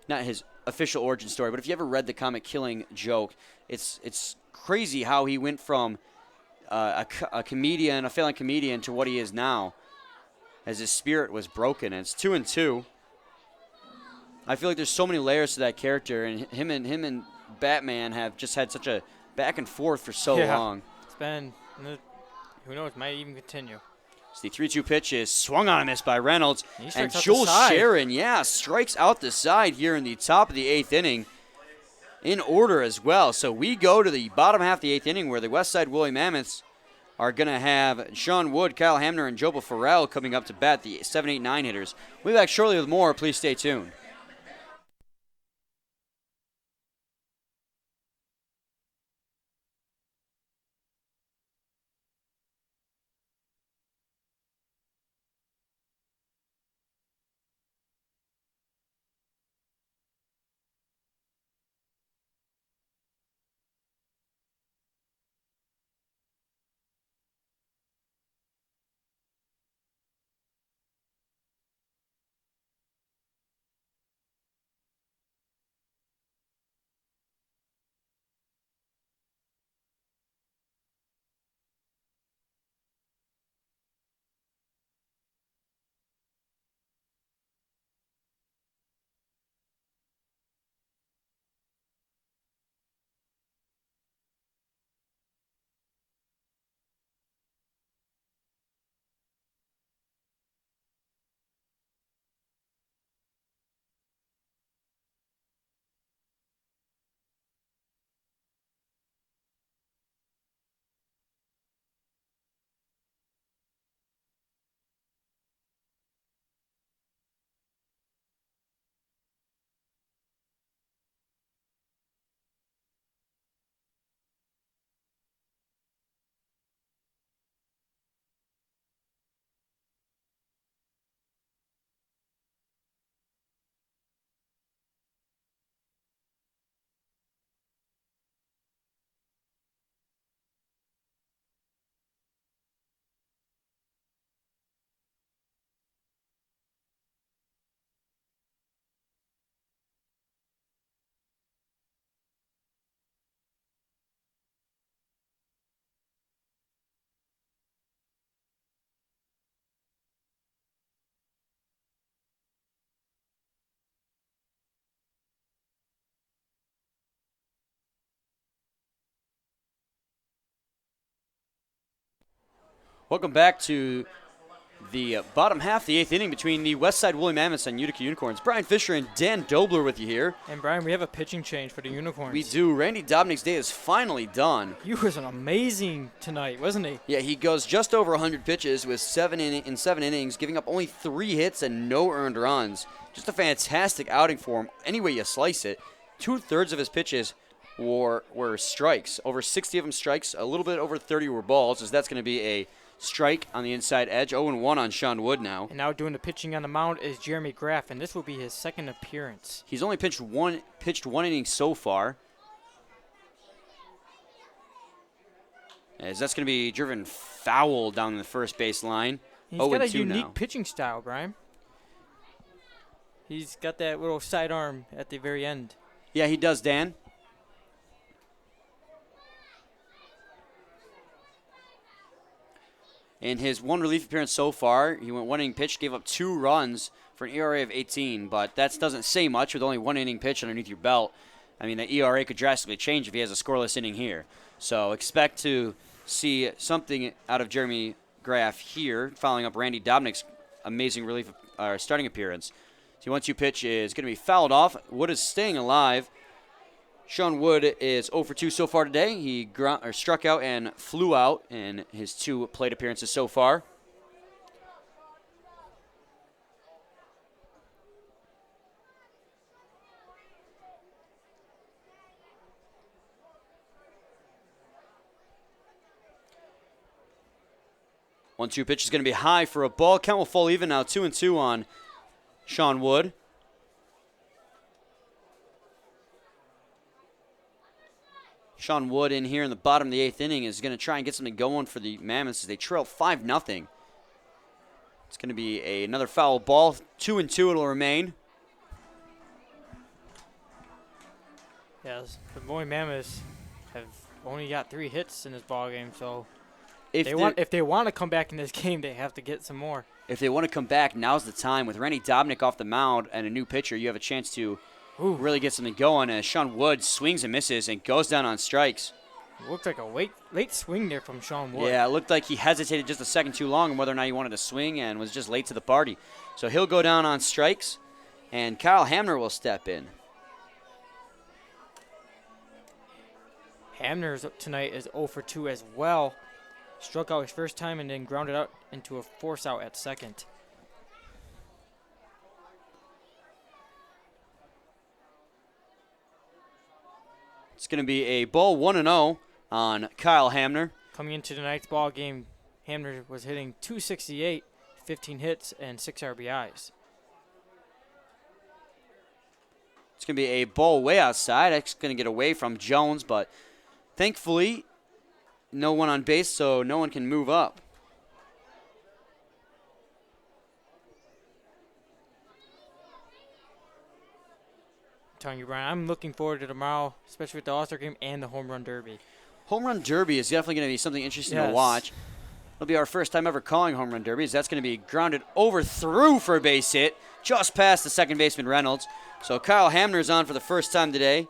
his official origin story, but if you ever read the comic Killing Joke, it's crazy how he went from a comedian, a failing comedian, to what he is now, as his spirit was broken. And it's 2-2. I feel like there's so many layers to that character, and him and Batman have just had such a back and forth for so long. It's been, who knows, might even continue. So the 3-2 pitch is swung on and missed by Reynolds. And strikes out the Joel side. Sharon, strikes out the side here in the top of the 8th inning in order as well. So we go to the bottom half of the 8th inning where the Westside Woolly Mammoths are going to have Sean Wood, Kyle Hamner, and Joba Farrell coming up to bat, the 7, 8, 9 hitters. We'll be back shortly with more. Please stay tuned. Welcome back to the bottom half of the 8th inning between the Westside Woolly Mammoths and Utica Unicorns. Brian Fisher and Dan Dobler with you here. And Brian, we have a pitching change for the Unicorns. We do. Randy Dominik's day is finally done. He was an amazing tonight, wasn't he? Yeah, he goes just over 100 pitches with 7 innings, giving up only 3 hits and no earned runs. Just a fantastic outing for him, any way you slice it. 2/3 of his pitches were strikes. Over 60 of them strikes, a little bit over 30 were balls, as that's going to be a strike on the inside edge. 0-1 on Sean Wood now. And now doing the pitching on the mound is Jeremy Graff, and this will be his second appearance. He's only pitched one inning so far. As that's going to be driven foul down the first base line. He's got a 0-2 unique now. pitching style, Brian. He's got that little sidearm at the very end. Yeah, he does, Dan. In his one relief appearance so far, he went 1 inning pitch, gave up 2 runs for an ERA of 18, but that doesn't say much with only 1 inning pitch underneath your belt. I mean, the ERA could drastically change if he has a scoreless inning here. So expect to see something out of Jeremy Graff here, following up Randy Dominik's amazing relief starting appearance. So 1-2 pitch is going to be fouled off. Wood is staying alive. Sean Wood is 0 for 2 so far today. He struck out and flew out in his 2 plate appearances so far. One-two pitch is going to be high for a ball. Count will fall even now. 2-2 on Sean Wood. Sean Wood in here in the bottom of the 8th inning is going to try and get something going for the Mammoths as they trail 5-0. It's going to be another foul ball. 2-2 it'll remain. Yes, the Woolly Mammoths have only got 3 hits in this ball game, so If they want to come back in this game, they have to get some more. If they want to come back, now's the time. With Randy Dominik off the mound and a new pitcher, you have a chance to really get something going. As Sean Wood swings and misses and goes down on strikes. It looked like a late swing there from Sean Wood. Yeah, it looked like he hesitated just a second too long on whether or not he wanted to swing and was just late to the party. So he'll go down on strikes, and Kyle Hamner will step in. Hamner tonight is 0 for 2 as well. Struck out his first time and then grounded out into a force out at second. It's going to be a ball 1-0 on Kyle Hamner. Coming into tonight's ball game, Hamner was hitting .268, 15 hits, and 6 RBIs. It's going to be a ball way outside. It's going to get away from Jones, but thankfully, no one on base, so no one can move up. I'm telling you, Brian, I'm looking forward to tomorrow, especially with the All-Star game and the Home Run Derby. Home Run Derby is definitely going to be something interesting to watch. It'll be our first time ever calling Home Run Derbies. That's going to be grounded over through for a base hit, just past the second baseman Reynolds. So Kyle Hamner is on for the first time today.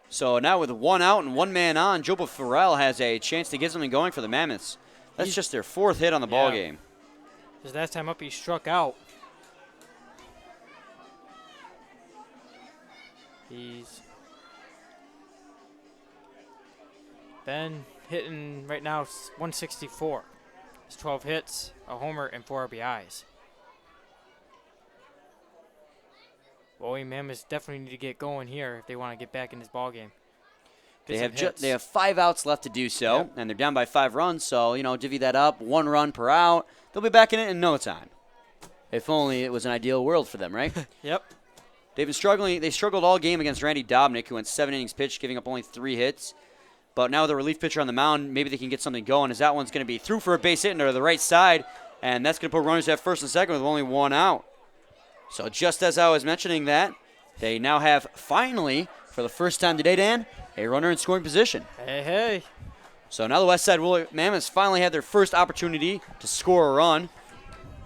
So now with 1 out and 1 man on, Joba Farrell has a chance to get something going for the Mammoths. That's just their 4th hit on the ball game. His last time up, he struck out. He's been hitting right now 164. It's 12 hits, a homer, and 4 RBIs. Boy, Mammoths definitely need to get going here if they want to get back in this ball game. They have 5 outs left to do so, and they're down by 5 runs. So divvy that up, 1 run per out. They'll be back in it in no time. If only it was an ideal world for them, right? Yep. They've been struggling. They struggled all game against Randy Dominik, who went 7 innings pitched, giving up only 3 hits. But now with the relief pitcher on the mound, maybe they can get something going, as that one's going to be through for a base hit into the right side, and that's going to put runners at first and second with only 1 out. So just as I was mentioning that, they now have finally, for the first time today, Dan, a runner in scoring position. Hey. So now the Westside Woolly Mammoths finally had their first opportunity to score a run,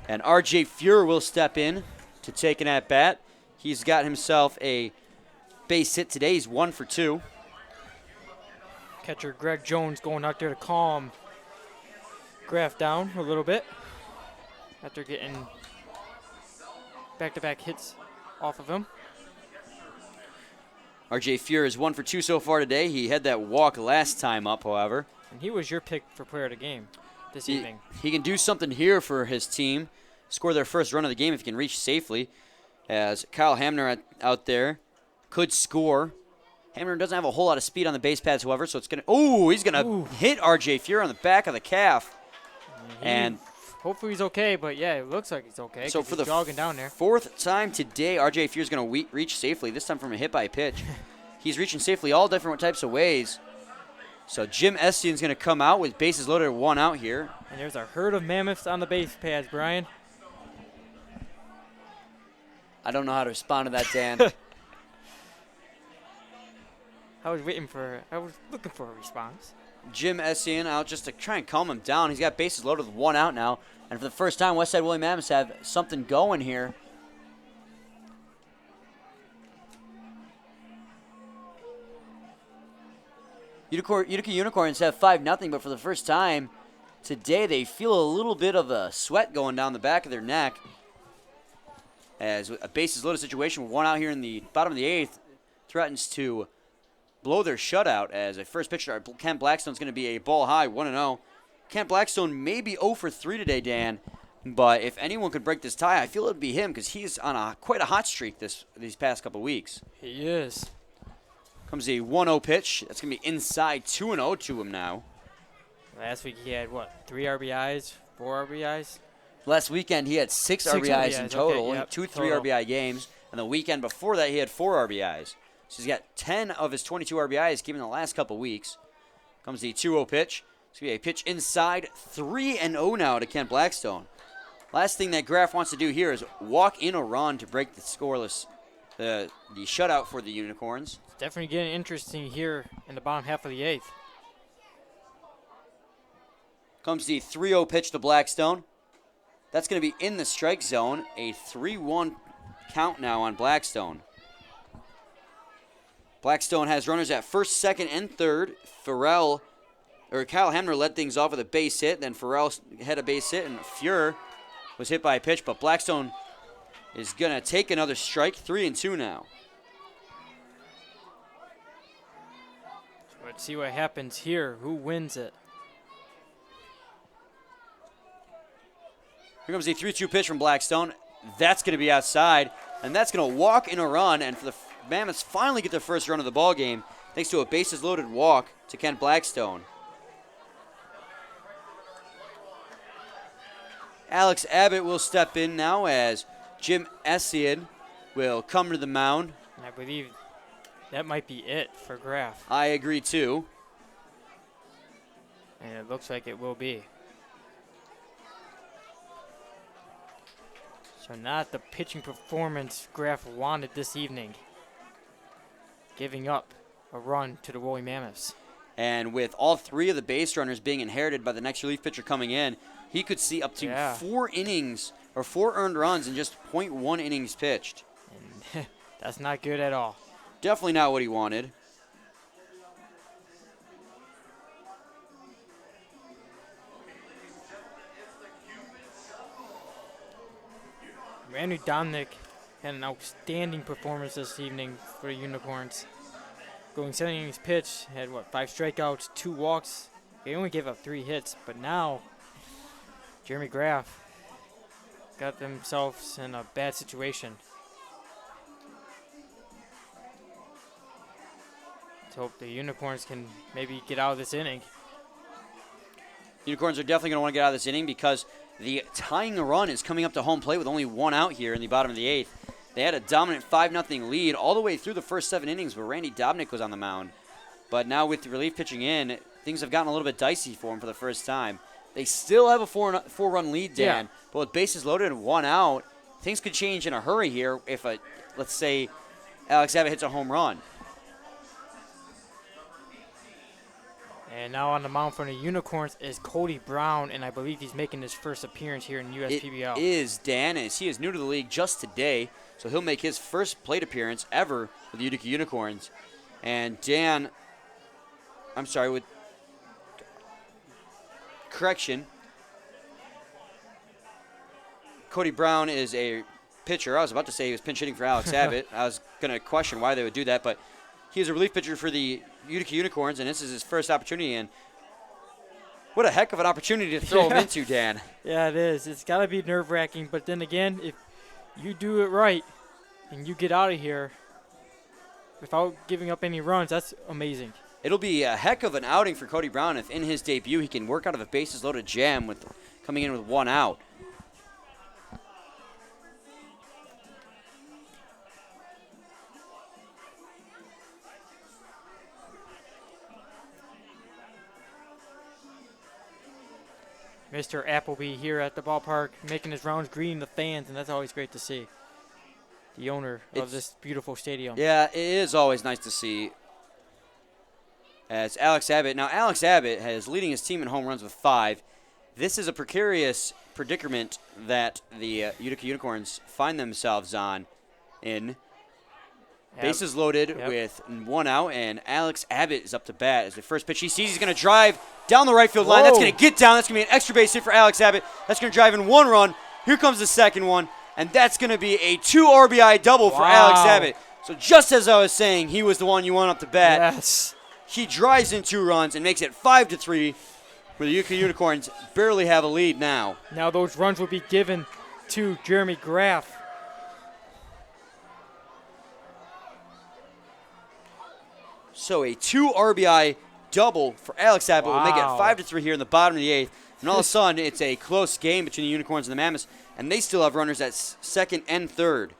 and R.J. Fuhrer will step in to take an at-bat. He's got himself a base hit today. He's 1 for 2. Catcher Greg Jones going out there to calm Graff down a little bit after getting back-to-back hits off of him. R.J. Fuhrer is 1 for 2 so far today. He had that walk last time up, however. And he was your pick for player of the game this evening. He can do something here for his team, score their first run of the game if he can reach safely, as Kyle Hamner out there could score. Hamner doesn't have a whole lot of speed on the base pads, however, so it's going to... he's going to hit R.J. Fuhrer on the back of the calf. And hopefully he's okay, but yeah, it looks like he's okay. So for the jogging down there. 4th time today, R.J. Fuhrer is going to reach safely, this time from a hit by pitch. He's reaching safely all different types of ways. So Jim Estien's going to come out with bases loaded, 1 out here. And there's a herd of Mammoths on the base pads, Brian. I don't know how to respond to that, Dan. I was looking for a response. Jim Essien out just to try and calm him down. He's got bases loaded with 1 out now. And for the first time, Westside Woolly Mammoths have something going here. Utica Unicorns have 5-0, but for the first time today, they feel a little bit of a sweat going down the back of their neck. As a bases loaded situation with 1 out here in the bottom of the 8th threatens to blow their shutout, as a first pitcher, Kent Blackstone's going to be a ball high, 1-0. Kent Blackstone may be 0 for 3 today, Dan, but if anyone could break this tie, I feel it would be him, because he's on quite a hot streak these past couple weeks. He is. Comes a 1-0 pitch. That's going to be inside, 2-0 to him now. Last week he had, 3 RBIs, 4 RBIs? Last weekend he had 6 RBIs in total, okay, yep, 2 total. 3 RBI games, and the weekend before that he had 4 RBIs. So he's got 10 of his 22 RBIs given the last couple weeks. Comes the 2-0 pitch. It's going to be a pitch inside, 3-0 now to Kent Blackstone. Last thing that Graff wants to do here is walk in a run to break the scoreless, the shutout for the Unicorns. It's definitely getting interesting here in the bottom half of the 8th. Comes the 3-0 pitch to Blackstone. That's going to be in the strike zone. A 3-1 count now on Blackstone. Blackstone has runners at first, second, and third. Kyle Hamner led things off with a base hit. Then Farrell had a base hit, and Fuhr was hit by a pitch. But Blackstone is going to take another strike. 3-2 now. Let's see what happens here. Who wins it? Here comes the 3-2 pitch from Blackstone. That's going to be outside, and that's going to walk in a run. And for the Mammoths finally get their first run of the ball game, thanks to a bases-loaded walk to Kent Blackstone. Alex Abbott will step in now as Jim Essian will come to the mound. I believe that might be it for Graff. I agree, too. And it looks like it will be. So not the pitching performance Graff wanted this evening. Giving up a run to the Woolly Mammoths. And with all three of the base runners being inherited by the next relief pitcher coming in, he could see up to 4 innings or 4 earned runs in just 0.1 innings pitched. And that's not good at all. Definitely not what he wanted. Randy Dominik had an outstanding performance this evening for the Unicorns. Going 7 innings pitched, had 5 strikeouts, 2 walks. They only gave up 3 hits, but now Jeremy Graff got themselves in a bad situation. Let's hope the Unicorns can maybe get out of this inning. Unicorns are definitely going to want to get out of this inning because the tying run is coming up to home plate with only 1 out here in the bottom of the 8th. They had a dominant 5-0 lead all the way through the first 7 innings where Randy Dominik was on the mound. But now with the relief pitching in, things have gotten a little bit dicey for him for the first time. They still have a 4-run lead, Dan, but with bases loaded and 1 out, things could change in a hurry here if, let's say, Alex Abbott hits a home run. And now on the mound for the Unicorns is Cody Brown, and I believe he's making his first appearance here in USPBL. It is, Dan, as he is new to the league just today, so he'll make his first plate appearance ever with the Utica Unicorns. And Dan, I'm sorry, with correction, Cody Brown is a pitcher. I was about to say he was pinch hitting for Alex Abbott. I was going to question why they would do that, but he is a relief pitcher for the Utica Unicorns, and this is his first opportunity. And what a heck of an opportunity to throw him into, Dan. Yeah, it is. It's got to be nerve-wracking, but then again, if you do it right and you get out of here without giving up any runs, that's amazing. It'll be a heck of an outing for Cody Brown if in his debut he can work out of a bases-loaded jam with coming in with 1 out. Mr. Appleby here at the ballpark making his rounds, greeting the fans, and that's always great to see. The owner of this beautiful stadium. Yeah, it is always nice to see. As Alex Abbott. Now, Alex Abbott is leading his team in home runs with 5. This is a precarious predicament that the Utica Unicorns find themselves in. Bases loaded with 1 out, and Alex Abbott is up to bat as the first pitch. He sees he's going to drive down the right field line. That's going to get down. That's going to be an extra base hit for Alex Abbott. That's going to drive in 1 run. Here comes the second one, and that's going to be a 2 RBI double for Alex Abbott. So just as I was saying, he was the one you want up to bat. Yes. He drives in 2 runs and makes it 5-3, where the Utica Unicorns barely have a lead now. Now those runs will be given to Jeremy Graff. So a 2 RBI double for Alex Abbott will make it 5-3 here in the bottom of the 8th. And all of a sudden, it's a close game between the Unicorns and the Mammoths, and they still have runners at second and third.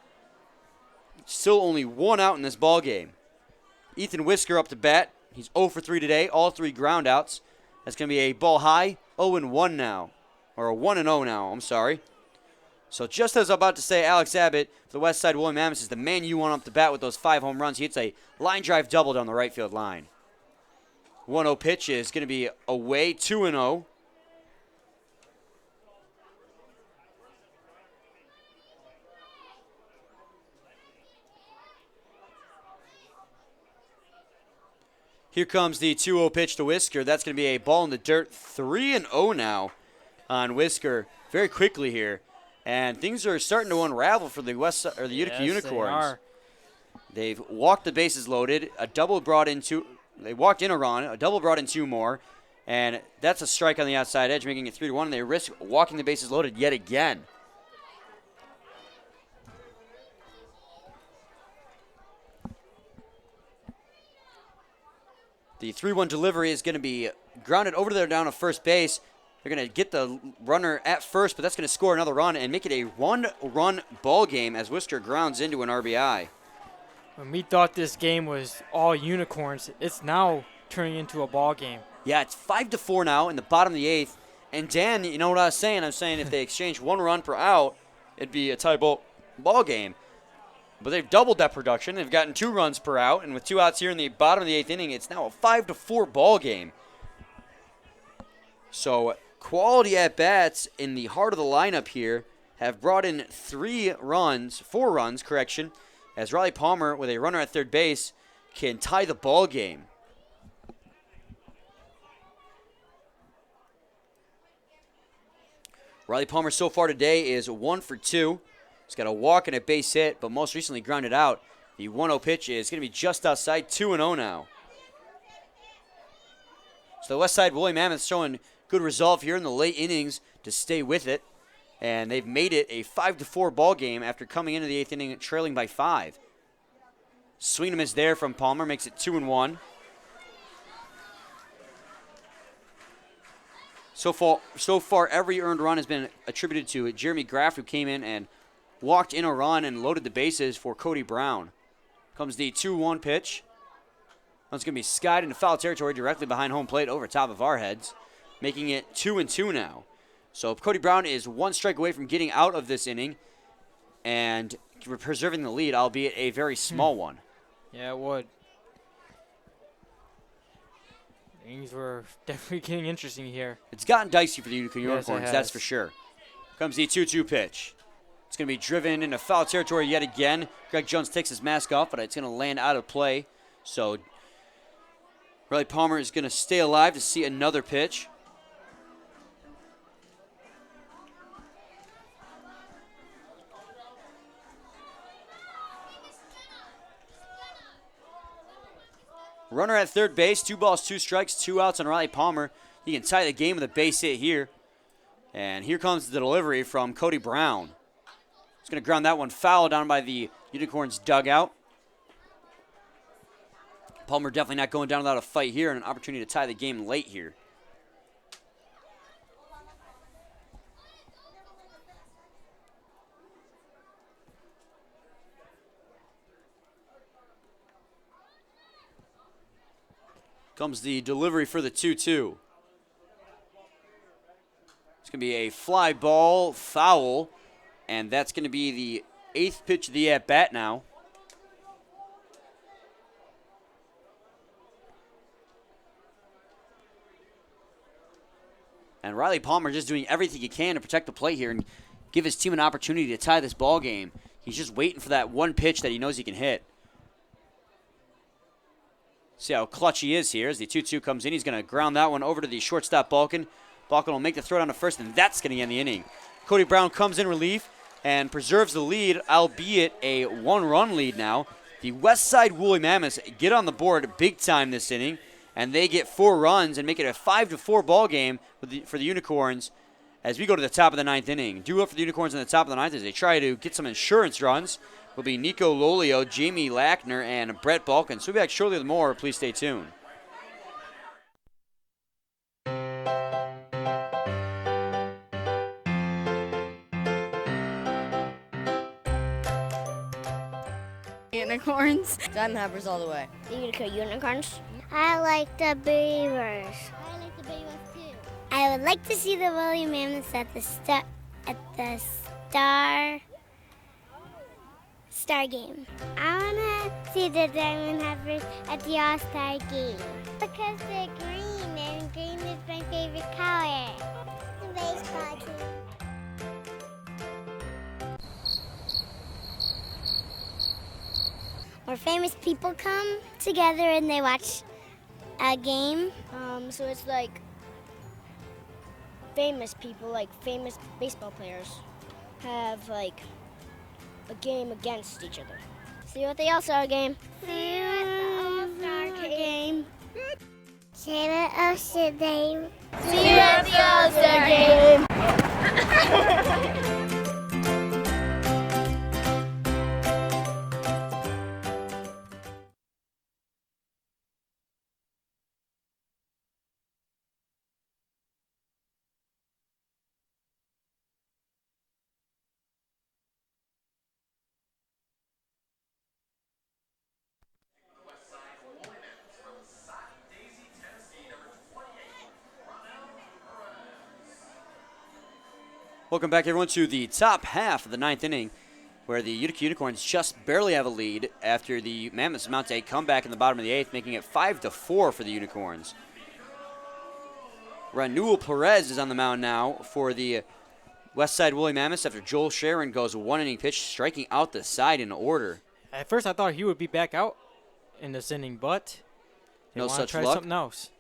Still only 1 out in this ball game. Ethan Whisker up to bat. He's 0 for 3 today, all 3 ground outs. That's going to be a ball high, 0-1 now. Or a 1-0 now, I'm sorry. So just as I'm about to say, Alex Abbott for the Westside Woolly Mammoths is the man you want up to bat with those 5 home runs. He hits a line drive double down the right field line. 1-0 pitch is going to be away, 2-0. Here comes the 2-0 pitch to Whisker. That's going to be a ball in the dirt. 3-0 now on Whisker. Very quickly here. And things are starting to unravel for the Utica Unicorns. They are. They've walked the bases loaded. A double brought in two. They walked in a run. A double brought in two more. And that's a strike on the outside edge, making it 3-1. And they risk walking the bases loaded yet again. The 3-1 delivery is going to be grounded over there down to first base. They're going to get the runner at first, but that's going to score another run and make it a one-run ball game as Worcester grounds into an RBI. When we thought this game was all Unicorns, it's now turning into a ball game. Yeah, it's 5-4 now in the bottom of the 8th. And Dan, you know what I was saying? I'm saying if they exchange 1 run per out, it'd be a tie ball game. But they've doubled that production. They've gotten 2 runs per out, and with 2 outs here in the bottom of the 8th inning, it's now a 5-4 ball game. So quality at-bats in the heart of the lineup here have brought in 4 runs, as Riley Palmer, with a runner at third base, can tie the ball game. Riley Palmer so far today is 1 for 2. He's got a walk and a base hit, but most recently grounded out. The 1-0 pitch is going to be just outside, 2-0 now. So the Westside Woolly Mammoths showing good resolve here in the late innings to stay with it. And they've made it a 5-4 ball game after coming into the 8th inning trailing by 5. Swing and miss there from Palmer, makes it 2-1. So far, every earned run has been attributed to Jeremy Graff, who came in and walked in a run and loaded the bases for Cody Brown. Comes the 2-1 pitch. That's going to be skied into foul territory directly behind home plate over top of our heads, making it 2-2 now. So Cody Brown is 1 strike away from getting out of this inning and preserving the lead, albeit a very small one. Yeah, it would. Things were definitely getting interesting here. It's gotten dicey for the Utica Unicorns, yes, that's for sure. Comes the 2-2 pitch. It's going to be driven into foul territory yet again. Greg Jones takes his mask off, but it's going to land out of play. So Riley Palmer is going to stay alive to see another pitch. Runner at third base, 2 balls, 2 strikes, 2 outs on Riley Palmer. He can tie the game with a base hit here. And here comes the delivery from Cody Brown. He's going to ground that one foul down by the Unicorns dugout. Palmer definitely not going down without a fight here and an opportunity to tie the game late here. Comes the delivery for the 2-2. It's going to be a fly ball foul, and that's going to be the 8th pitch of the at-bat now. And Riley Palmer just doing everything he can to protect the plate here and give his team an opportunity to tie this ball game. He's just waiting for that one pitch that he knows he can hit. See how clutch he is here as the 2-2 comes in. He's going to ground that one over to the shortstop Balkin. Balkin will make the throw down to first, and that's going to end the inning. Cody Brown comes in relief and preserves the lead, albeit a 1-run lead now. The Westside Woolly Mammoths get on the board big time this inning, and they get 4 runs and make it a 5-4 ball game for the Unicorns as we go to the top of the 9th inning. Due up for the Unicorns in the top of the 9th as they try to get some insurance runs will be Nico Lolio, Jamie Lackner, and Brett Balkin. So we'll be back shortly with more. Please stay tuned. Unicorns. Diamond Hoppers all the way. The Utica Unicorns. I like the Beavers. I like the Beavers too. I would like to see the Woolly Mammoths at the Star game. I want to see the Diamond Hoppers at the All-Star game because they're green, and green is my favorite color. The baseball team. Where famous people come together and they watch a game. So it's like famous people, like famous baseball players, have like a game against each other. See you at the All-Star game. See you at the All-Star game. See you at the All-Star game. See you at the All-Star game. Welcome back, everyone, to the top half of the ninth inning, where the Utica Unicorns just barely have a lead after the Mammoths mount a comeback in the bottom of the eighth, making it 5-4 for the Unicorns. Ranuel Perez is on the mound now for the Westside Woolly Mammoths after Joel Sharon goes 1 inning pitch, striking out the side in order. At first, I thought he would be back out in this inning, but they No want to such try luck. something else.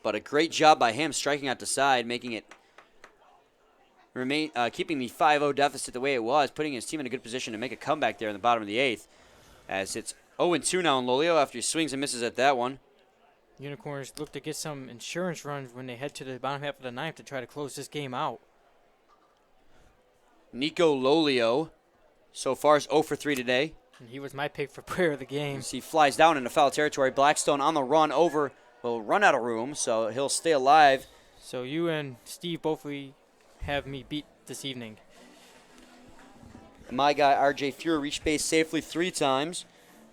But a great job by him striking out the side, making it keeping the 5-0 deficit the way it was, putting his team in a good position to make a comeback there in the bottom of the eighth. As it's 0-2 now in Lolio after he swings and misses at that one. Unicorns look to get some insurance runs when they head to the bottom half of the ninth to try to close this game out. Nico Lolio so far is 0 for 3 today. And he was my pick for player of the game. As he flies down into foul territory. Blackstone on the run over, will run out of room, so he'll stay alive. So you and Steve both have me beat this evening. My guy RJ Fuhrer reached base safely 3 times.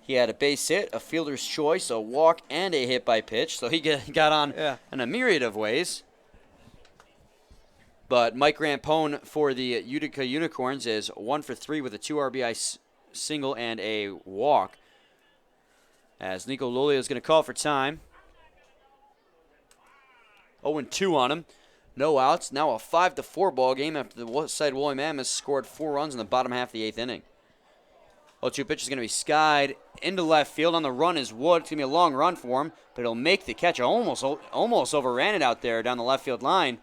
He had a base hit, a fielder's choice, a walk, and a hit by pitch. So he got on in a myriad of ways. But Mike Rampone for the Utica Unicorns is 1 for 3 with a 2 RBI single and a walk. As Nico Lolio is going to call for time. 0-2 on him. No outs. Now a 5-4 ball game after the Westside Woolly Mammoths scored 4 runs in the bottom half of the 8th inning. 0-2 pitch is going to be skied into left field. On the run is Wood. It's going to be a long run for him, but he'll make the catch. Almost overran it out there down the left field line.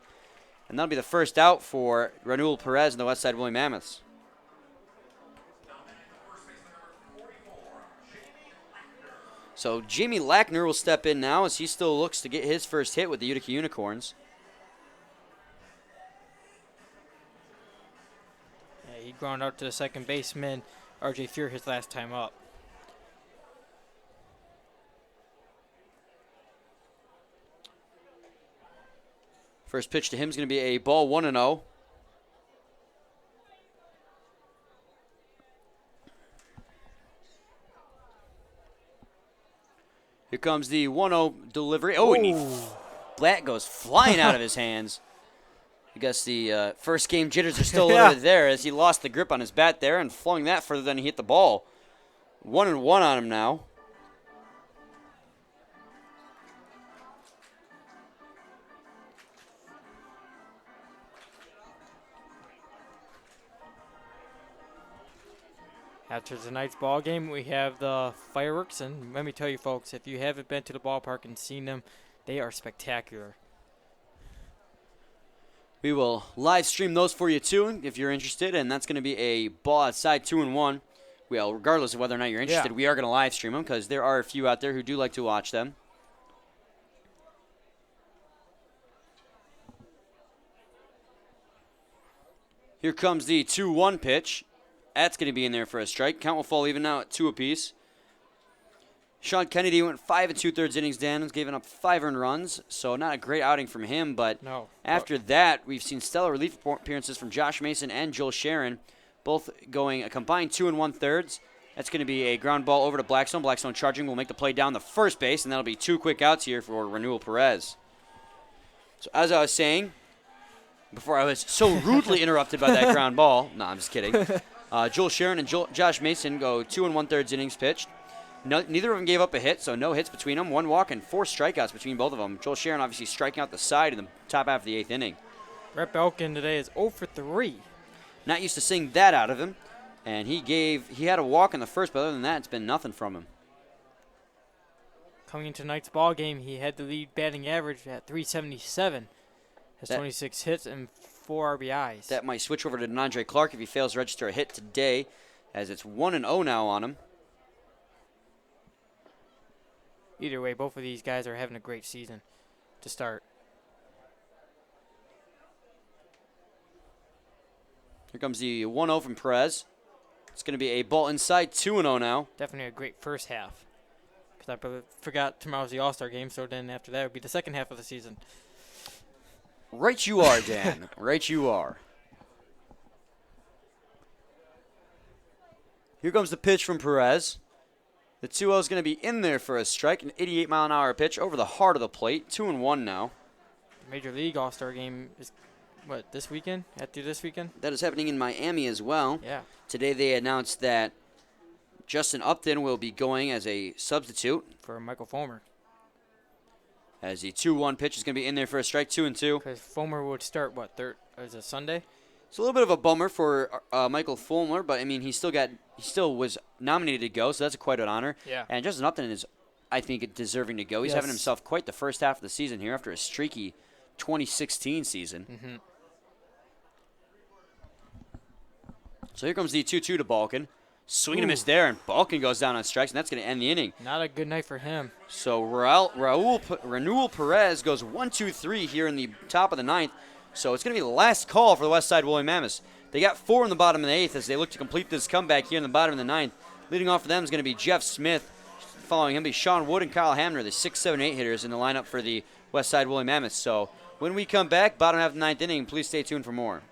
And that'll be the first out for Ranuel Perez and the Westside Woolly Mammoths. So Jamie Lackner will step in now as he still looks to get his first hit with the Utica Unicorns. Yeah, he ground out to the second baseman, RJ Fuhrer, his last time up. First pitch to him is going to be a ball 1-0. Here comes the 1-0 delivery. Oh, and Blatt goes flying out of his hands. I guess the first game jitters are still a little bit there as he lost the grip on his bat there and flung that further than he hit the ball. 1-1 on him now. After tonight's ball game, we have the fireworks, and let me tell you, folks, if you haven't been to the ballpark and seen them, they are spectacular. We will live stream those for you too if you're interested, and that's going to be a ball outside 2-1. Well, regardless of whether or not you're interested, we are going to live stream them because there are a few out there who do like to watch them. Here comes the 2-1 pitch. That's going to be in there for a strike. Count will fall even now at 2 apiece. Sean Kennedy went 5 2/3 innings down, giving up 5 earned runs, so not a great outing from him. But after that, we've seen stellar relief appearances from Josh Mason and Joel Sharon, both going a combined 2 1/3. That's going to be a ground ball over to Blackstone. Blackstone charging will make the play down the first base, and that'll be 2 quick outs here for Ranuel Perez. So as I was saying, before I was so rudely interrupted by that ground ball, no, I'm just kidding. Joel Sharon and Josh Mason go 2 1/3 innings pitched. Neither of them gave up a hit, so no hits between them. 1 walk and 4 strikeouts between both of them. Joel Sharon obviously striking out the side in the top half of the 8th inning. Brett Belkin today is 0 for 3. Not used to seeing that out of him. And he had a walk in the first, but other than that, it's been nothing from him. Coming into tonight's ball game, he had the lead batting average at 377. Has 26 hits and 4 RBIs. That might switch over to Andre Clark if he fails to register a hit today, as it's 1-0 now on him. Either way, both of these guys are having a great season to start. Here comes the 1-0 from Perez. It's going to be a ball inside, 2-0 now. Definitely a great first half. Because I forgot tomorrow's the All-Star game, so then after that would be the second half of the season. Right you are, Dan. Right you are. Here comes the pitch from Perez. The 2-0 is going to be in there for a strike. An 88-mile-an-hour pitch over the heart of the plate. 2-1 now. Major League All-Star game is, what, this weekend? After this weekend? That is happening in Miami as well. Yeah. Today they announced that Justin Upton will be going as a substitute. For Michael Fulmer. As the 2-1 pitch is going to be in there for a strike, 2-2. Because Fulmer would start, what, is it Sunday? It's a little bit of a bummer for Michael Fulmer, but I mean he still was nominated to go, so that's quite an honor. Yeah. And Justin Upton is, I think, deserving to go. He's having himself quite the first half of the season here after a streaky 2016 season. Mm-hmm. So here comes the 2-2 to Balkin. Swing and a miss there, and Balkin goes down on strikes, and that's going to end the inning. Not a good night for him. So Raul Perez goes 1-2-3 here in the top of the ninth. So it's going to be the last call for the Westside Woolly Mammoths. They got 4 in the bottom of the eighth as they look to complete this comeback here in the bottom of the ninth. Leading off for them is going to be Jeff Smith. Following him be Sean Wood and Kyle Hamner, the 6, 7, 8 hitters in the lineup for the Westside Woolly Mammoths. So when we come back, bottom half of the ninth inning, please stay tuned for more.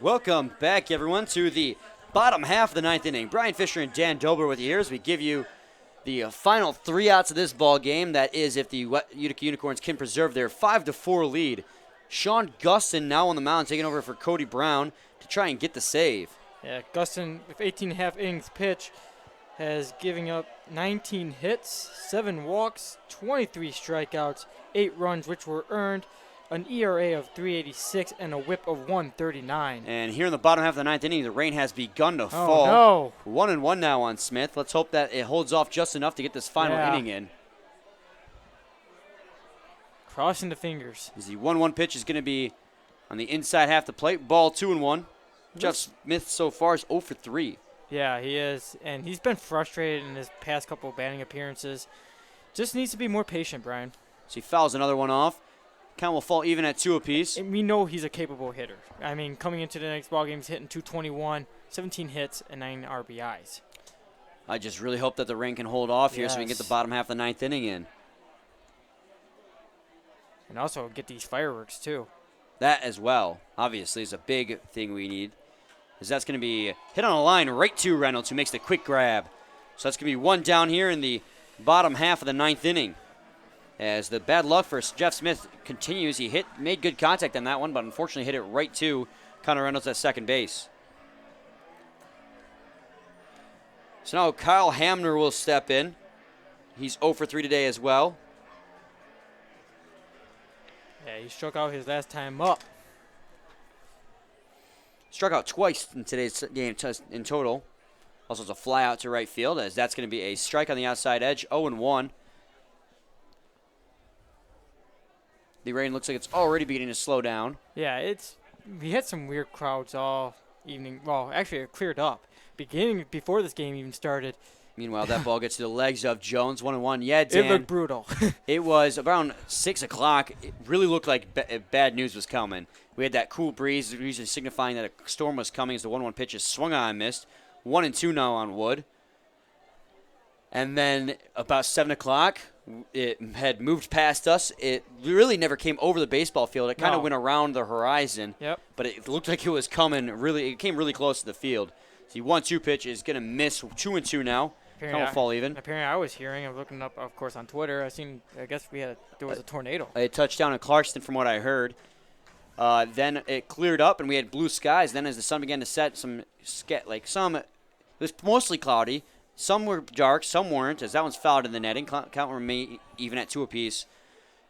Welcome back, everyone, to the bottom half of the ninth inning. Brian Fisher and Dan Dober with you here as we give you the final 3 outs of this ball game. That is if the Utica Unicorns can preserve their 5-4 lead. Sean Gustin now on the mound, taking over for Cody Brown to try and get the save. Yeah, Gustin, with 18.5 innings pitch, has given up 19 hits, 7 walks, 23 strikeouts, 8 runs, which were earned, an ERA of 3.86, and a whip of 1.39. And here in the bottom half of the ninth inning, the rain has begun to fall. No. 1-1 now on Smith. Let's hope that it holds off just enough to get this final inning in. Crossing the fingers. As the 1-1 pitch is going to be on the inside half the plate. Ball 2-1. Jeff Smith so far is 0 for 3. Yeah, he is, and he's been frustrated in his past couple of batting appearances. Just needs to be more patient, Brian. So he fouls another one off. Count will fall even at 2 apiece. And we know he's a capable hitter. I mean, coming into the next ballgame, he's hitting 221, 17 hits, and 9 RBIs. I just really hope that the rain can hold off here so we can get the bottom half of the 9th inning in. And also get these fireworks, too. That as well, obviously, is a big thing we need. As that's going to be hit on a line right to Reynolds, who makes the quick grab. So that's going to be 1 down here in the bottom half of the 9th inning. As the bad luck for Jeff Smith continues, he made good contact on that one, but unfortunately hit it right to Connor Reynolds at second base. So now Kyle Hamner will step in. He's 0 for 3 today as well. Yeah, he struck out his last time up. Struck out twice in today's game in total. Also, it's a fly out to right field, as that's going to be a strike on the outside edge, 0-1. The rain looks like it's already beginning to slow down. Yeah, we had some weird crowds all evening. Well, actually, it cleared up. Before this game even started. Meanwhile, that ball gets to the legs of Jones, 1-1. Yeah, Dan. It looked brutal. It was around 6 o'clock. It really looked like bad news was coming. We had that cool breeze, usually signifying that a storm was coming as the 1-1 pitch is swung on and missed. 1-2 now on Wood. And then about 7 o'clock, it had moved past us. It really never came over the baseball field. It kind of went around the horizon. Yep. But it looked like it was coming really. It came really close to the field. The 1-2 pitch is going to miss 2-2 now. Kind of fall even. Apparently, I was hearing. I'm looking up, of course, on Twitter. I guess there was a tornado. A touchdown in Clarkston, from what I heard. Then it cleared up and we had blue skies. Then as the sun began to set, it was mostly cloudy. Some were dark, some weren't, as that one's fouled in the netting. Count remained even at 2 apiece.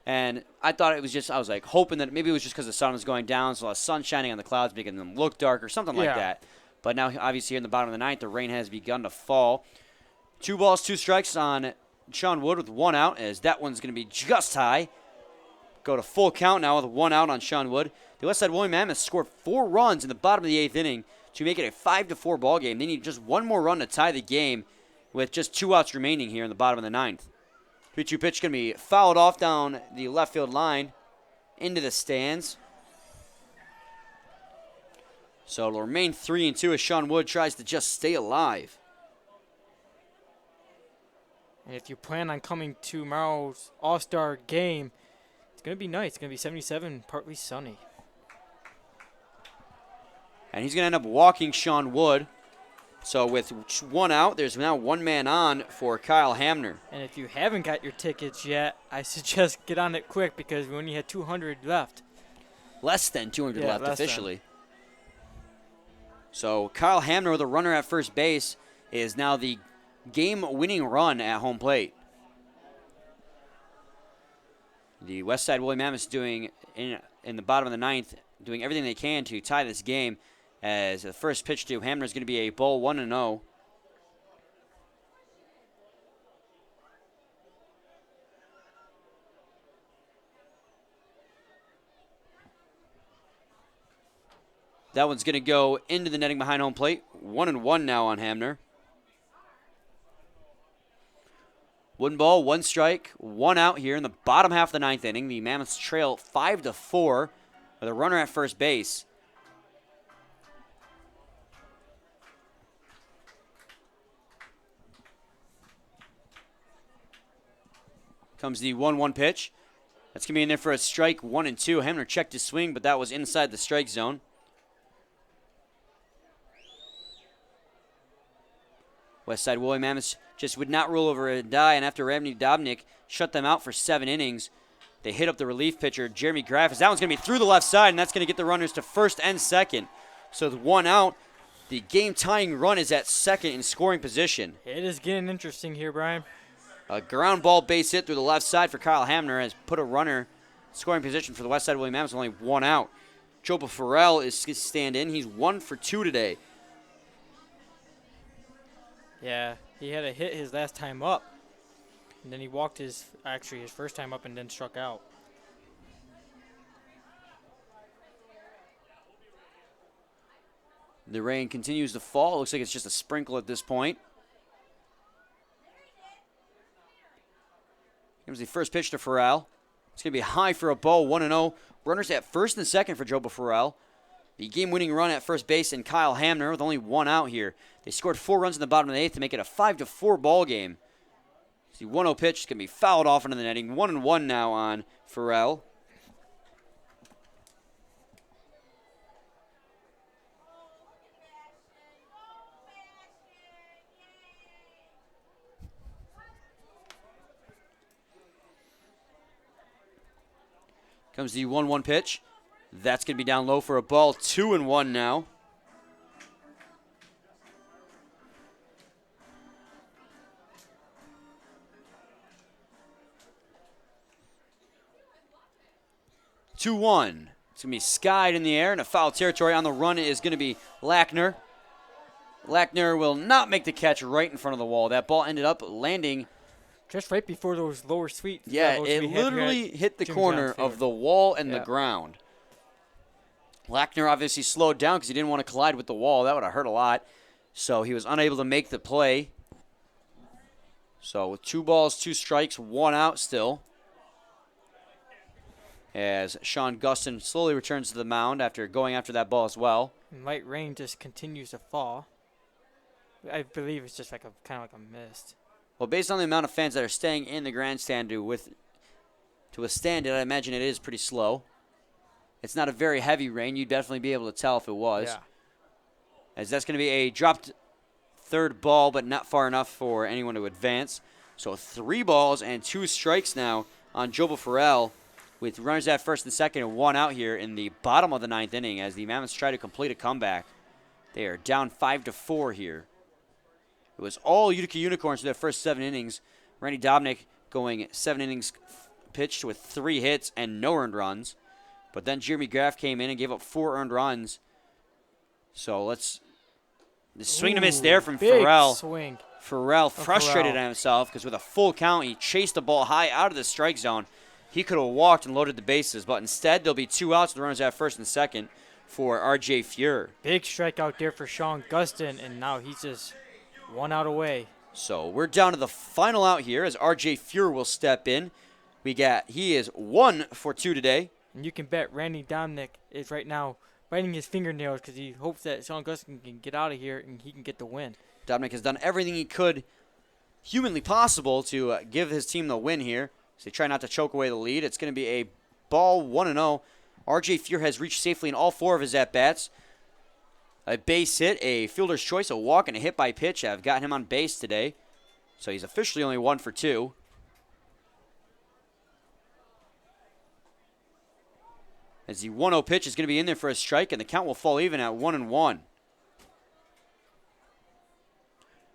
And I thought it was just, I was like hoping that maybe it was just because the sun was going down, so the sun shining on the clouds making them look dark or something like that. But now, obviously, here in the bottom of the 9th, the rain has begun to fall. 2 balls, 2 strikes on Sean Wood with 1 out, as that one's going to be just high. Go to full count now with 1 out on Sean Wood. The Westside Woolly Mammoths scored 4 runs in the bottom of the 8th inning to make it a 5-4 ball game. They need just 1 more run to tie the game with just 2 outs remaining here in the bottom of the 9th. 3-2 pitch going to be fouled off down the left field line into the stands. So it'll remain 3-2 as Sean Wood tries to just stay alive. And if you plan on coming to tomorrow's All-Star game, it's going to be nice. It's going to be 77, partly sunny. And he's going to end up walking Sean Wood. So with 1 out, there's now 1 man on for Kyle Hamner. And if you haven't got your tickets yet, I suggest get on it quick because we only had 200 left. Less than 200 left officially. So Kyle Hamner with a runner at first base is now the game-winning run at home plate. The Westside Woolly Mammoths doing in the bottom of the 9th, doing everything they can to tie this game, as the first pitch to Hamner is going to be a ball 1-0. That one's going to go into the netting behind home plate. 1-1 now on Hamner. 1 ball, 1 strike, 1 out here in the bottom half of the 9th inning. The Mammoths trail 5-4 with a runner at first base. Comes the 1-1 pitch. That's going to be in there for a strike, 1-2. Hamner checked his swing, but that was inside the strike zone. Westside Woolly Mammoths just would not roll over a die, and after Dominik shut them out for 7 innings, they hit up the relief pitcher, Jeremy Graffis. That one's going to be through the left side, and that's going to get the runners to first and second. So with 1 out, the game-tying run is at second in scoring position. It is getting interesting here, Brian. A ground ball base hit through the left side for Kyle Hamner has put a runner in scoring position for the Westside Woolly Mammoths, only 1 out. Joe Farrell is stand-in. He's 1 for 2 today. Yeah, he had a hit his last time up. And then he walked his first time up and then struck out. The rain continues to fall. It looks like it's just a sprinkle at this point. Here's the first pitch to Farrell. It's going to be high for a ball, 1-0. Runners at first and second for Joe Farrell. The game-winning run at first base and Kyle Hamner with only one out here. They scored 4 runs in the bottom of the 8th to make it a 5-4 ball game. The 1-0 pitch is going to be fouled off into the netting. 1-1 now on Farrell. Comes the 1-1 pitch. That's going to be down low for a ball. 2-1 now. It's going to be skied in the air, and a foul territory. On the run is going to be Lackner. Lackner will not make the catch right in front of the wall. That ball ended up landing just right before those lower suites. Yeah, it literally hit the corner of the wall and the ground. Lackner obviously slowed down because he didn't want to collide with the wall. That would have hurt a lot. So he was unable to make the play. So with 2 balls, 2 strikes, 1 out still. As Sean Gustin slowly returns to the mound after going after that ball as well. And light rain just continues to fall. I believe it's just like a kind of like a mist. Well, based on the amount of fans that are staying in the grandstand to withstand it, I imagine it is pretty slow. It's not a very heavy rain. You'd definitely be able to tell if it was. Yeah. As that's going to be a dropped third ball, but not far enough for anyone to advance. So 3 balls and 2 strikes now on Joe Farrell, with runners at first and second and 1 out here in the bottom of the 9th inning as the Mammoths try to complete a comeback. They are down 5-4 here. It was all Utica Unicorns for their first 7 innings. Randy Dominik going 7 innings pitched with 3 hits and no earned runs. But then Jeremy Graff came in and gave up 4 earned runs. So the swing and a miss there from Farrell. Swing. Farrell frustrated at himself because with a full count, he chased the ball high out of the strike zone. He could have walked and loaded the bases, but instead there'll be 2 outs with the runners at first and second for R.J. Fuhr. Big strikeout there for Sean Gustin, and now he's just 1 out away. So we're down to the final out here as R.J. Fuhr will step in. He is 1 for 2 today. And you can bet Randy Dominik is right now biting his fingernails because he hopes that Sean Gustin can get out of here and he can get the win. Dominik has done everything he could humanly possible to give his team the win here. So they try not to choke away the lead. It's going to be a ball 1-0. R.J. Fuhr has reached safely in all 4 of his at-bats. A base hit, a fielder's choice, a walk, and a hit by pitch have gotten him on base today. So he's officially only 1 for 2. As the 1-0 pitch is going to be in there for a strike, and the count will fall even at 1-1.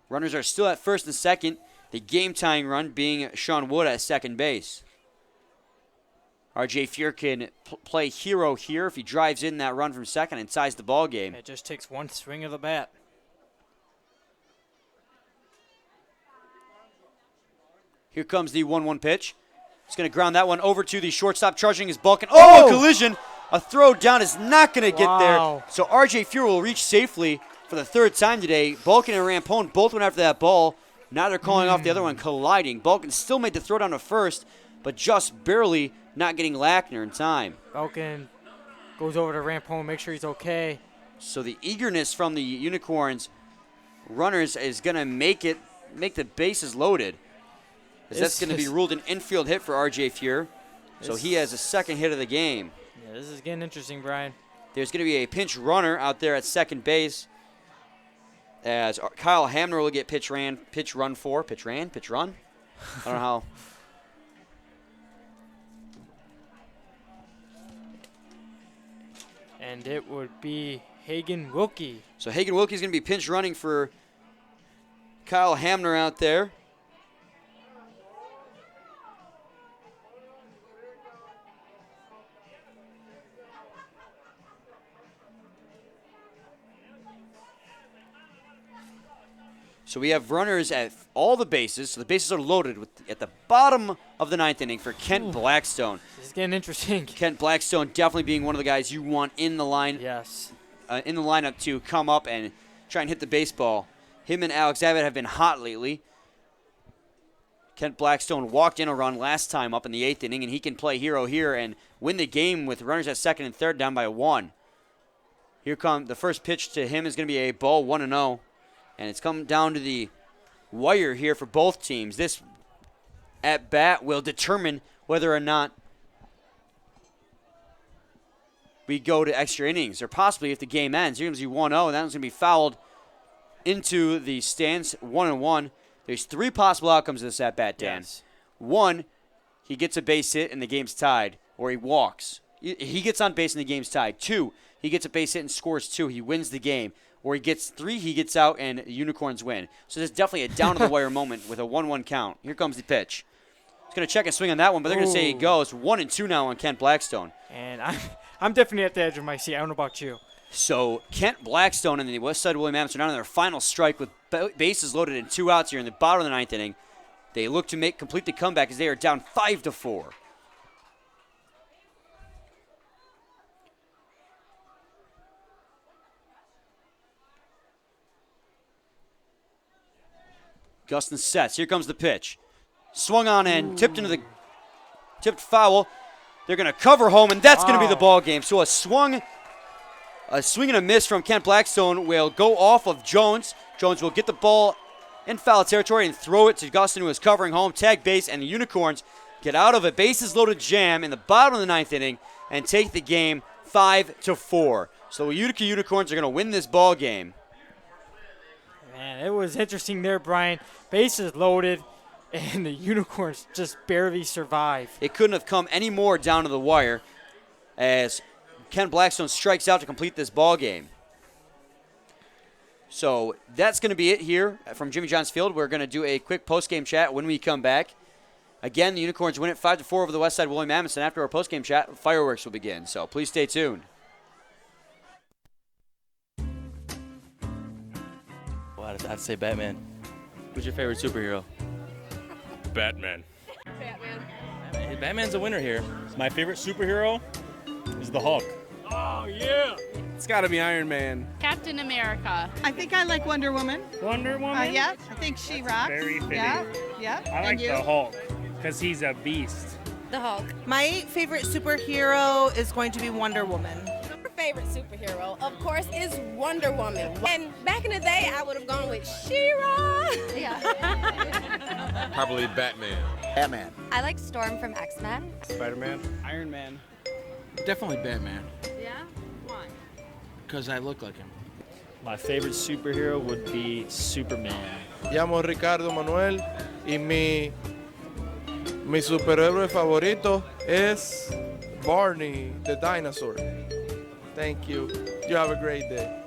Runners are still at first and second. The game-tying run being Sean Wood at second base. R.J. Fuhr can play hero here if he drives in that run from second and ties the ball game. It just takes 1 swing of the bat. Here comes the 1-1 pitch. He's going to ground that one over to the shortstop, charging his Balkin. Oh, a collision! A throw down is not going to get there. So R.J. Fuhr will reach safely for the 3rd time today. Balkin and Rampone both went after that ball. Now they're calling off the other one, colliding. Balkin still made the throw down to first, but just barely not getting Lackner in time. Balkin goes over to Rampone, make sure he's okay. So the eagerness from the Unicorns runners is going to make the bases loaded. That's going to be ruled an infield hit for R.J. Fuhr. So he has a 2nd hit of the game. Yeah, this is getting interesting, Brian. There's going to be a pinch runner out there at second base as Kyle Hamner will get pitch run. I don't know how. And it would be Hagen Wilkie. So Hagen Wilkie is going to be pinch running for Kyle Hamner out there. So we have runners at all the bases. So the bases are loaded at the bottom of the 9th inning for Kent Blackstone. This is getting interesting. Kent Blackstone definitely being one of the guys you want in the line in the lineup to come up and try and hit the baseball. Him and Alex Abbott have been hot lately. Kent Blackstone walked in a run last time up in the 8th inning, and he can play hero here and win the game with runners at second and third down by 1. Here come the first pitch to him is going to be a ball 1-0, and it's come down to the wire here for both teams. This at bat will determine whether or not we go to extra innings, or possibly if the game ends. Here comes the 1-0, and that one's going to be fouled into the stands, 1-1. There's 3 possible outcomes of this at bat, Dan. Yes. 1, he gets a base hit and the game's tied, or he walks. He gets on base and the game's tied. 2, he gets a base hit and scores 2. He wins the game. Or he gets 3, he gets out, and the Unicorns win. So there's definitely a down-to-the-wire moment with a 1-1 count. Here comes the pitch. He's going to check and swing on that one, but they're going to say he goes. 1-2 now on Kent Blackstone. And I'm definitely at the edge of my seat. I don't know about you. So Kent Blackstone and the Westside Woolly Mammoths are down on their final strike with bases loaded and 2 outs here in the bottom of the 9th inning. They look to complete the comeback as they are down 5-4. Gustin sets. Here comes the pitch. Swung on and tipped foul. They're going to cover home, and that's going to be the ball game. So a swing and a miss from Kent Blackstone will go off of Jones. Jones will get the ball in foul territory and throw it to Gustin, who is covering home, tag base, and the Unicorns get out of a bases-loaded jam in the bottom of the 9th inning and take the game 5-4. So the Utica Unicorns are going to win this ball game. Man, it was interesting there, Brian. Bases loaded, and the Unicorns just barely survive. It couldn't have come any more down to the wire as Ken Blackstone strikes out to complete this ball game. So that's going to be it here from Jimmy John's Field. We're going to do a quick post-game chat when we come back. Again, the Unicorns win it 5-4 over the Westside Woolly Mammoths, and after our post-game chat, fireworks will begin. So please stay tuned. Well, I'd say Batman. Who's your favorite superhero? Batman. Batman's a winner here. My favorite superhero is the Hulk. Oh, yeah. It's got to be Iron Man. Captain America. I think I like Wonder Woman. Wonder Woman? Yeah, I think she rocks. Very fitting. Yeah. I like the Hulk because he's a beast. The Hulk. My favorite superhero is going to be Wonder Woman. Your favorite superhero, of course, is Wonder Woman. And back in the day, I would have gone with She-Ra. Yeah. Probably Batman. Batman. I like Storm from X-Men. Spider-Man. Iron Man. Definitely Batman Yeah? Why? because I look like him. My favorite superhero would be Superman. Llamo Ricardo Manuel y mi superhéroe favorito es Barney the dinosaur. Thank you. You have a great day.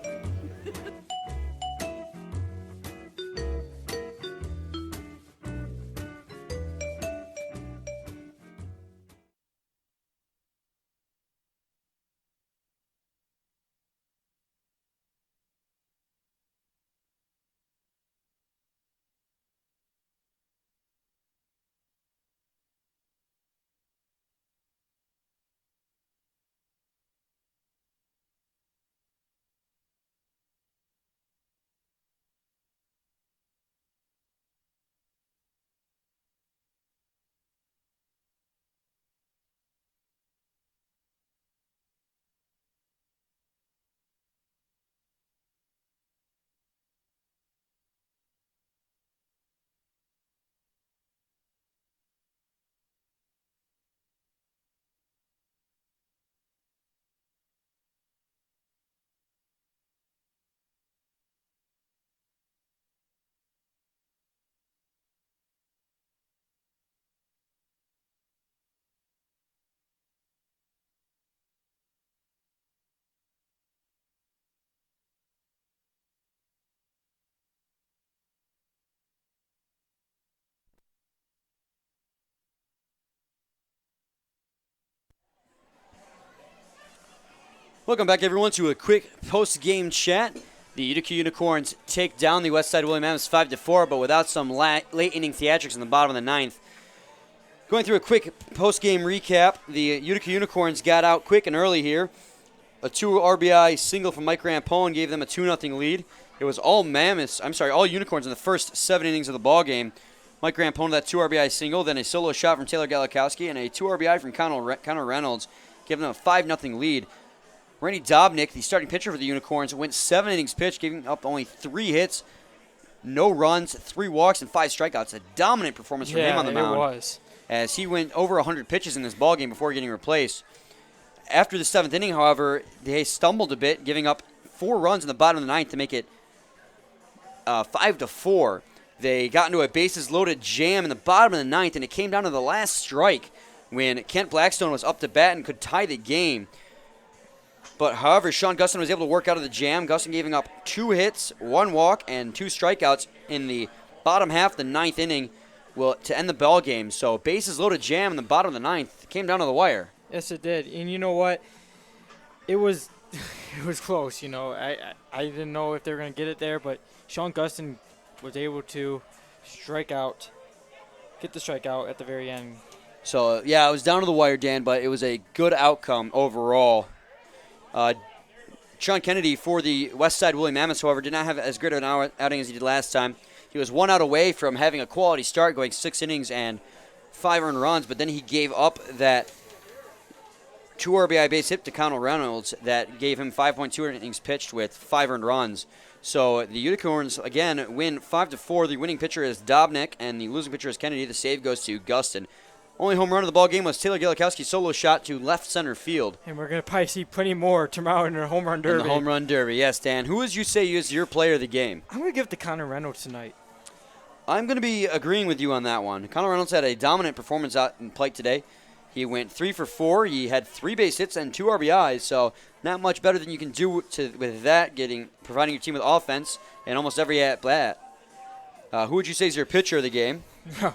Welcome back, everyone, to a quick post-game chat. The Utica Unicorns take down the Westside Woolly Mammoths 5-4, but without some late-inning theatrics in the bottom of the 9th. Going through a quick post-game recap, the Utica Unicorns got out quick and early here. A 2 RBI single from Mike Rampone gave them a 2-0 lead. It was all all Unicorns in the first 7 innings of the ball game. Mike Rampone, that 2 RBI single, then a solo shot from Taylor Gala Kowski, and a 2 RBI from Connor Reynolds, giving them a 5-0 lead. Randy Dominik, the starting pitcher for the Unicorns, went 7 innings pitched, giving up only 3 hits, no runs, 3 walks, and 5 strikeouts. A dominant performance from him on the mound. It was. As he went over 100 pitches in this ballgame before getting replaced. After the 7th inning, however, they stumbled a bit, giving up 4 runs in the bottom of the 9th to make it 5-4. They got into a bases-loaded jam in the bottom of the 9th, and it came down to the last strike when Kent Blackstone was up to bat and could tie the game. But, however, Sean Gustin was able to work out of the jam. Gustin giving up 2 hits, 1 walk, and 2 strikeouts in the bottom half of the 9th inning to end the ball game. So, bases-loaded jam in the bottom of the 9th came down to the wire. Yes, it did. And you know what? It was close, you know. I didn't know if they were going to get it there, but Sean Gustin was able to get the strikeout at the very end. So, yeah, it was down to the wire, Dan, but it was a good outcome overall. Sean Kennedy for the Westside Woolly Mammoths, however, did not have as good of an outing as he did last time. He was 1 out away from having a quality start, going 6 innings and 5 earned runs, but then he gave up that 2 RBI base hit to Connor Reynolds that gave him 5.2 innings pitched with 5 earned runs. So the Unicorns, again, win 5-4. The winning pitcher is Dominik, and the losing pitcher is Kennedy. The save goes to Gustin. Only home run of the ball game was Taylor Gala Kowski's solo shot to left center field. And we're going to probably see plenty more tomorrow in the home run derby. In the home run derby, yes, Dan. Who would you say is your player of the game? I'm going to give it to Connor Reynolds tonight. I'm going to be agreeing with you on that one. Connor Reynolds had a dominant performance out in plate today. He went 3 for 4. He had 3 base hits and 2 RBIs, so not much better than you can do with that, providing your team with offense and almost every at-bat. Who would you say is your pitcher of the game?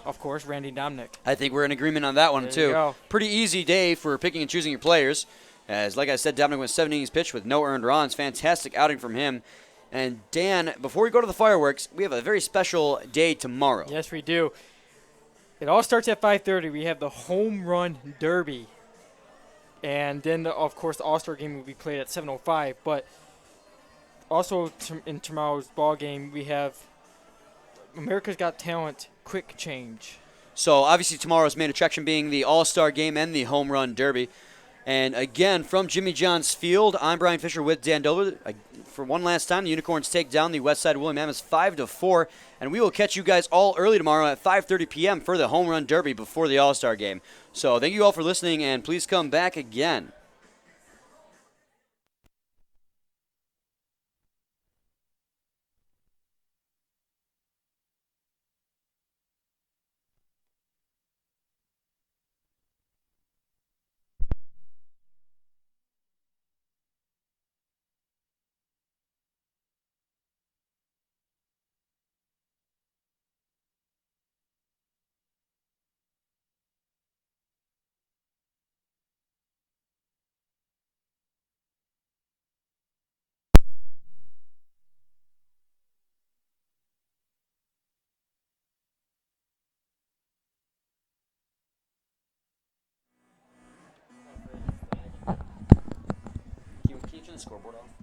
Of course, Randy Dominik. I think we're in agreement on that one, there too. You go. Pretty easy day for picking and choosing your players. As, like I said, Dominik went 7 innings pitched with no earned runs. Fantastic outing from him. And, Dan, before we go to the fireworks, we have a very special day tomorrow. Yes, we do. It all starts at 5:30. We have the home run derby. And then, of course, the All-Star game will be played at 7:05. But also in tomorrow's ball game, we have America's Got Talent Quick Change. So, obviously, tomorrow's main attraction being the All-Star game and the home run derby. And, again, from Jimmy John's Field, I'm Brian Fisher with Dan Dover. For one last time, the Unicorns take down the Westside Woolly Mammoths 5-4. And we will catch you guys all early tomorrow at 5:30 p.m. for the home run derby before the All-Star game. So, thank you all for listening, and please come back again. Can you turn the scoreboard off?